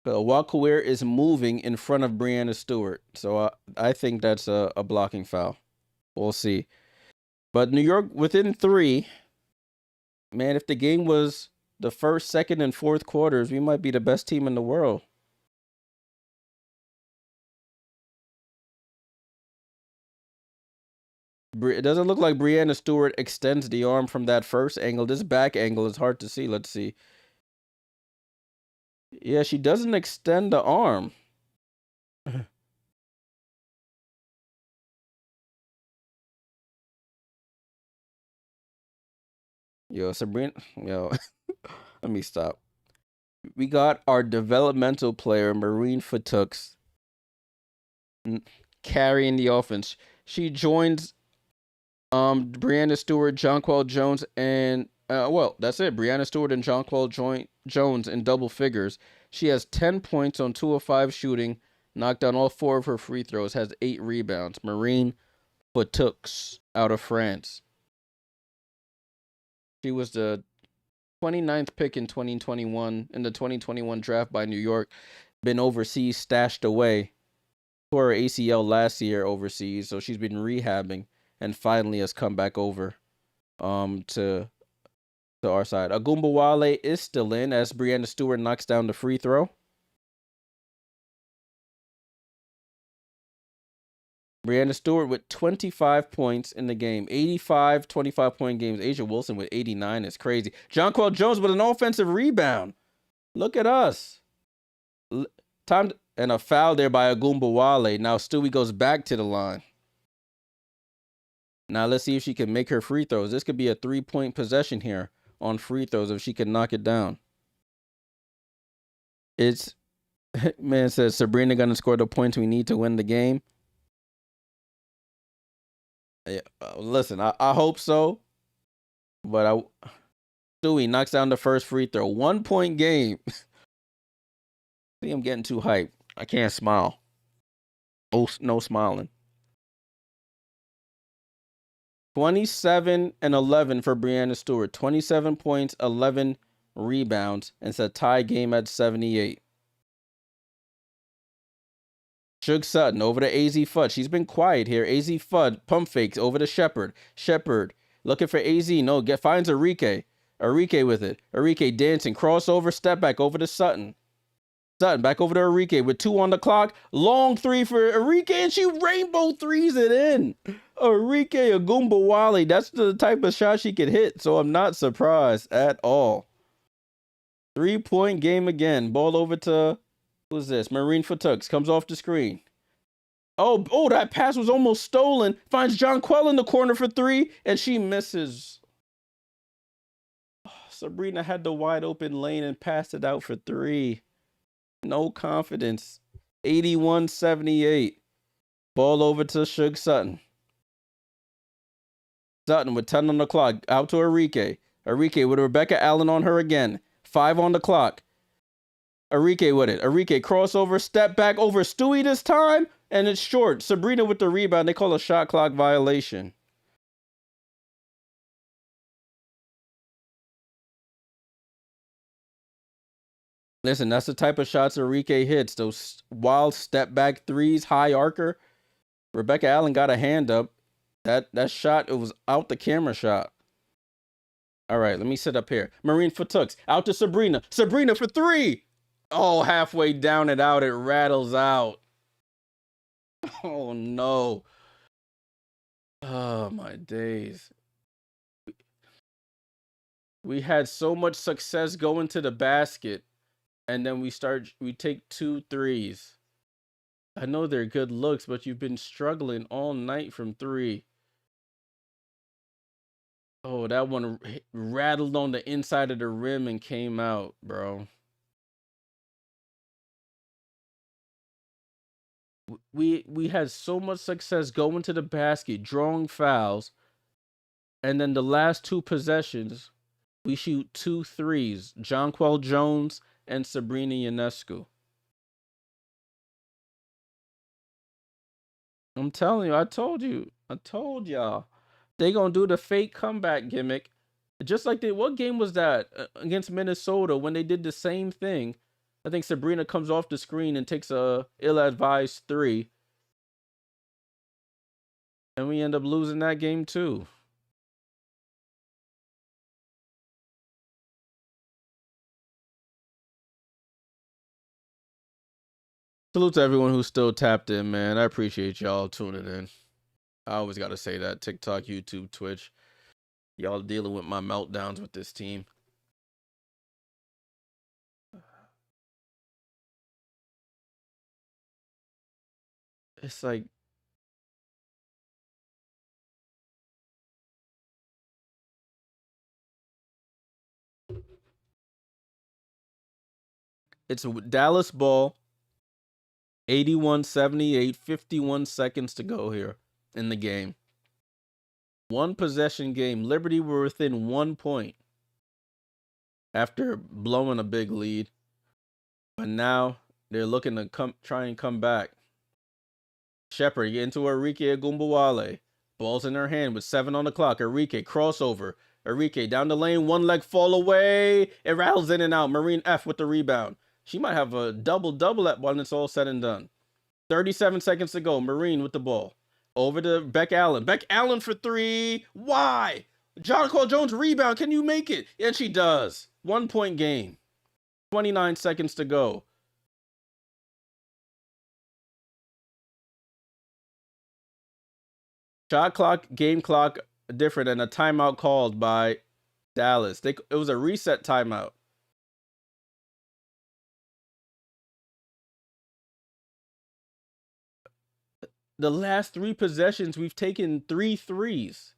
Wakawir is moving in front of Breanna Stewart, so I think that's a blocking foul. We'll see. But New York within 3. Man, if the game was the first, second, and fourth quarters, we might be the best team in the world. It doesn't look like Breanna Stewart extends the arm from that first angle. This back angle is hard to see. Let's see. Yeah, she doesn't extend the arm. Yo, Sabrina. Yo, let me stop. We got our developmental player, Marine Fatooks, carrying the offense. She joins Breanna Stewart, Jonquel Jones, and that's it. Breanna Stewart and Jonquel Jones in double figures. She has 10 points on 2 of 5 shooting, knocked down all 4 of her free throws, has 8 rebounds. Marine Fatooks out of France. She was the 29th pick in 2021 in the 2021 draft by New York. Been overseas, stashed away. Tore her ACL last year overseas, so she's been rehabbing and finally has come back over to to our side. Agumbawale is still in as Breanna Stewart knocks down the free throw. Breanna Stewart with 25 points in the game. 85 25-point games. Asia Wilson with 89 is crazy. Jonquel Jones with an offensive rebound. Look at us. And a foul there by Agumbawale. Now Stewie goes back to the line. Now let's see if she can make her free throws. This could be a 3-point possession here on free throws if she can knock it down. It's, man says, Sabrina gonna score the points we need to win the game. Yeah, listen, I hope so. But Stewie knocks down the first free throw. 1-point game. See, I'm getting too hyped. I can't smile. Oh, no smiling. 27 and 11 for Breanna Stewart. 27 points, 11 rebounds, and it's a tie game at 78. Shug Sutton over to AZ Fudd. She's been quiet here. AZ Fudd pump fakes over to Shepard. Shepard looking for AZ. No, finds Arike. Arike with it. Arike dancing. Crossover, step back over to Sutton. Sutton back over to Arike with 2 on the clock. Long 3 for Arike, and she rainbow threes it in. Arike Agumbawale. That's the type of shot she could hit, so I'm not surprised at all. 3-point game again. Ball over to, who's this? Marine Fatux comes off the screen. Oh, that pass was almost stolen. Finds Jonquel in the corner for 3, and she misses. Oh, Sabrina had the wide open lane and passed it out for 3. No confidence. 81-78. Ball over to Shug Sutton. Sutton with 10 on the clock. Out to Arike. Arike with Rebecca Allen on her again. 5 on the clock. Arike with it. Arike crossover, step back over Stewie this time, and it's short. Sabrina with the rebound. They call a shot clock violation. Listen, that's the type of shots Arike hits. Those wild step back threes, high arcer. Rebecca Allen got a hand up. That shot, it was out the camera shot. All right, let me sit up here. Marine Fatux out to Sabrina. Sabrina for 3. Oh, halfway down and out, it rattles out. Oh, no. Oh, my days. We had so much success going to the basket, and then we take 2 threes. I know they're good looks, but you've been struggling all night from 3. Oh, that one rattled on the inside of the rim and came out, bro. We had so much success going to the basket, drawing fouls, and then the last 2 possessions, we shoot 2 threes. Jonquel Jones and Sabrina Ionescu. I'm telling you, I told y'all. They gonna do the fake comeback gimmick. Just like what game was that? Against Minnesota when they did the same thing. I think Sabrina comes off the screen and takes a ill-advised 3. And we end up losing that game too. Salute to everyone who's still tapped in, man. I appreciate y'all tuning in. I always got to say that. TikTok, YouTube, Twitch. Y'all dealing with my meltdowns with this team. It's like, it's Dallas ball. 81-78, 51 seconds to go here in the game. 1 possession game. Liberty were within 1 point after blowing a big lead. But now they're looking to try and come back. Shepard get into Arike Agumbawale. Ball's in her hand with 7 on the clock. Arike crossover. Arike down the lane, 1 leg fall away. It rattles in and out. Marine F with the rebound. She might have a double-double when it's all said and done. 37 seconds to go. Marine with the ball. Over to Beck Allen. Beck Allen for 3. Why? Jonquel Jones rebound. Can you make it? And she does. 1 point game. 29 seconds to go. Shot clock, game clock different, and a timeout called by Dallas. It was a reset timeout. The last 3 possessions, we've taken 3 threes.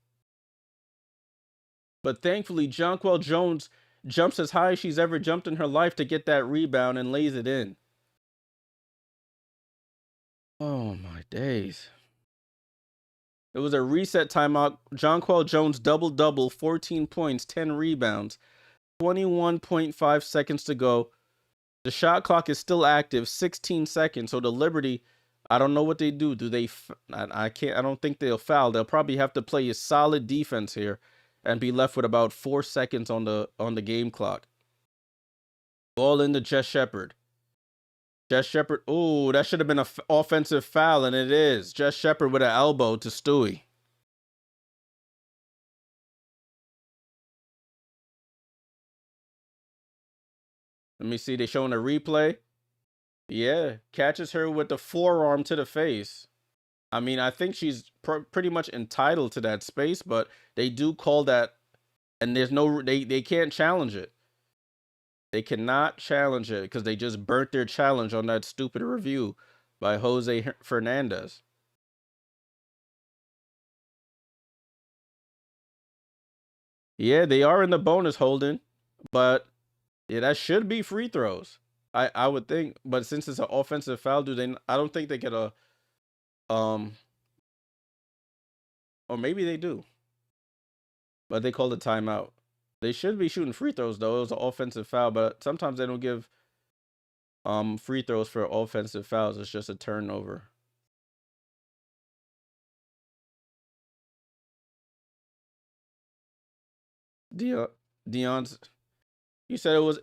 But thankfully, Jonquel Jones jumps as high as she's ever jumped in her life to get that rebound and lays it in. Oh, my days. It was a reset timeout. Jonquel Jones double-double, 14 points, 10 rebounds, 21.5 seconds to go. The shot clock is still active, 16 seconds. So the Liberty, I don't know what they do. Do they? I don't think they'll foul. They'll probably have to play a solid defense here and be left with about 4 seconds on the game clock. Ball into Jess Shepard. Jess Shepard. Oh, that should have been an offensive foul, and it is. Jess Shepard with an elbow to Stewie. Let me see. They showing a replay. Yeah, catches her with the forearm to the face. I mean, I think she's pretty much entitled to that space, but they do call that, and there's no, they can't challenge it. They cannot challenge it because they just burnt their challenge on that stupid review by Jose Fernandez. Yeah, they are in the bonus holding, but yeah, that should be free throws. I would think, but since it's an offensive foul, I don't think they get a or maybe they do. But they called a timeout. They should be shooting free throws though. It was an offensive foul, but sometimes they don't give free throws for offensive fouls. It's just a turnover. Dion's, you said it was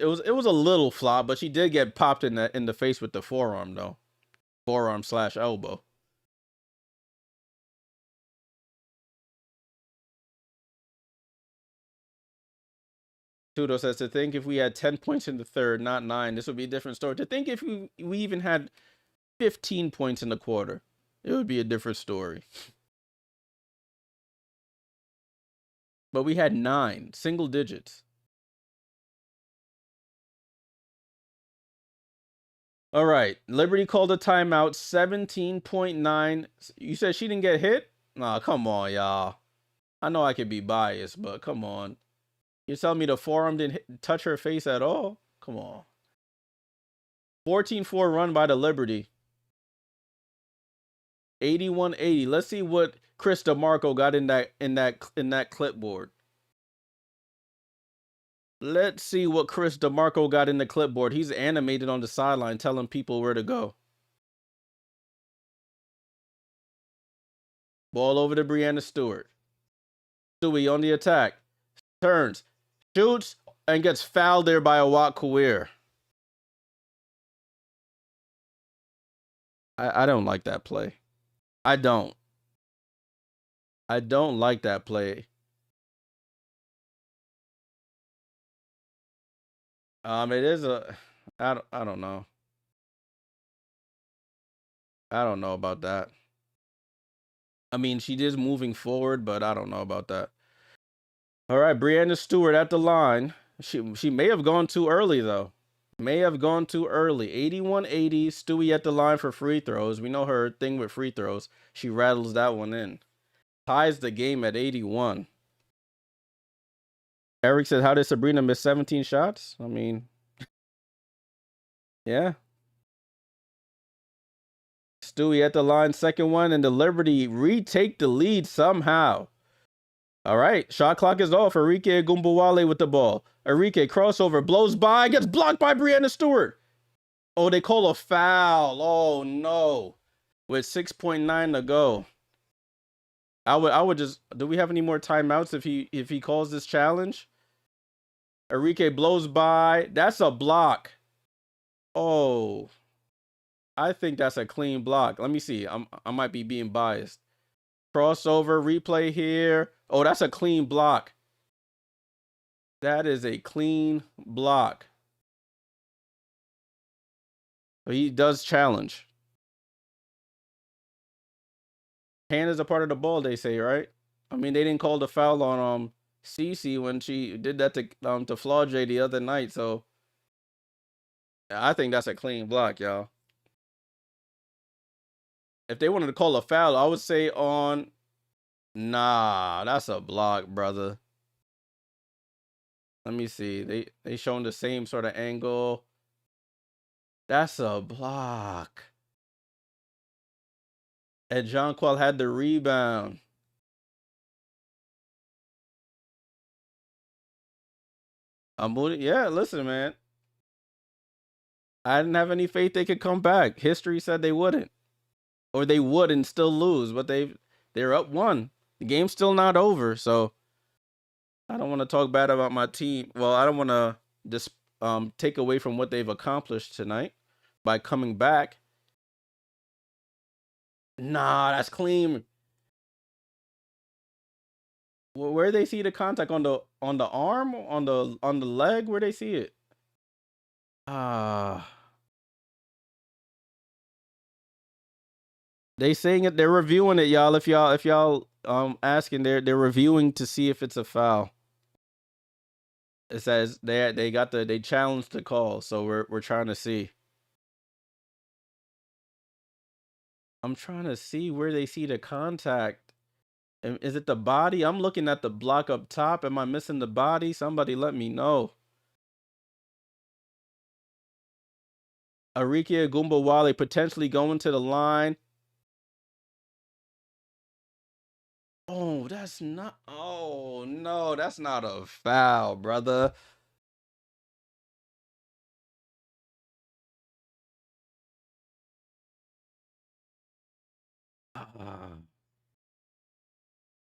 a little flop, but she did get popped in the face with the forearm though. Forearm/elbow. Tudo says, to think if we had 10 points in the third, not 9, this would be a different story. To think if we even had 15 points in the quarter, it would be a different story. But we had 9, single digits. All right, Liberty called a timeout, 17.9. You said she didn't get hit? Nah, come on, y'all. I know I could be biased, but come on. You're telling me the forearm didn't touch her face at all? Come on. 14-4 run by the Liberty. 81-80. Let's see what Chris DeMarco got in that clipboard. Let's see what Chris DeMarco got in the clipboard. He's animated on the sideline telling people where to go. Ball over to Breanna Stewart. Stewie on the attack. Turns. Shoots and gets fouled there by a Watt Career. I don't like that play. I don't like that play. It is a, I don't know. I don't know about that. I mean, she is moving forward, but I don't know about that. All right, Breanna Stewart at the line. She may have gone too early though. May have gone too early. 81-80. Stewie at the line for free throws. We know her thing with free throws. She rattles that one in. Ties the game at 81. Eric said, how did Sabrina miss 17 shots? I mean, yeah. Stewie at the line, second one, and the Liberty retake the lead somehow. All right, shot clock is off. Arike Gumbawale with the ball. Arike crossover, blows by, gets blocked by Breanna Stewart. Oh, they call a foul. Oh no, with 6.9 to go. I would just. Do we have any more timeouts if he calls this challenge? Arike blows by. That's a block. Oh, I think that's a clean block. Let me see. I might be being biased. Crossover replay here. Oh, that's a clean block. That is a clean block. But he does challenge. Hand is a part of the ball, they say, right? I mean, they didn't call the foul on Cece when she did that to Flaude the other night, so I think that's a clean block, y'all. If they wanted to call a foul, I would say on. Nah, that's a block, brother. Let me see. They showing the same sort of angle. That's a block. And Jonquil had the rebound. Yeah, listen, man. I didn't have any faith they could come back. History said they wouldn't. Or they would and still lose, but they're up one. The game's still not over, so I don't want to talk bad about my team. Well, I don't want to just take away from what they've accomplished tonight by coming back. Nah, that's clean. Where they see the contact on the arm, on the leg, where they see it? They saying it. They're reviewing it, y'all. If y'all asking, they're reviewing to see if it's a foul. It says they challenged the call, so we're trying to see. I'm trying to see where they see the contact. Is it the body? I'm looking at the block up top. Am I missing the body? Somebody let me know. Arike Gumbawale potentially going to the line. Oh, that's not. Oh, no, that's not a foul, brother.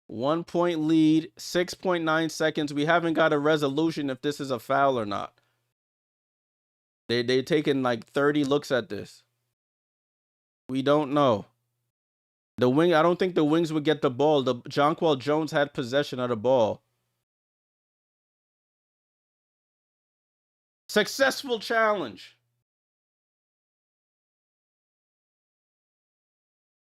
1 point lead, 6.9 seconds. We haven't got a resolution if this is a foul or not. They taken like 30 looks at this. We don't know. The wing, I don't think the Wings would get the ball. The Jonquil Jones had possession of the ball. Successful challenge.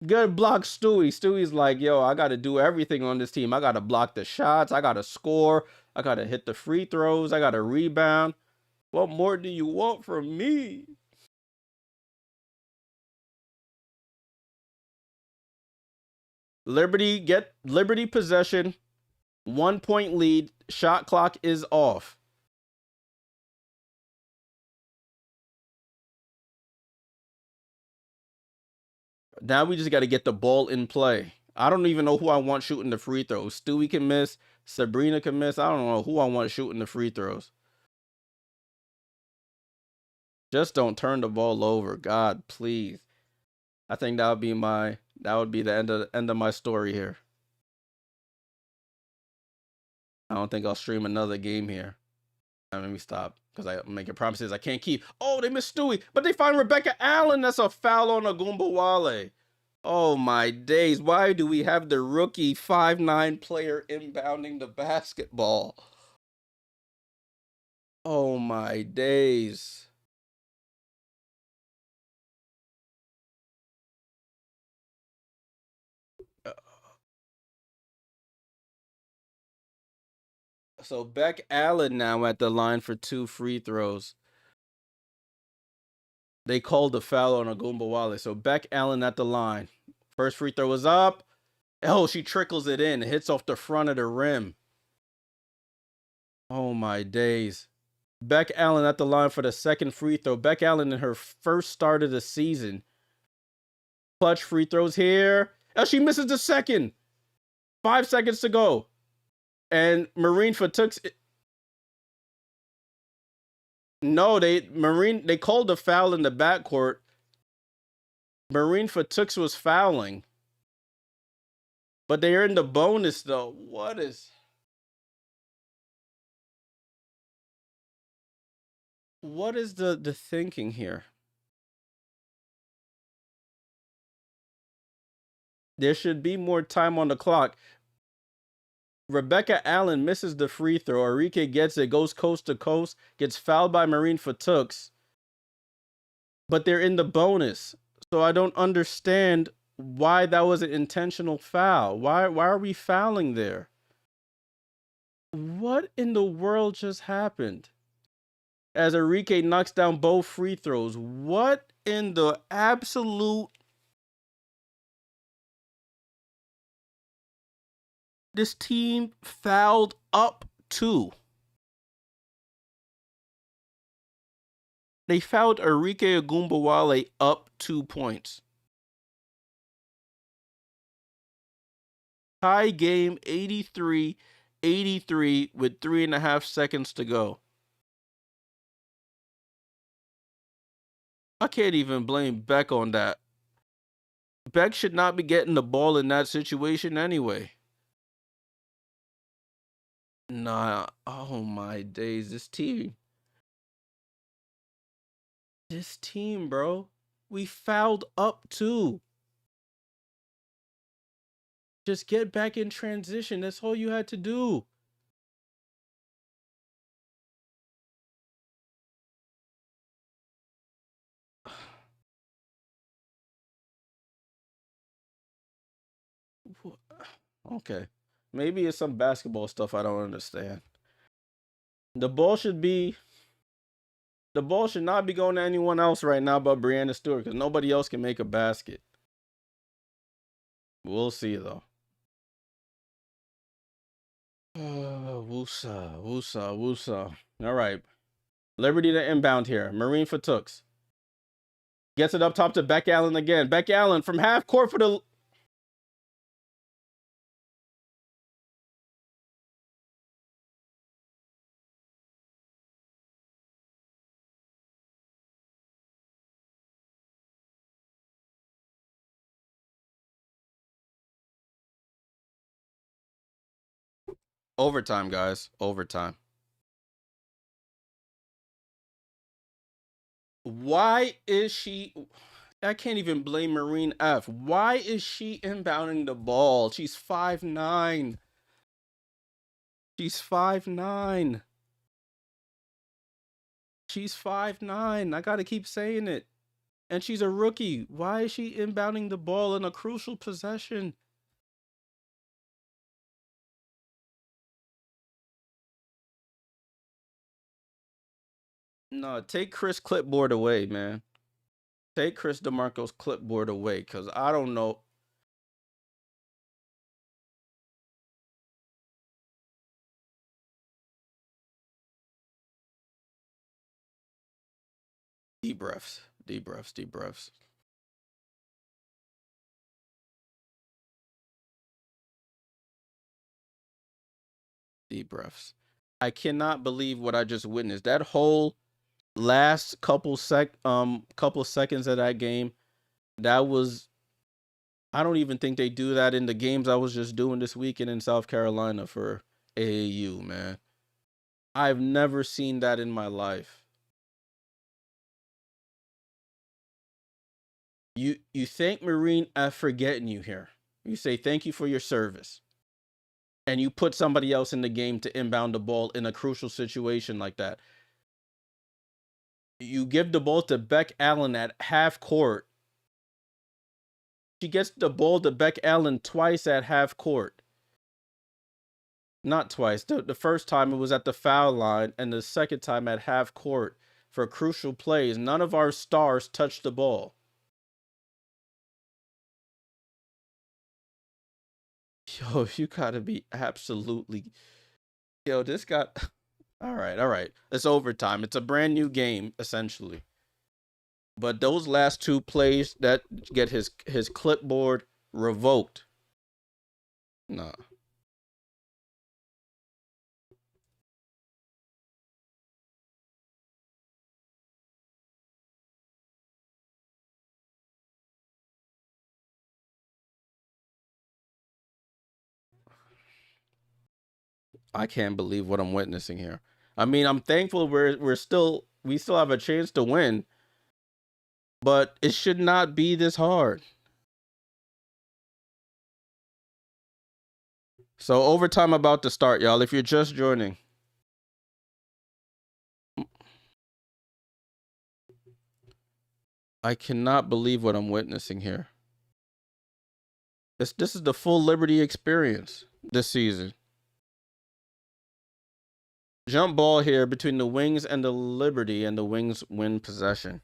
Good block, Stewie. Stewie's like, yo, I got to do everything on this team. I got to block the shots. I got to score. I got to hit the free throws. I got to rebound. What more do you want from me? Liberty possession. 1 point lead. Shot clock is off. Now we just got to get the ball in play. I don't even know who I want shooting the free throws. Stewie can miss. Sabrina can miss. I don't know who I want shooting the free throws. Just don't turn the ball over. God, please. I think that would be the end of my story here. I don't think I'll stream another game here. Let me stop because I'm making promises I can't keep. Oh, they missed Stewie, but they find Rebecca Allen. That's a foul on Agumbawale. Oh my days. Why do we have the rookie 5'9" player inbounding the basketball? Oh my days. So Beck Allen now at the line for 2 free throws. They called the foul on Agumbawale. So Beck Allen at the line. First free throw is up. Oh, she trickles it in. It hits off the front of the rim. Oh my days. Beck Allen at the line for the second free throw. Beck Allen in her first start of the season. Clutch free throws here. Oh, she misses the second. 5 seconds to go. And Marine Fatooks. No, they called the foul in the backcourt. Marine Fatooks was fouling. But they're in the bonus though. What is the thinking here? There should be more time on the clock. Rebecca Allen misses the free throw. Arike gets it, goes coast to coast, gets fouled by Marine Fatooks. But they're in the bonus. So I don't understand why that was an intentional foul. Why are we fouling there? What in the world just happened? As Arike knocks down both free throws. What in the absolute... This team fouled up 2. They fouled Arike Ogunbowale up 2 points. Tie game 83-83 with 3.5 seconds to go. I can't even blame Beck on that. Beck should not be getting the ball in that situation anyway. Nah, oh my days, this team, bro. We fouled up 2. Just get back in transition. That's all you had to do. Okay. Maybe it's some basketball stuff I don't understand. The ball should not be going to anyone else right now but Breanna Stewart, because nobody else can make a basket. We'll see, though. Woosa. All right. Liberty to inbound here. Marine Fatooks. Gets it up top to Beck Allen again. Beck Allen from half court for the... Overtime, guys. Overtime. Why is she... I can't even blame Marine F. Why is she inbounding the ball? She's 5'9". She's 5'9". She's 5'9". I gotta keep saying it. And she's a rookie. Why is she inbounding the ball in a crucial possession? No, take Chris clipboard away, man. Take Chris DeMarco's clipboard away, because I don't know. Deep breaths. Deep breaths. Deep breaths. Deep breaths. I cannot believe what I just witnessed. That whole last couple seconds of that game, that was... I don't even think they do that in the games I was just doing this weekend in South Carolina for AAU, man. I've never seen that in my life. You thank Marine F for getting you here. You say thank you for your service. And you put somebody else in the game to inbound the ball in a crucial situation like that. You give the ball to Beck Allen at half court. She gets the ball to Beck Allen twice at half court. Not twice. The first time it was at the foul line, and the second time at half court for crucial plays. None of our stars touched the ball. Yo, you gotta be absolutely... Yo, this got... All right. It's overtime. It's a brand new game, essentially. But those last 2 plays that get his clipboard revoked. Nah. I can't believe what I'm witnessing here. I mean, I'm thankful we still have a chance to win, but it should not be this hard. So overtime about to start, y'all. If you're just joining. I cannot believe what I'm witnessing here. This is the full Liberty experience this season. Jump ball here between the Wings and the Liberty, and the Wings win possession.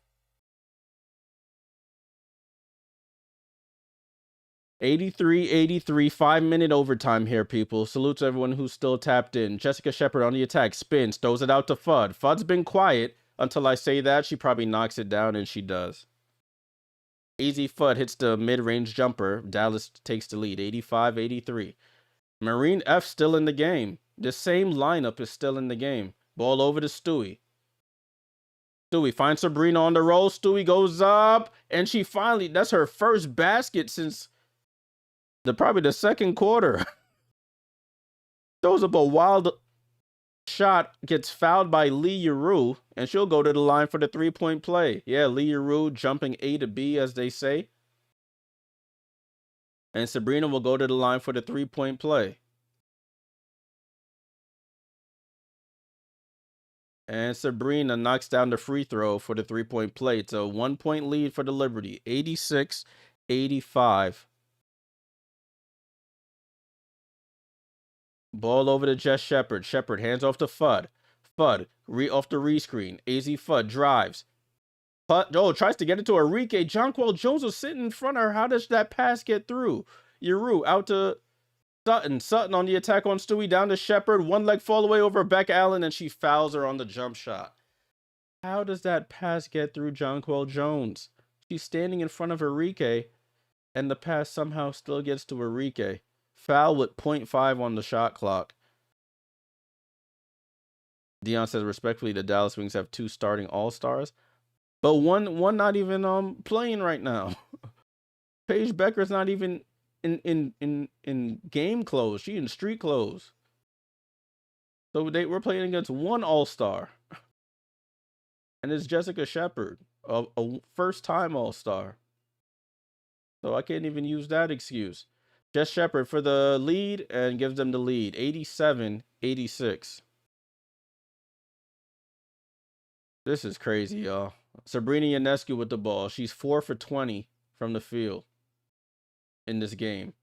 83-83, 5-minute overtime here, people. Salute to everyone who's still tapped in. Jessica Shepard on the attack, spins, throws it out to Fudd. Fudd's been quiet until I say that. She probably knocks it down, and she does. Easy Fudd hits the mid-range jumper. Dallas takes the lead, 85-83. Marine F still in the game. The same lineup is still in the game. Ball over to Stewie. Stewie finds Sabrina on the roll. Stewie goes up, and she finally, that's her first basket since probably the second quarter. Throws up a wild shot, gets fouled by Lee Yuru, and she'll go to the line for the 3-point play. Yeah, Lee Yuru jumping A to B, as they say. And Sabrina will go to the line for the 3-point play. And Sabrina knocks down the free throw for the 3-point play. It's a 1-point lead for the Liberty, 86-85. Ball over to Jess Shepard. Shepard hands off to Fudd. Fudd off the rescreen. AZ Fudd drives. Fudd, tries to get it to Enrique. Jonquel Jones was sitting in front of her. How does that pass get through? Yuru out to Sutton. Sutton on the attack on Stewie. Down to Shepard. One leg fall away over Becca Allen, and she fouls her on the jump shot. How does that pass get through Jonquel Jones? She's standing in front of Enrique, and the pass somehow still gets to Enrique. Foul with 0.5 on the shot clock. Dion says, respectfully, the Dallas Wings have 2 starting all-stars, but one not even playing right now. Paige Bueckers not even in game clothes. She in street clothes. So we're playing against one all-star, and it's Jessica Shepard, a first-time all-star. So I can't even use that excuse. Jess Shepard for the lead, and gives them the lead, 87-86. This is crazy, y'all. Sabrina Ionescu with the ball. She's 4 for 20 from the field in this game.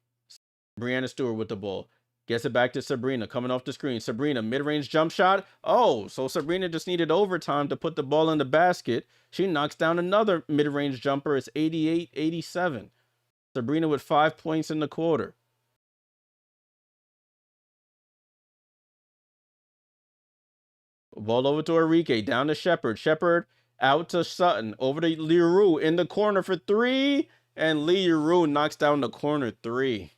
Breanna Stewart with the ball. Gets it back to Sabrina, coming off the screen. Sabrina, mid-range jump shot. Oh, so Sabrina just needed overtime to put the ball in the basket. She knocks down another mid-range jumper. It's 88-87. Sabrina with 5 points in the quarter. Ball over to Enrique, down to Shepard. Shepard out to Sutton, over to Leroux in the corner for 3, and Leroux knocks down the corner 3.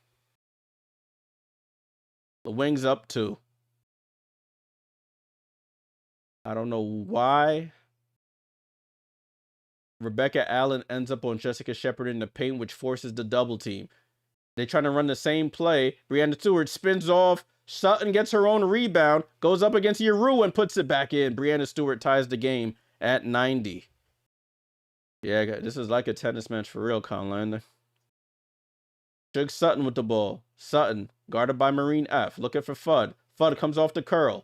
The Wings up 2. I don't know why Rebecca Allen ends up on Jessica Shepard in the paint, which forces the double team. They're trying to run the same play. Breanna Stewart spins off. Sutton gets her own rebound, goes up against Yuru and puts it back in. Breanna Stewart ties the game at 90. Yeah, this is like a tennis match for real, Conlander. Jug Sutton with the ball. Sutton, guarded by Marine F, looking for Fudd. Fudd comes off the curl.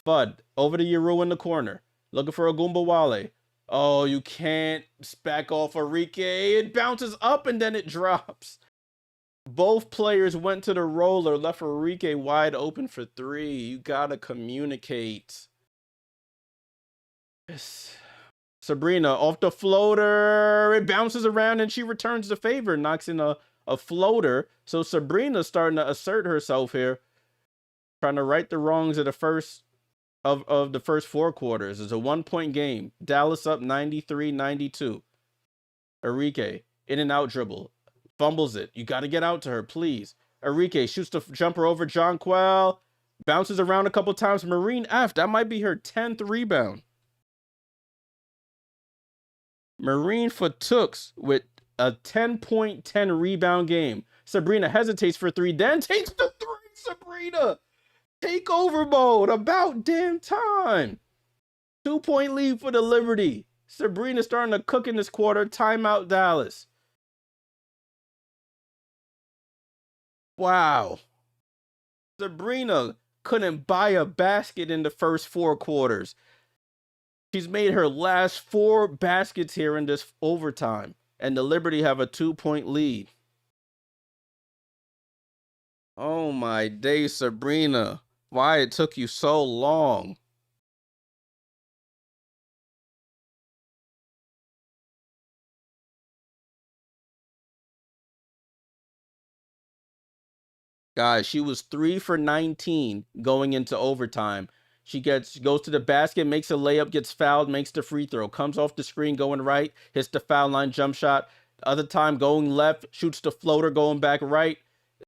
Fudd, over to Yuru in the corner, looking for Ogumbawale. Oh, you can't back off Enrique. It bounces up and then it drops. Both players went to the roller, left Enrique wide open for 3. You gotta communicate. Sabrina off the floater. It bounces around and she returns the favor, knocks in a floater. So Sabrina's starting to assert herself here, trying to right the wrongs of the first of the first 4 quarters. It's a 1-point game. Dallas up 93-92. Enrique, in and out dribble. Fumbles it. You got to get out to her, please. Enrique shoots the jumper over Jonquel. Bounces around a couple times. Marine F, that might be her 10th rebound. Marine for Tooks with a 10-point, 10 rebound game. Sabrina hesitates for 3, then takes the 3. Sabrina, takeover mode. About damn time. 2-point lead for the Liberty. Sabrina starting to cook in this quarter. Timeout, Dallas. Wow. Sabrina couldn't buy a basket in the first 4 quarters. She's made her last 4 baskets here in this overtime, and the Liberty have a 2-point lead. Oh my day, Sabrina. Why it took you so long? Guys, she was 3 for 19 going into overtime. She goes to the basket, makes a layup, gets fouled, makes the free throw, comes off the screen going right, hits the foul line jump shot. The other time going left, shoots the floater going back right,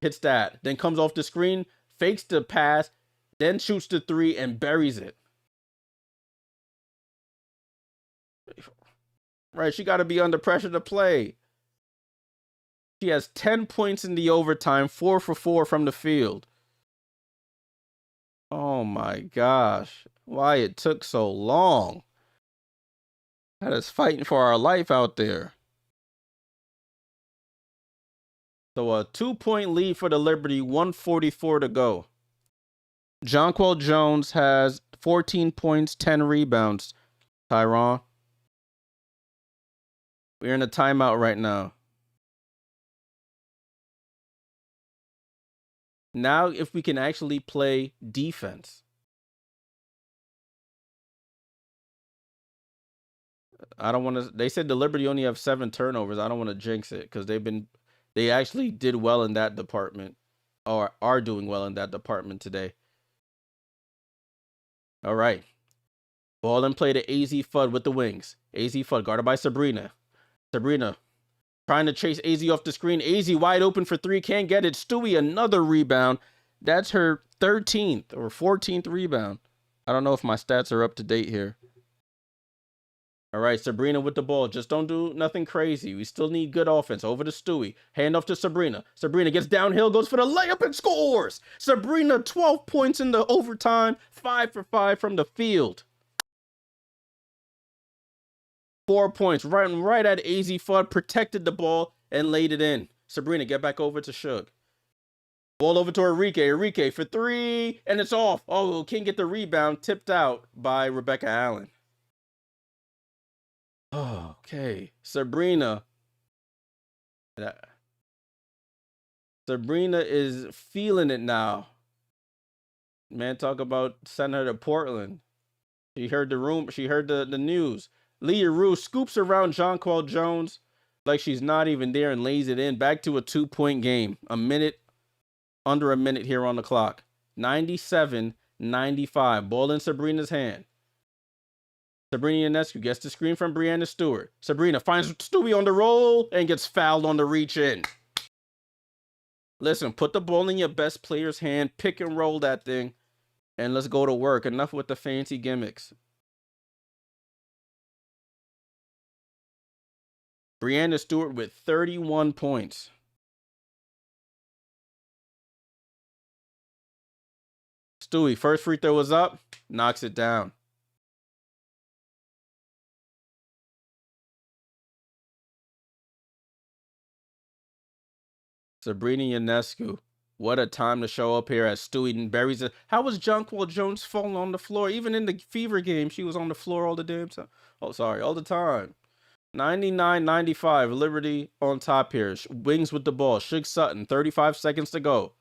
hits that. Then comes off the screen, fakes the pass, then shoots the 3 and buries it. Right, she got to be under pressure to play. She has 10 points in the overtime, 4 for 4 from the field. Oh my gosh. Why it took so long. Had us fighting for our life out there. So a 2-point lead for the Liberty, 1:44 to go. Jonquel Jones has 14 points, 10 rebounds. Tyron. We're in a timeout right now. Now, if we can actually play defense. I don't want to. They said the Liberty only have 7 turnovers. I don't want to jinx it because they actually did well in that department, or are doing well in that department today. All right. Ball and play to AZ Fudd with the wings. AZ Fudd guarded by Sabrina. Sabrina trying to chase AZ off the screen. AZ wide open for 3. Can't get it. Stewie another rebound. That's her 13th or 14th rebound. I don't know if my stats are up to date here. All right, Sabrina with the ball. Just don't do nothing crazy. We still need good offense. Over to Stewie. Hand off to Sabrina. Sabrina gets downhill, goes for the layup and scores. Sabrina, 12 points in the overtime. 5 for 5 from the field. 4 points. Right at AZ Fudd. Protected the ball and laid it in. Sabrina, get back over to Shug. Ball over to Enrique. Enrique for 3. And it's off. Oh, can't get the rebound. Tipped out by Rebecca Allen. Oh, okay. Sabrina is feeling it now. Man, talk about sending her to Portland. She heard the news. Leah Rue scoops around Jonquel Jones like she's not even there and lays it in. Back to a 2-point game. Under a minute here on the clock. 97-95. Ball in Sabrina's hand. Sabrina Ionescu gets the screen from Breanna Stewart. Sabrina finds Stewie on the roll and gets fouled on the reach in. Listen, put the ball in your best player's hand, pick and roll that thing, and let's go to work. Enough with the fancy gimmicks. Breanna Stewart with 31 points. Stewie, first free throw was up, knocks it down. Sabrina Ionescu. What a time to show up here as Stewie buries it. How was Jonquel Jones falling on the floor? Even in the Fever game, she was on the floor all the damn time. Oh, sorry, all the time. 99-95. Liberty on top here. Wings with the ball. Shug Sutton. 35 seconds to go.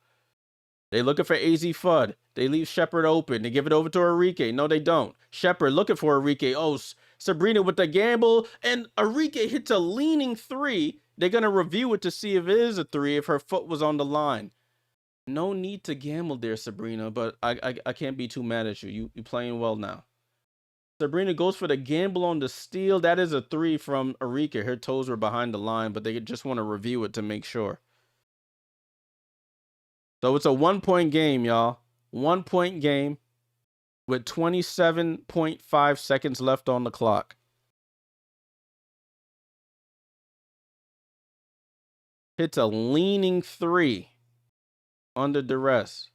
They looking for AZ Fudd. They leave Shepard open. They give it over to Enrique. No, they don't. Shepard looking for Enrique. Oh, Sabrina with the gamble. And Enrique hits a leaning 3. They're going to review it to see if it is a 3, if her foot was on the line. No need to gamble there, Sabrina, but I can't be too mad at you. You playing well now. Sabrina goes for the gamble on the steal. That is a 3 from Enrique. Her toes were behind the line, but they just want to review it to make sure. So it's a 1-point game, y'all. 1-point game with 27.5 seconds left on the clock. Hits a leaning 3 under duress.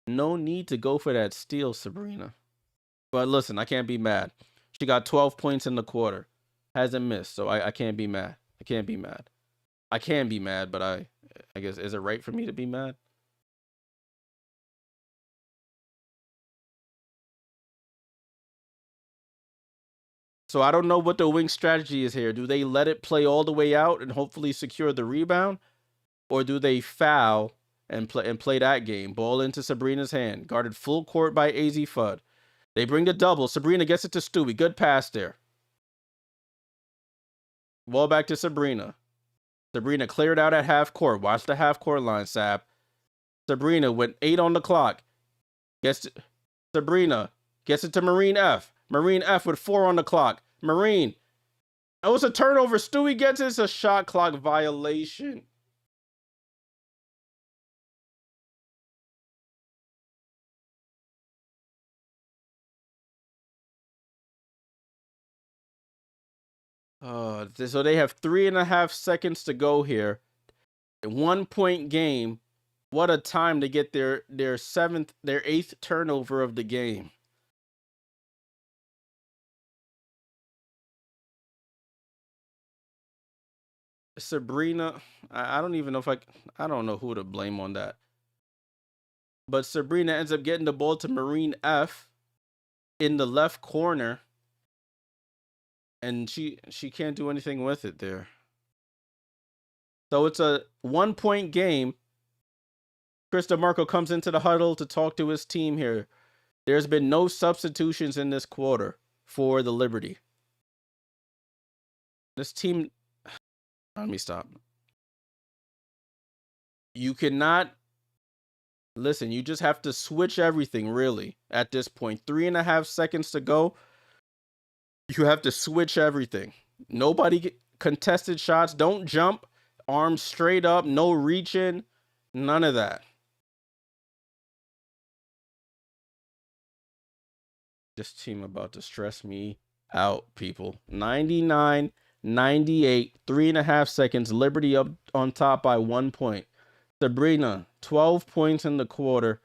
No need to go for that steal, Sabrina. But listen, I can't be mad. She got 12 points in the quarter. Hasn't missed, so I can't be mad. I can't be mad. I can be mad, but I guess, is it right for me to be mad? So I don't know what the wing strategy is here. Do they let it play all the way out and hopefully secure the rebound? Or do they foul and play that game? Ball into Sabrina's hand. Guarded full court by AZ Fudd. They bring the double. Sabrina gets it to Stewie. Good pass there. Ball back to Sabrina. Sabrina cleared out at half court. Watch the half court line, Sab. Sabrina with 8 on the clock. Sabrina gets it to Marine F. Marine F with 4 on the clock. Marine. Oh, it's a turnover. Stewie gets it. It's a shot clock violation. So they have 3.5 seconds to go here. 1 point game. What a time to get their 8th turnover of the game. Sabrina, I don't even know if I don't know who to blame on that. But Sabrina ends up getting the ball to Marine F in the left corner. And she can't do anything with it there. So it's a 1 point game. Chris DeMarco comes into the huddle to talk to his team here. There's been no substitutions in this quarter for the Liberty. This team, let me stop. You cannot, listen, you just have to switch everything really at this point. 3.5 seconds to go. You have to switch everything. Nobody contested shots. Don't jump. Arms straight up. No reaching. None of that. This team about to stress me out, people. 99-98. 3.5 seconds. Liberty up on top by 1 point. Sabrina, 12 points in the quarter.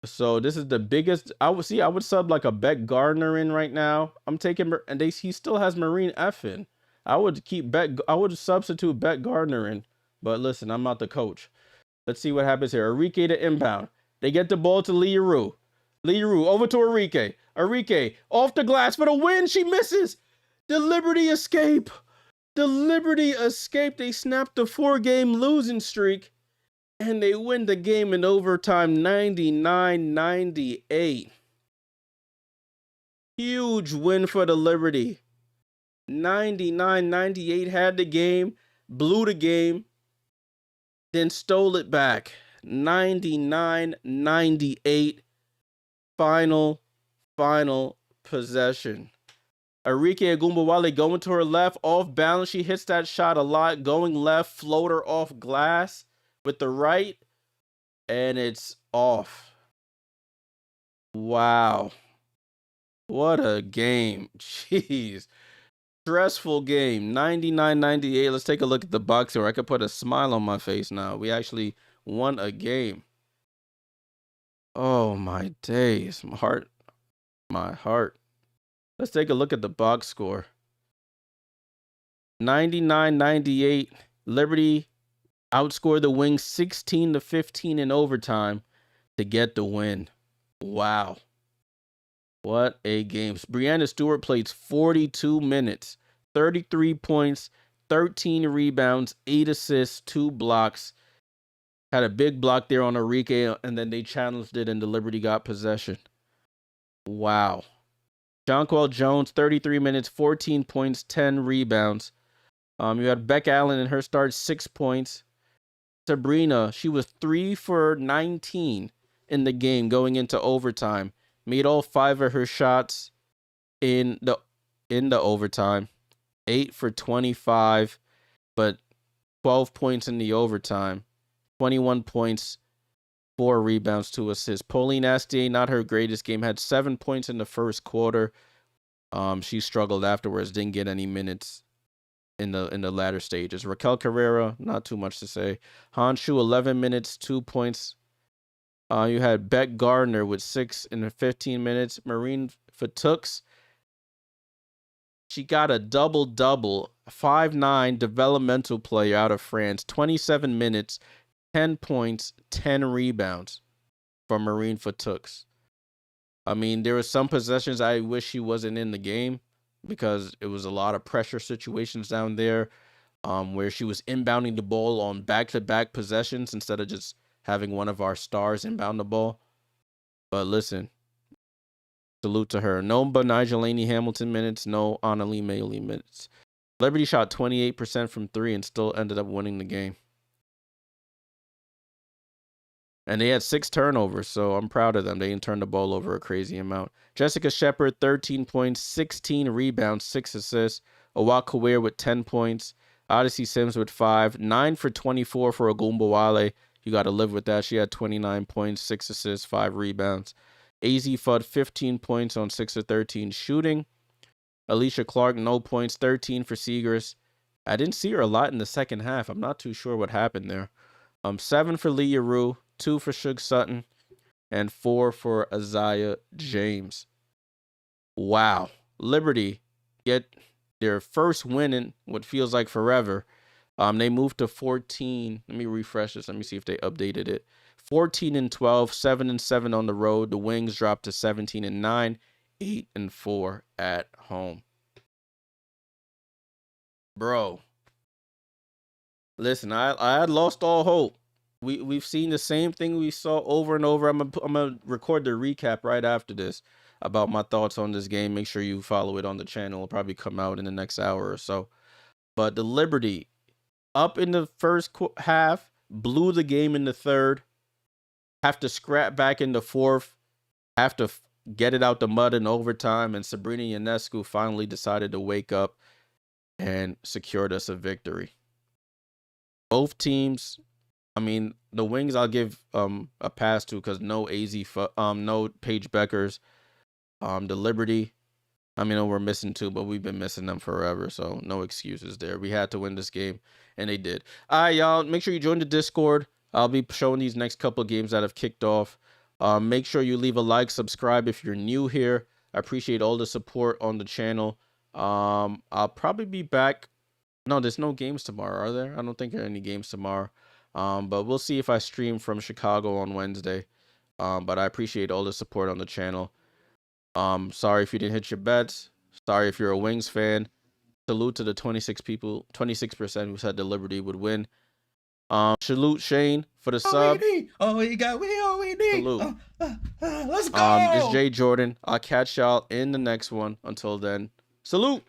So this is the biggest. I would sub like a Beck Gardner in right now. I'm taking, and he still has Marine F in. I would substitute Beck Gardner in. But listen, I'm not the coach. Let's see what happens here. Enrique to inbound. They get the ball to Leroux. Leroux over to Enrique. Enrique off the glass for the win. She misses. The Liberty escape. The Liberty escape. They snapped the 4-game losing streak. And they win the game in overtime, 99-98. Huge win for the Liberty. 99-98 had the game, blew the game, then stole it back. 99-98. Final possession. Arike Agumbawale going to her left, off balance. She hits that shot a lot, going left, floater off glass with the right, and it's off. Wow. What a game. Jeez. Stressful game. 99-98. Let's take a look at the box here. I could put a smile on my face now. We actually won a game. Oh, my days. My heart. Let's take a look at the box score. 99-98. Liberty outscored the Wings 16-15 in overtime to get the win. Wow. What a game. Breanna Stewart played 42 minutes, 33 points, 13 rebounds, 8 assists, 2 blocks. Had a big block there on Enrique, and then they challenged it, and the Liberty got possession. Wow. Jonquel Jones, 33 minutes, 14 points, 10 rebounds. You had Beck Allen in her start, 6 points. Sabrina, she was 3 for 19 in the game going into overtime. Made all 5 of her shots in the overtime. 8 for 25, but 12 points in the overtime. 21 points, 4 rebounds, 2 assists. Pauline Astier, not her greatest game, had 7 points in the first quarter. She struggled afterwards, didn't get any minutes in the latter stages. Raquel Carrera, not too much to say. Honshu, 11 minutes, 2 points. You had Beck Gardner with 6 in 15 minutes. Marine Fatux, she got a double-double. 5'9" developmental player out of France. 27 minutes, 10 points, 10 rebounds for Marine Fatux. I mean, there were some possessions I wish he wasn't in the game because it was a lot of pressure situations down there, where she was inbounding the ball on back-to-back possessions instead of just having one of our stars inbound the ball. But listen, salute to her. No Nigel Hamilton minutes, no Annalie Mailey minutes. Liberty shot 28% from 3 and still ended up winning the game. And they had 6 turnovers, so I'm proud of them. They didn't turn the ball over a crazy amount. Jessica Shepard, 13 points, 16 rebounds, 6 assists. Owakawir with 10 points. Odyssey Sims with 5. 9 for 24 for Ogumbawale. You got to live with that. She had 29 points, 6 assists, 5 rebounds. AZ Fudd, 15 points on 6 of 13 shooting. Alicia Clark, no points, 13 for Seegers. I didn't see her a lot in the second half. I'm not too sure what happened there. 7 for Leah Rue, 2 for Shug Sutton, and 4 for Isaiah James. Wow. Liberty get their first win in what feels like forever. They moved to 14. Let me refresh this. Let me see if they updated it. 14-12, 7-7 on the road. The Wings dropped to 17-9, 8-4 at home. Bro, listen, I had lost all hope. We've seen the same thing we saw over and over. I'm gonna record the recap right after this about my thoughts on this game. Make sure you follow it on the channel. It'll probably come out in the next hour or so. But the Liberty, up in the first half, blew the game in the third. Have to scrap back in the fourth. Have to get it out the mud in overtime. And Sabrina Ionescu finally decided to wake up and secured us a victory. Both teams, I mean, the Wings I'll give a pass to because no no Paige Bueckers. The Liberty, I mean, we're missing 2, but we've been missing them forever, so no excuses there. We had to win this game, and they did. All right, y'all, make sure you join the Discord. I'll be showing these next couple of games that have kicked off. Make sure you leave a like, subscribe if you're new here. I appreciate all the support on the channel. I'll probably be back. No, there's no games tomorrow, are there? I don't think there are any games tomorrow. But we'll see if I stream from Chicago on Wednesday. But I appreciate all the support on the channel. Sorry if you didn't hit your bets. Sorry if you're a Wings fan. Salute to the 26% who said the Liberty would win. Salute Shane for the sub. We need. Salute. Let's go. This is Jay Jordan. I'll catch y'all in the next one. Until then, salute.